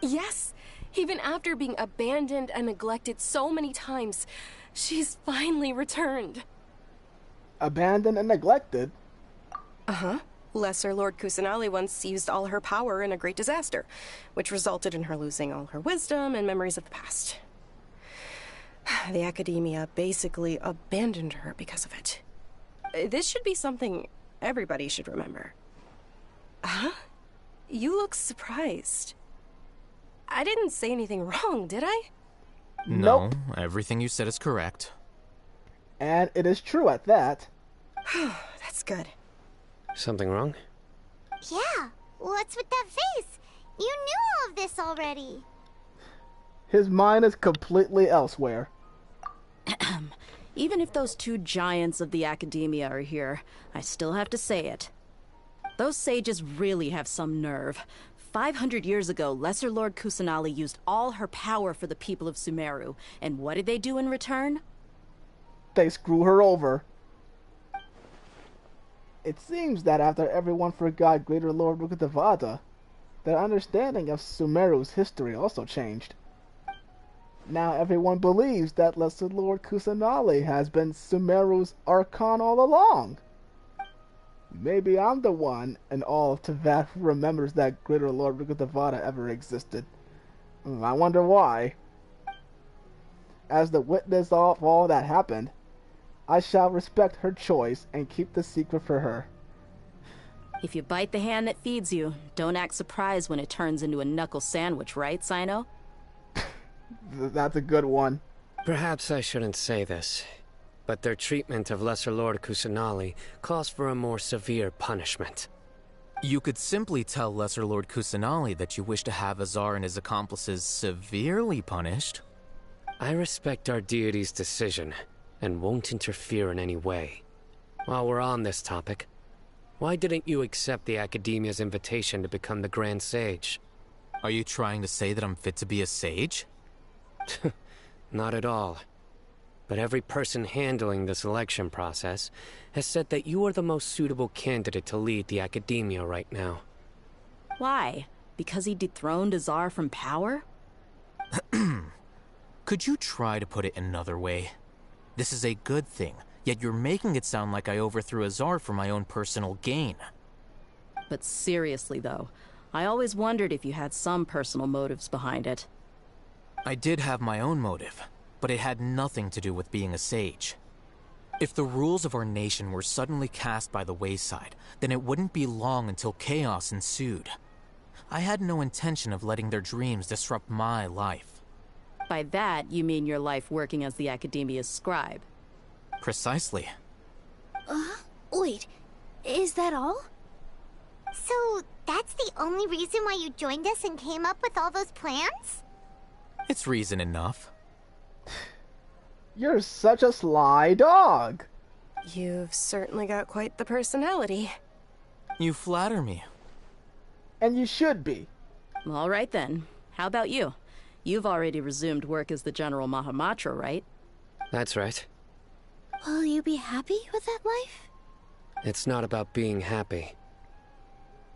Yes, even after being abandoned and neglected so many times, she's finally returned. Abandoned and neglected? Uh-huh. Lesser Lord Kusanali once seized all her power in a great disaster, which resulted in her losing all her wisdom and memories of the past. The Academia basically abandoned her because of it. This should be something everybody should remember. Huh? You look surprised. I didn't say anything wrong, did I? No, everything you said is correct. And it is true at that. That's good. Something wrong? Yeah, what's with that face? You knew all of this already. His mind is completely elsewhere. Even if those two giants of the Academia are here, I still have to say it. Those sages really have some nerve. 500 years ago, Lesser Lord Kusanali used all her power for the people of Sumeru, and what did they do in return? They screw her over. It seems that after everyone forgot Greater Lord Rukkhadevata, their understanding of Sumeru's history also changed. Now everyone believes that Lesser Lord Kusanali has been Sumeru's Archon all along. Maybe I'm the one in all to that who remembers that Greater Lord Rukkhadevata ever existed. I wonder why. As the witness of all that happened, I shall respect her choice and keep the secret for her. If you bite the hand that feeds you, don't act surprised when it turns into a knuckle sandwich, right, Sino? That's a good one. Perhaps I shouldn't say this, but their treatment of Lesser Lord Kusanali calls for a more severe punishment. You could simply tell Lesser Lord Kusanali that you wish to have Azar and his accomplices severely punished. I respect our deity's decision, and won't interfere in any way. While we're on this topic, why didn't you accept the Academia's invitation to become the Grand Sage? Are you trying to say that I'm fit to be a sage? Not at all. But every person handling the selection process has said that you are the most suitable candidate to lead the Academia right now. Why? Because he dethroned Azar from power? Could you try to put it another way? This is a good thing, yet you're making it sound like I overthrew Azar for my own personal gain. But seriously though, I always wondered if you had some personal motives behind it. I did have my own motive, but it had nothing to do with being a sage. If the rules of our nation were suddenly cast by the wayside, then it wouldn't be long until chaos ensued. I had no intention of letting their dreams disrupt my life. By that, you mean your life working as the Academia's scribe? Precisely. Wait, is that all? So, that's the only reason why you joined us and came up with all those plans? It's reason enough. You're such a sly dog. You've certainly got quite the personality. You flatter me. And you should be. All right then. How about you? You've already resumed work as the General Mahamatra, right? That's right. Will you be happy with that life? It's not about being happy.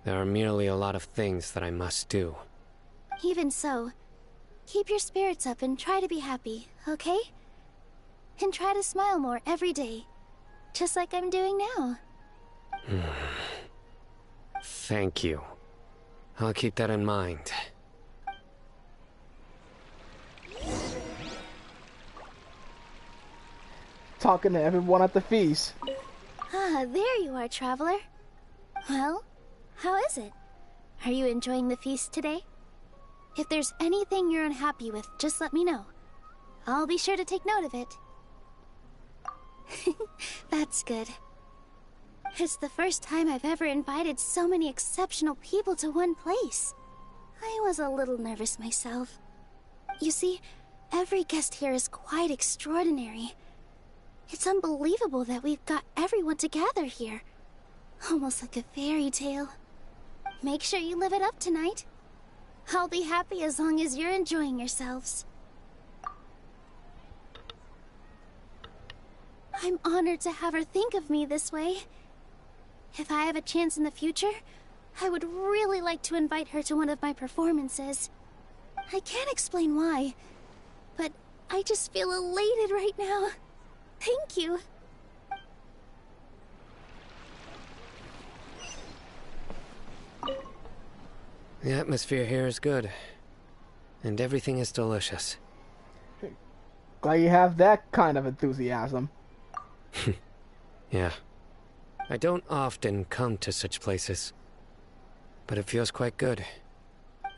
There are merely a lot of things that I must do. Even so, keep your spirits up and try to be happy, okay? And try to smile more every day, just like I'm doing now. Thank you. I'll keep that in mind. Talking to everyone at the feast. Ah, there you are, traveler. Well, how is it? Are you enjoying the feast today? If there's anything you're unhappy with, just let me know. I'll be sure to take note of it. That's good. It's the first time I've ever invited so many exceptional people to one place. I was a little nervous myself. You see, every guest here is quite extraordinary. It's unbelievable that we've got everyone together here. Almost like a fairy tale. Make sure you live it up tonight. I'll be happy as long as you're enjoying yourselves. I'm honored to have her think of me this way. If I have a chance in the future, I would really like to invite her to one of my performances. I can't explain why, but I just feel elated right now. Thank you. The atmosphere here is good, and everything is delicious. Glad you have that kind of enthusiasm. Yeah. I don't often come to such places, but it feels quite good.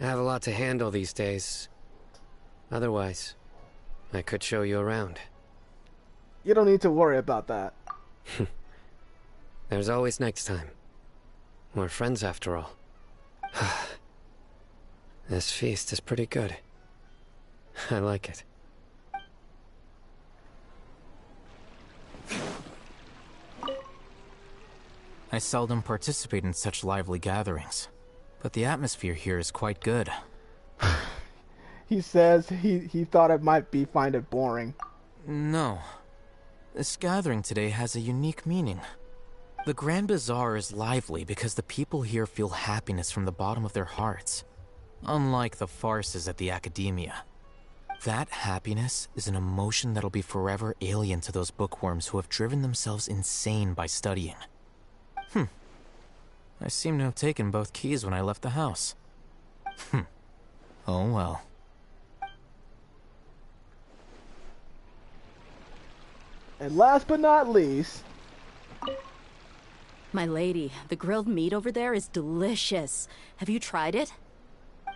I have a lot to handle these days. Otherwise, I could show you around. You don't need to worry about that. There's always next time. We're friends after all. This feast is pretty good. I like it. I seldom participate in such lively gatherings, but the atmosphere here is quite good. He says he thought it might find it boring. No. This gathering today has a unique meaning. The Grand Bazaar is lively because the people here feel happiness from the bottom of their hearts, unlike the farces at the Academia. That happiness is an emotion that'll be forever alien to those bookworms who have driven themselves insane by studying. I seem to have taken both keys when I left the house. Oh well. And last but not least... My lady, the grilled meat over there is delicious. Have you tried it?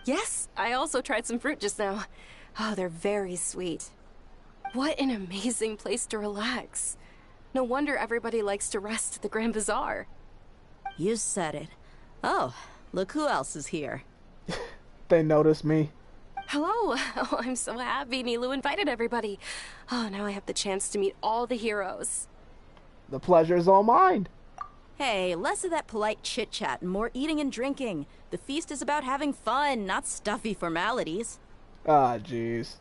Yes, I also tried some fruit just now. Oh, they're very sweet. What an amazing place to relax. No wonder everybody likes to rest at the Grand Bazaar. You said it. Oh, look who else is here. They noticed me. Hello. Oh, I'm so happy Nilu invited everybody. Oh, now I have the chance to meet all the heroes. The pleasure is all mine. Hey, less of that polite chit-chat and more eating and drinking. The feast is about having fun, not stuffy formalities. Ah, jeez.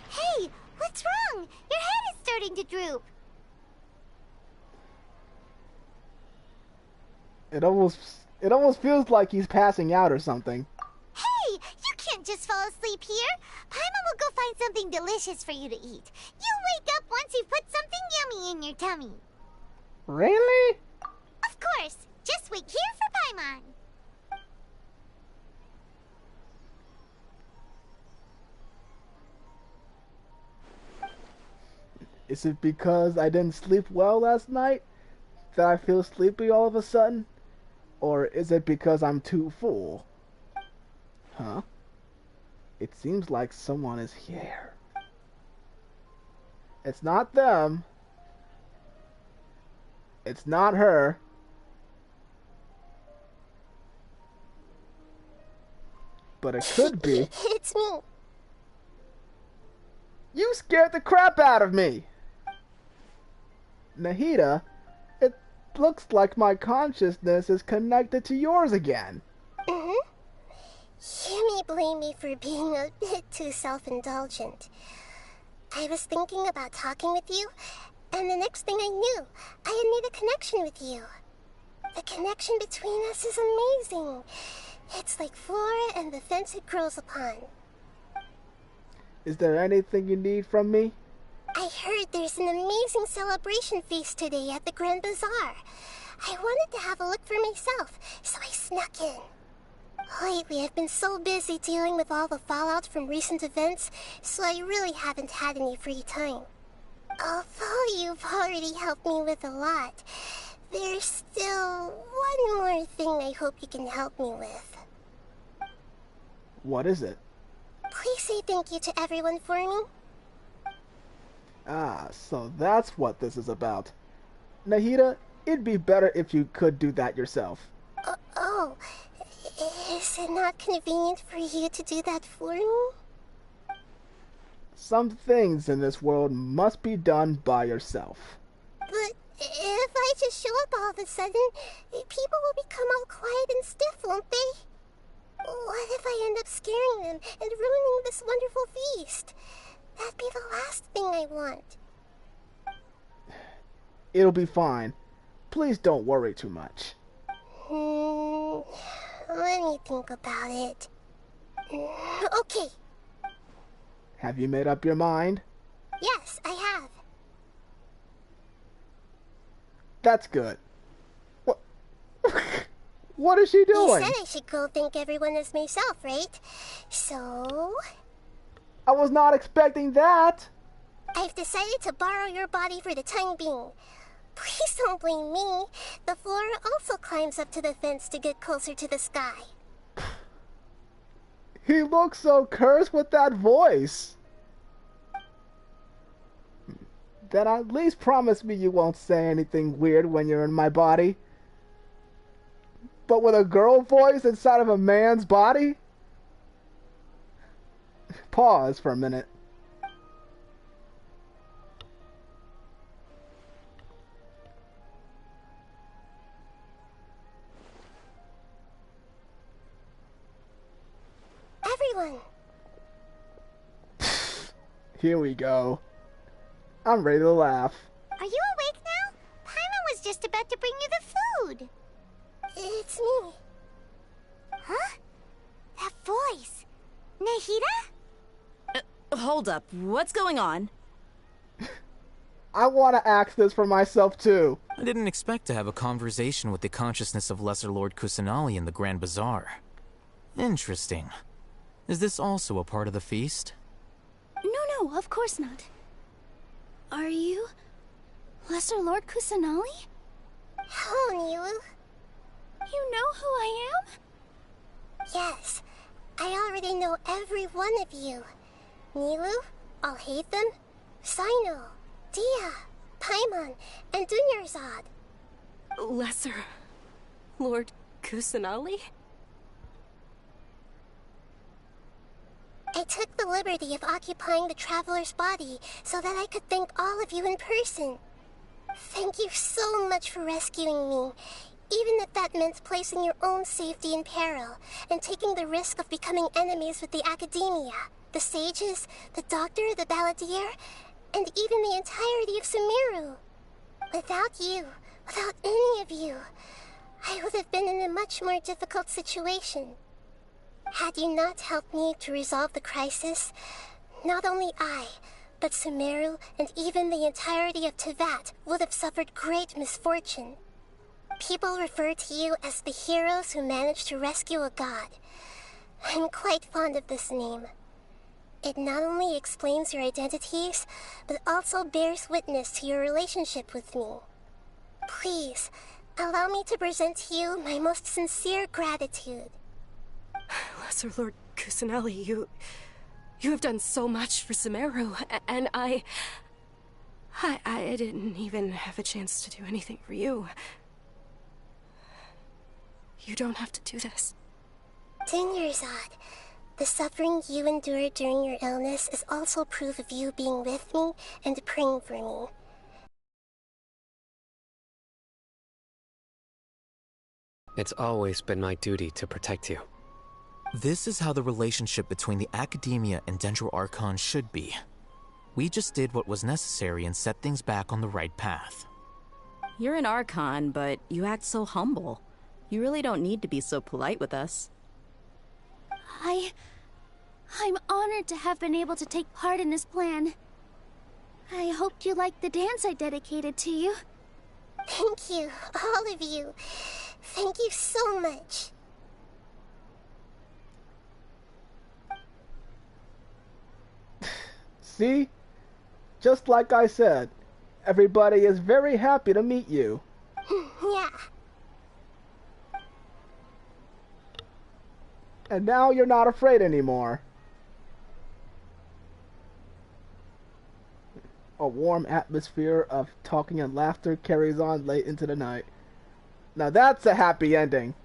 Hey, what's wrong? Your head is starting to droop. It almost feels like he's passing out or something. Hey, you can't just fall asleep here. Paimon will go find something delicious for you to eat. You'll wake up once you've put something yummy in your tummy. Really? Of course. Just wait here for Paimon. Is it because I didn't sleep well last night that I feel sleepy all of a sudden? Or is it because I'm too full? Huh? It seems like someone is here. It's not them. It's not her. But it could be. It's me. You scared the crap out of me! Nahida, it looks like my consciousness is connected to yours again. You may blame me for being a bit too self-indulgent. I was thinking about talking with you, and the next thing I knew, I had made a connection with you. The connection between us is amazing. It's like flora and the fence it grows upon. Is there anything you need from me? I heard there's an amazing celebration feast today at the Grand Bazaar. I wanted to have a look for myself, so I snuck in. Lately, I've been so busy dealing with all the fallout from recent events, so I really haven't had any free time. Although you've already helped me with a lot, there's still one more thing I hope you can help me with. What is it? Please say thank you to everyone for me. Ah, so that's what this is about. Nahida, it'd be better if you could do that yourself. Oh, is it not convenient for you to do that for me? Some things in this world must be done by yourself. But if I just show up all of a sudden, people will become all quiet and stiff, won't they? What if I end up scaring them and ruining this wonderful feast? That'd be the last thing I want. It'll be fine. Please don't worry too much. Let me think about it. Okay. Have you made up your mind? Yes, I have. That's good. What? What is she doing? You said I should go thank everyone as myself, right? So... I was not expecting that. I've decided to borrow your body for the time being. Please don't blame me. The flora also climbs up to the fence to get closer to the sky. He looks so cursed with that voice. Then at least promise me you won't say anything weird when you're in my body. But with a girl voice inside of a man's body? Pause for a minute. Everyone! Here we go. I'm ready to laugh. Are you awake now? Paimon was just about to bring you the food. It's me. Huh? That voice. Nahida? Hold up. What's going on? I want to ask this for myself, too. I didn't expect to have a conversation with the consciousness of Lesser Lord Kusanali in the Grand Bazaar. Interesting. Is this also a part of the feast? No, of course not. Are you Lesser Lord Kusanali? Oh, Nilu. You know who I am? Yes, I already know every one of you. Nilu, Alhaitham, Sino, Dia, Paimon, and Dunyarzad. Lesser Lord Kusanali? I took the liberty of occupying the traveler's body so that I could thank all of you in person. Thank you so much for rescuing me, even if that meant placing your own safety in peril and taking the risk of becoming enemies with the academia, the sages, the doctor, the balladeer, and even the entirety of Sumeru. Without you, without any of you, I would have been in a much more difficult situation. Had you not helped me to resolve the crisis, not only I, but Sumeru and even the entirety of Tevat would have suffered great misfortune. People refer to you as the heroes who managed to rescue a god. I'm quite fond of this name. It not only explains your identities, but also bears witness to your relationship with me. Please, allow me to present to you my most sincere gratitude. Lesser Lord Kusanali, you have done so much for Sumeru, and I didn't even have a chance to do anything for you. You don't have to do this. Dunyarzad, the suffering you endured during your illness is also proof of you being with me and praying for me. It's always been my duty to protect you. This is how the relationship between the Academia and Dendro Archon should be. We just did what was necessary and set things back on the right path. You're an Archon, but you act so humble. You really don't need to be so polite with us. I'm honored to have been able to take part in this plan. I hoped you liked the dance I dedicated to you. Thank you, all of you. Thank you so much. See? Just like I said, everybody is very happy to meet you. Yeah. And now you're not afraid anymore. A warm atmosphere of talking and laughter carries on late into the night. Now that's a happy ending.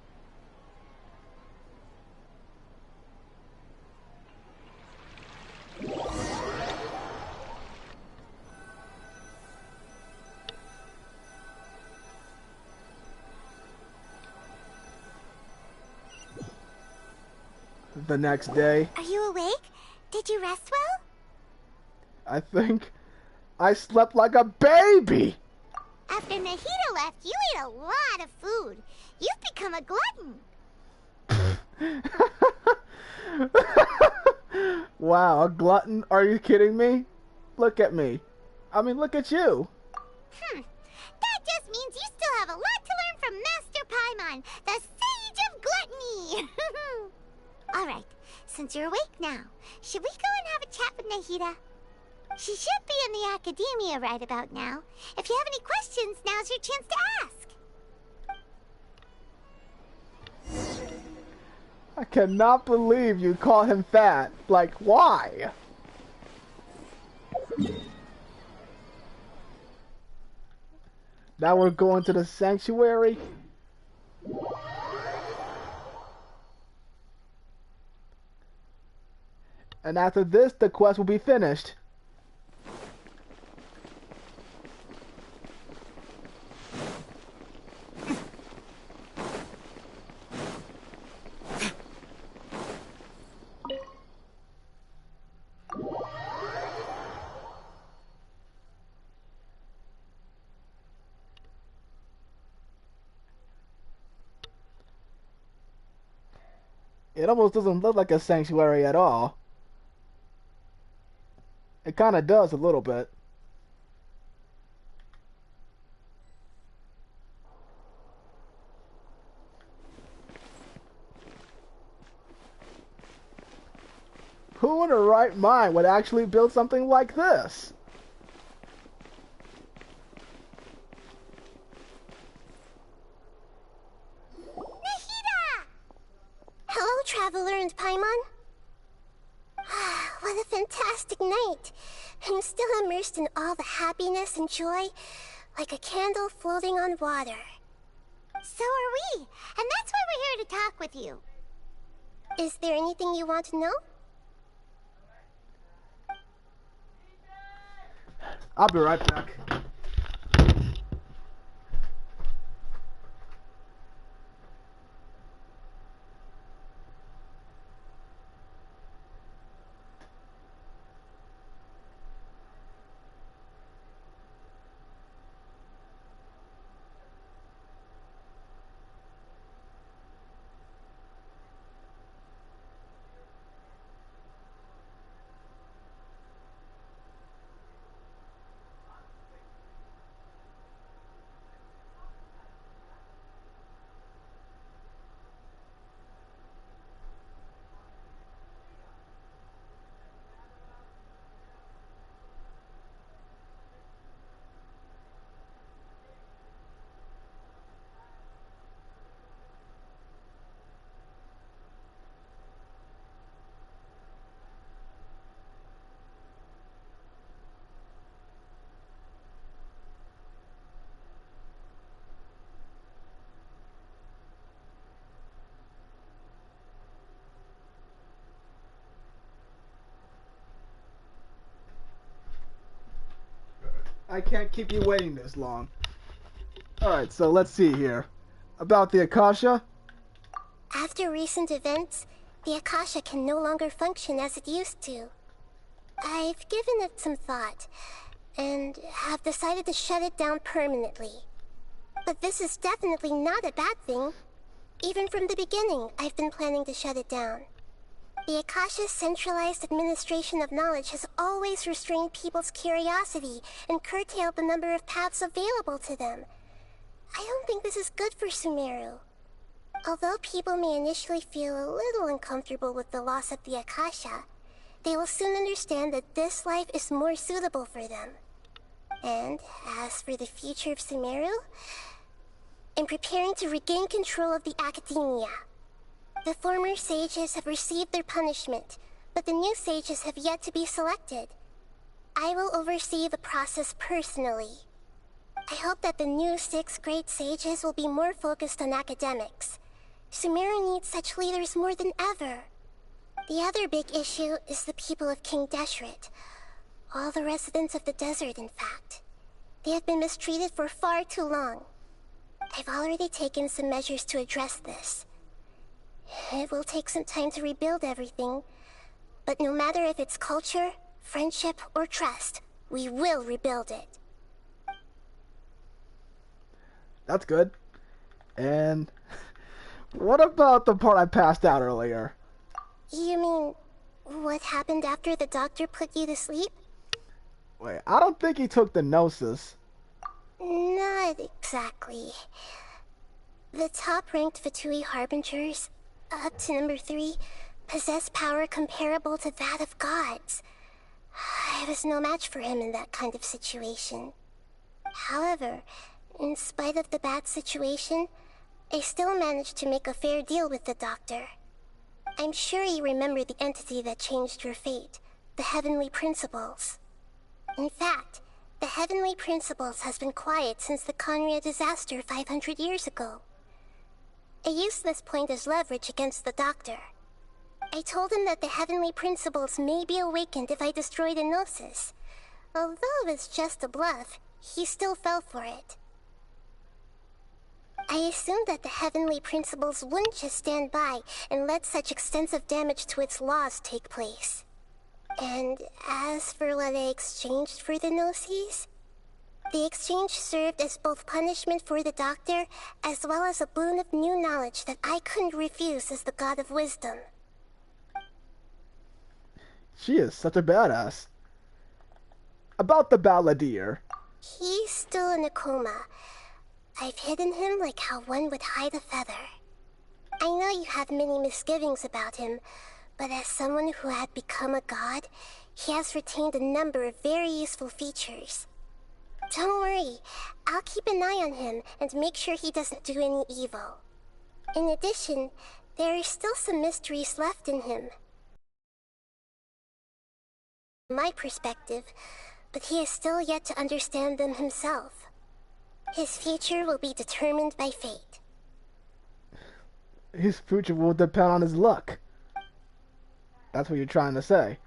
The next day, Are you awake? Did you rest well? I think I slept like a baby. After Nahida left, you ate a lot of food. You've become a glutton. Wow, a glutton? Are you kidding me? Look at me. I mean, look at you. That just means you still have a lot to learn from Master Paimon, the Sage of Gluttony. Alright, since you're awake now, should we go and have a chat with Nahida? She should be in the academia right about now. If you have any questions, now's your chance to ask. I cannot believe you call him fat. Like, why? Now we're going to the sanctuary. And after this, the quest will be finished. It almost doesn't look like a sanctuary at all. It kind of does a little bit. Who in their right mind would actually build something like this? Hello, Traveler and Paimon. What a fantastic night. I'm still immersed in all the happiness and joy, like a candle floating on water. So are we, and that's why we're here to talk with you. Is there anything you want to know? I'll be right back. I can't keep you waiting this long. Alright, so let's see here. About the Akasha? After recent events, the Akasha can no longer function as it used to. I've given it some thought, and have decided to shut it down permanently. But this is definitely not a bad thing. Even from the beginning, I've been planning to shut it down. The Akasha's centralized administration of knowledge has always restrained people's curiosity and curtailed the number of paths available to them. I don't think this is good for Sumeru. Although people may initially feel a little uncomfortable with the loss of the Akasha, they will soon understand that this life is more suitable for them. And as for the future of Sumeru, I'm preparing to regain control of the academia. The former sages have received their punishment, but the new sages have yet to be selected. I will oversee the process personally. I hope that the new 6 great sages will be more focused on academics. Sumeru needs such leaders more than ever. The other big issue is the people of King Deshret. All the residents of the desert, in fact. They have been mistreated for far too long. I've already taken some measures to address this. It will take some time to rebuild everything, but no matter if it's culture, friendship, or trust, we will rebuild it. That's good. And what about the part I passed out earlier? You mean, what happened after the doctor put you to sleep? Wait, I don't think he took the Gnosis. Not exactly. The top-ranked Fatui Harbingers, up to number 3, possess power comparable to that of gods. I was no match for him in that kind of situation. However, in spite of the bad situation, I still managed to make a fair deal with the doctor. I'm sure you remember the entity that changed your fate, the Heavenly Principles. In fact, the Heavenly Principles has been quiet since the Conria disaster 500 years ago. I used this point as leverage against the doctor. I told him that the Heavenly Principles may be awakened if I destroy the Gnosis. Although it's just a bluff, he still fell for it. I assumed that the Heavenly Principles wouldn't just stand by and let such extensive damage to its laws take place. And as for what I exchanged for the Gnosis, The exchange served as both punishment for the doctor, as well as a boon of new knowledge that I couldn't refuse as the god of wisdom. She is such a badass. About the balladeer. He's still in a coma. I've hidden him like how one would hide a feather. I know you have many misgivings about him, but as someone who had become a god, he has retained a number of very useful features. Don't worry, I'll keep an eye on him and make sure he doesn't do any evil. In addition, there are still some mysteries left in him. My perspective, but he is still yet to understand them himself. His future will be determined by fate. His future will depend on his luck. That's what you're trying to say.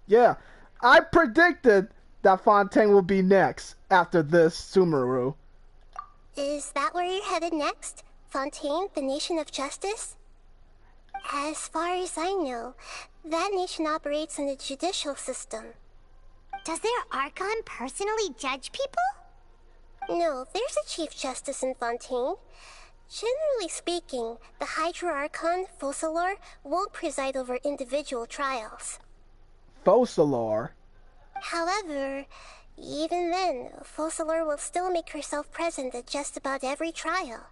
Yeah, I predicted that Fontaine will be next after this Sumeru. Is that where you're headed next? Fontaine, the nation of justice? As far as I know, that nation operates in the judicial system. Does their Archon personally judge people? No, there's a Chief Justice in Fontaine. Generally speaking, the Hydra Archon, Focalor, won't preside over individual trials. Focalor? However, even then, Focalor will still make herself present at just about every trial.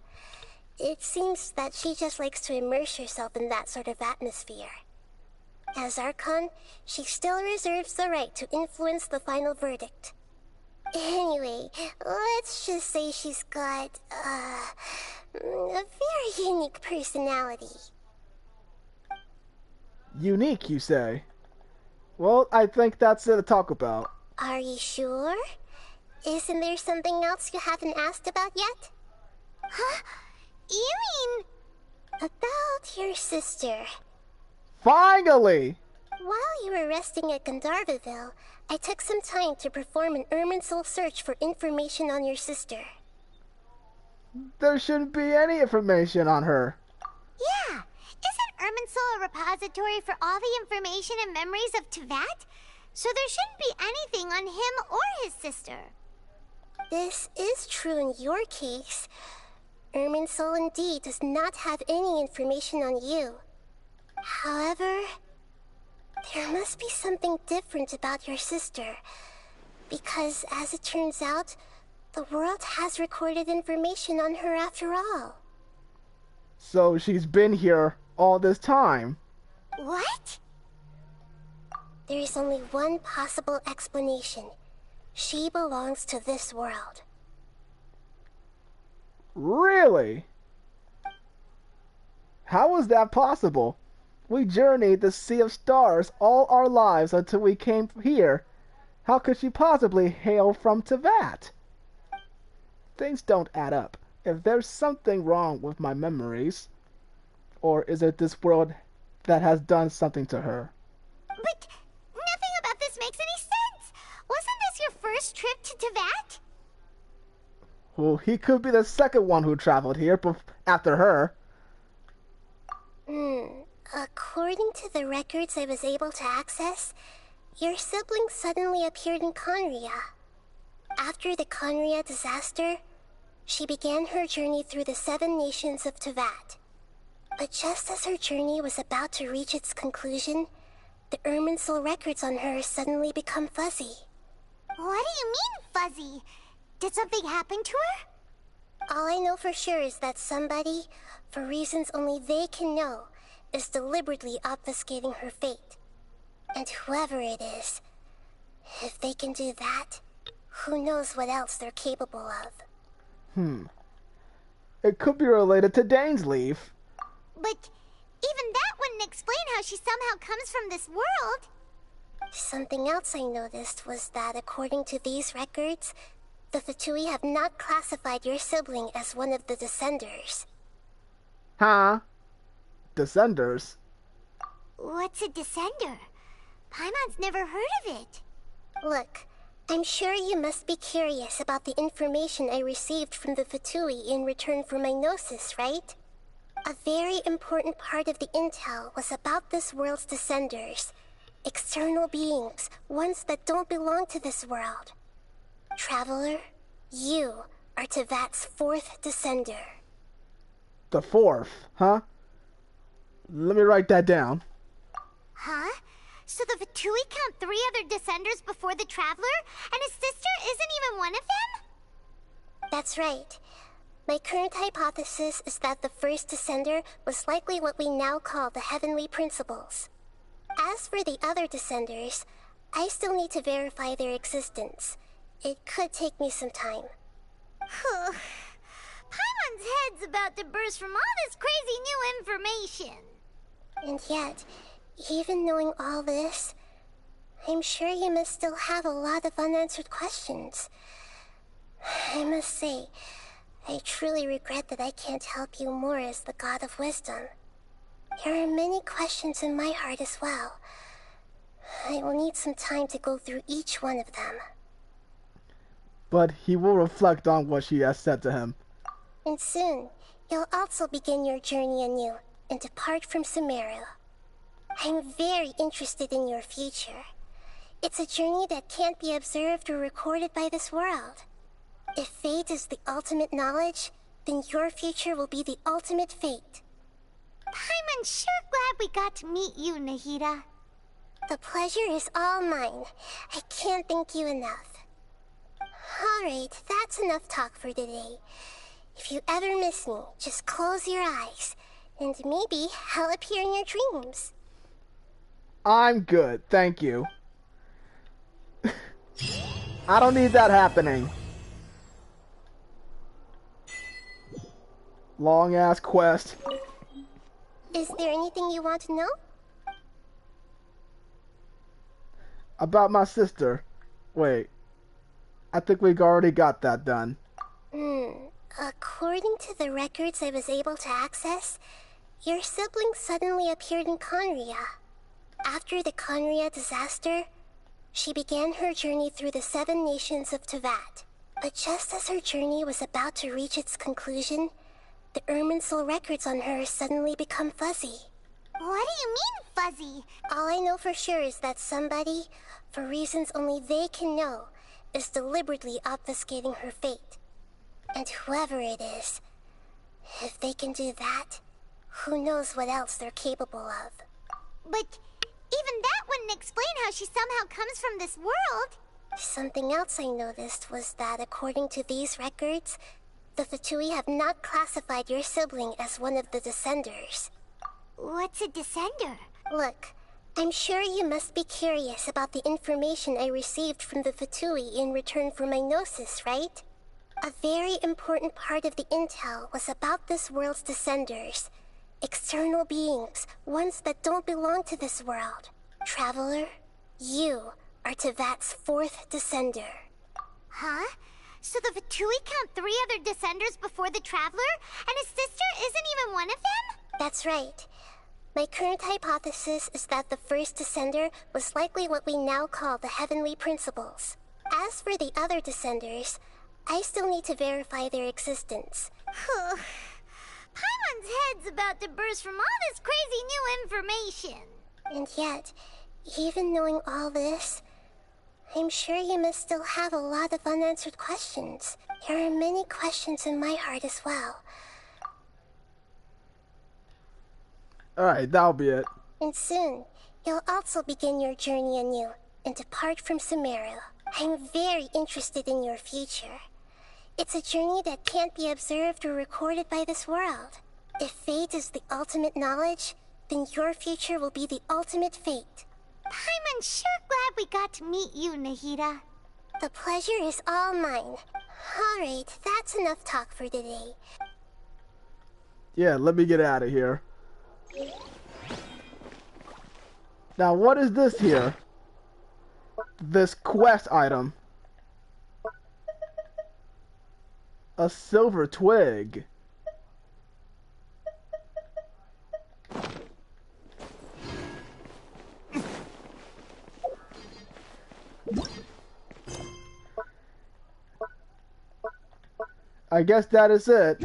It seems that she just likes to immerse herself in that sort of atmosphere. As Archon, she still reserves the right to influence the final verdict. Anyway, let's just say she's got, a very unique personality. Unique, you say? Well, I think that's it to talk about. Are you sure? Isn't there something else you haven't asked about yet? Huh? You mean... About your sister. Finally! While you were resting at Gandharvaville, I took some time to perform an Irminsul search for information on your sister. There shouldn't be any information on her. Yeah! Isn't Irminsul a repository for all the information and memories of Teyvat? So there shouldn't be anything on him or his sister. This is true in your case. Irminsul indeed does not have any information on you. However, there must be something different about your sister. Because, as it turns out, the world has recorded information on her after all. So she's been here all this time. What? There is only one possible explanation. She belongs to this world. Really? How is that possible? We journeyed the sea of stars all our lives until we came here. How could she possibly hail from Teyvat? Things don't add up. If there's something wrong with my memories, or is it this world that has done something to her? But nothing about this makes any sense. Wasn't this your first trip to Teyvat? Well, he could be the second one who traveled here after her. According to the records I was able to access, your sibling suddenly appeared in Conria. After the Conria disaster, she began her journey through the 7 nations of Teyvat. But just as her journey was about to reach its conclusion, the Irminsul records on her suddenly become fuzzy. What do you mean, fuzzy? Did something happen to her? All I know for sure is that somebody, for reasons only they can know, is deliberately obfuscating her fate. And whoever it is, if they can do that, who knows what else they're capable of. It could be related to Dainsleif. But even that wouldn't explain how she somehow comes from this world. Something else I noticed was that according to these records, the Fatui have not classified your sibling as one of the Descenders. Huh? Descenders? What's a Descender? Paimon's never heard of it. Look, I'm sure you must be curious about the information I received from the Fatui in return for my gnosis, right? A very important part of the intel was about this world's Descenders. External beings, ones that don't belong to this world. Traveler, you are Tevat's 4th descender. The 4th, huh? Let me write that down. Huh? So the Fatui count 3 other descenders before the Traveler, and his sister isn't even one of them? That's right. My current hypothesis is that the first descender was likely what we now call the Heavenly Principles. As for the other descenders, I still need to verify their existence. It could take me some time. Paimon's head's about to burst from all this crazy new information. And yet, even knowing all this, I'm sure you must still have a lot of unanswered questions. I must say, I truly regret that I can't help you more as the God of Wisdom. There are many questions in my heart as well. I will need some time to go through each one of them. But he will reflect on what she has said to him. And soon, you'll also begin your journey anew and depart from Sumeru. I'm very interested in your future. It's a journey that can't be observed or recorded by this world. If fate is the ultimate knowledge, then your future will be the ultimate fate. Paimon's sure glad we got to meet you, Nahida. The pleasure is all mine. I can't thank you enough. Alright, that's enough talk for today. If you ever miss me, just close your eyes, and maybe I'll appear in your dreams. I'm good, thank you. I don't need that happening. Long ass quest. Is there anything you want to know? About my sister. Wait. I think we already got that done. According to the records I was able to access, your sibling suddenly appeared in Conria. After the Conria disaster, she began her journey through the 7 nations of Tevat. But just as her journey was about to reach its conclusion, the Irminsul records on her suddenly become fuzzy. What do you mean, fuzzy? All I know for sure is that somebody, for reasons only they can know, is deliberately obfuscating her fate. And whoever it is, if they can do that, who knows what else they're capable of. But even that wouldn't explain how she somehow comes from this world. Something else I noticed was that according to these records, the Fatui have not classified your sibling as one of the descenders. What's a descender? Look, I'm sure you must be curious about the information I received from the Fatui in return for my gnosis, right? A very important part of the intel was about this world's descenders. External beings, ones that don't belong to this world. Traveler, you are Tevat's 4th descender. Huh? So the Fatui count 3 other descenders before the Traveler, and his sister isn't even one of them? That's right. My current hypothesis is that the first descender was likely what we now call the Heavenly Principles. As for the other descenders, I still need to verify their existence. Paimon's head's about to burst from all this crazy new information. And yet, even knowing all this, I'm sure you must still have a lot of unanswered questions. There are many questions in my heart as well. Alright, that'll be it. And soon, you'll also begin your journey anew and depart from Sumeru. I'm very interested in your future. It's a journey that can't be observed or recorded by this world. If fate is the ultimate knowledge, then your future will be the ultimate fate. Paimon's sure glad we got to meet you, Nahida. The pleasure is all mine. Alright, that's enough talk for today. Yeah, let me get out of here. Now, what is this here? This quest item. A silver twig. I guess that is it.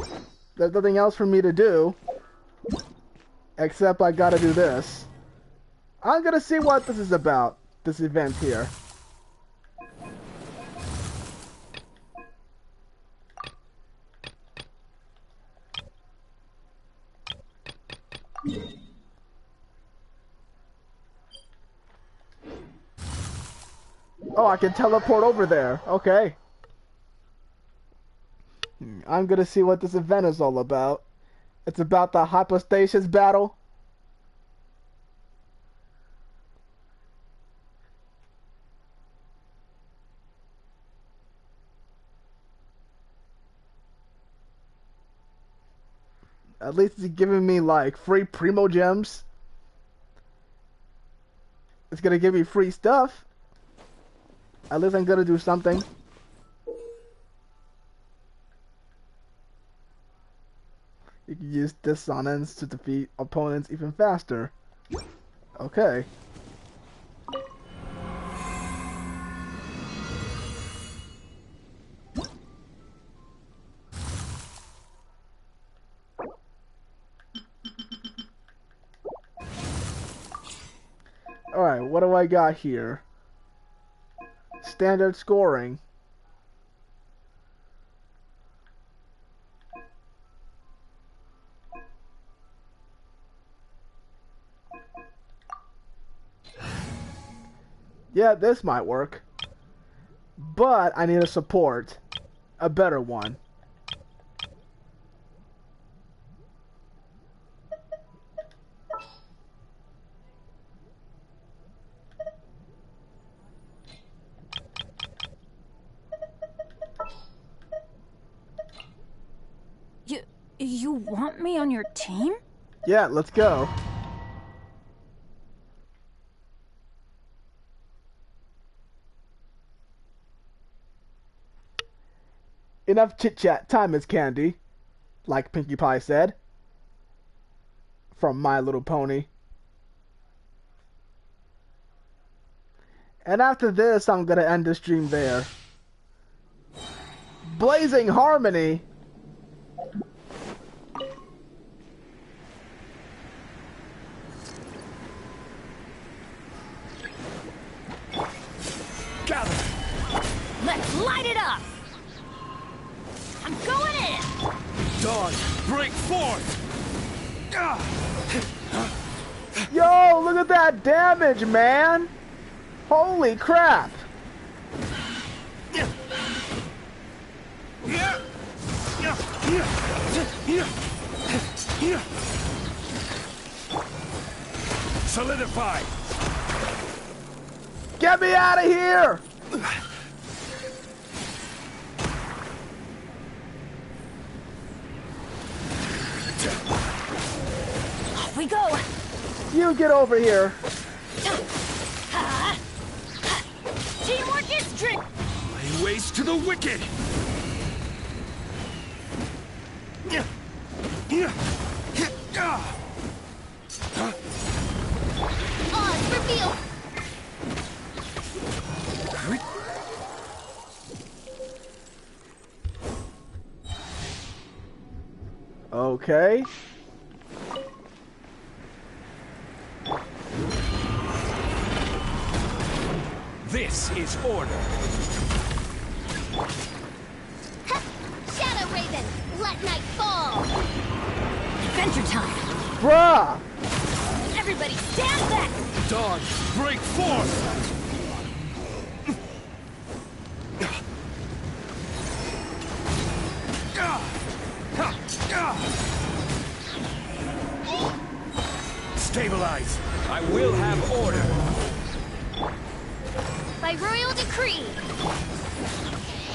There's nothing else for me to do. Except I gotta do this. I'm gonna see what this is about. This event here. Oh, I can teleport over there. Okay. I'm gonna see what this event is all about. It's about the hypostasis battle. At least it's giving me like free primo gems. It's gonna give me free stuff. At least I'm gonna do something. You can use dissonance to defeat opponents even faster. Okay. Alright, what do I got here? Standard scoring. Yeah, this might work. But I need a support. A better one. You want me on your team? Yeah, let's go. Enough chit-chat, time is candy, like Pinkie Pie said. From My Little Pony. And after this, I'm gonna end the stream there. Blazing Harmony! Gather! Let's light it up! I'm going in! Dawn, break forth! Yo, look at that damage, man! Holy crap! Solidify! Get me out of here! Off we go! You get over here! Teamwork is dream! Lay waste to the wicked! Odds reveal! Okay. This is order. ChargerHyphen, let night fall! Adventure time! Bruh! Everybody stand back! Dawn, break forth! Stabilize! I will have order! By royal decree!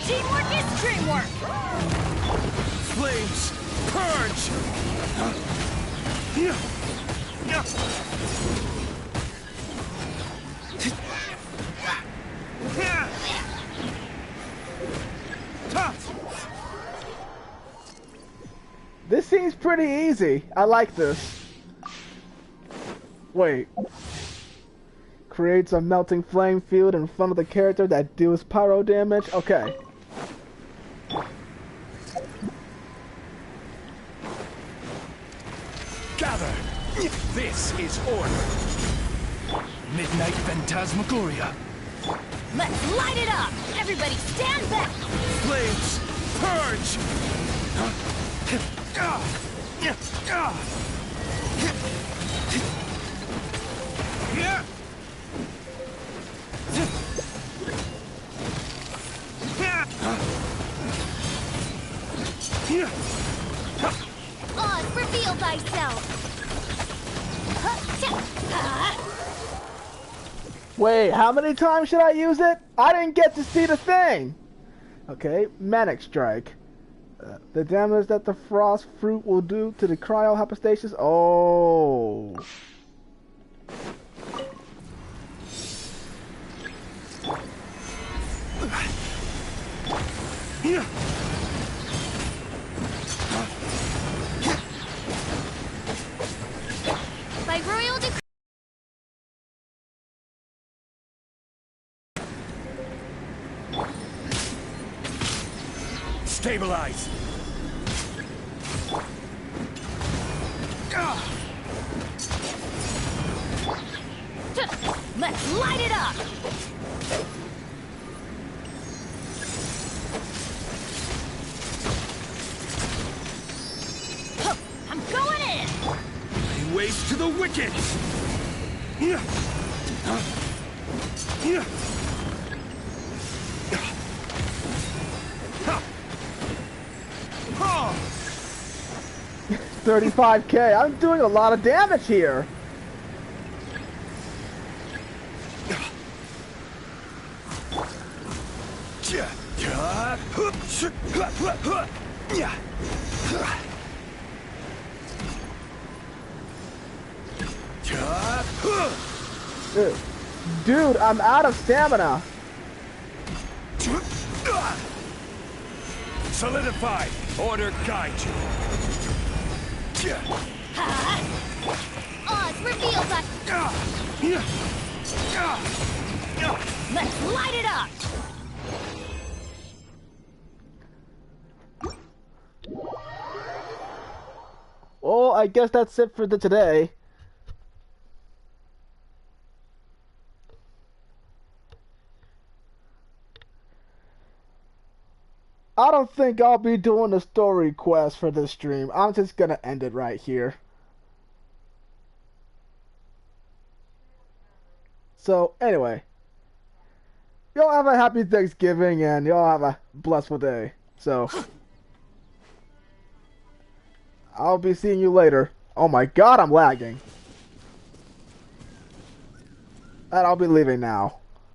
Teamwork is dreamwork! Flames, purge! This seems pretty easy. I like this. Wait. Creates a melting flame field in front of the character that deals pyro damage. Okay. Gather! This is order! Midnight Phantasmagoria! Let's light it up! Everybody stand back! Flames, purge! Oz, reveal thyself! Wait, how many times should I use it? I didn't get to see the thing! Okay, Manic Strike. The damage that the frost fruit will do to the cryohypostasis. Oh. By royal decree. Stabilize! Let's light it up! I'm going in! Lay waste to the wicked! $35K. I'm doing a lot of damage here. Dude, I'm out of stamina. Solidify! Order guide you! Oz, reveal that. Let's light it up! Well, I guess that's it for today. I don't think I'll be doing a story quest for this stream. I'm just gonna end it right here. So, anyway. Y'all have a happy Thanksgiving and y'all have a blissful day. So, I'll be seeing you later. Oh my god, I'm lagging. And I'll be leaving now.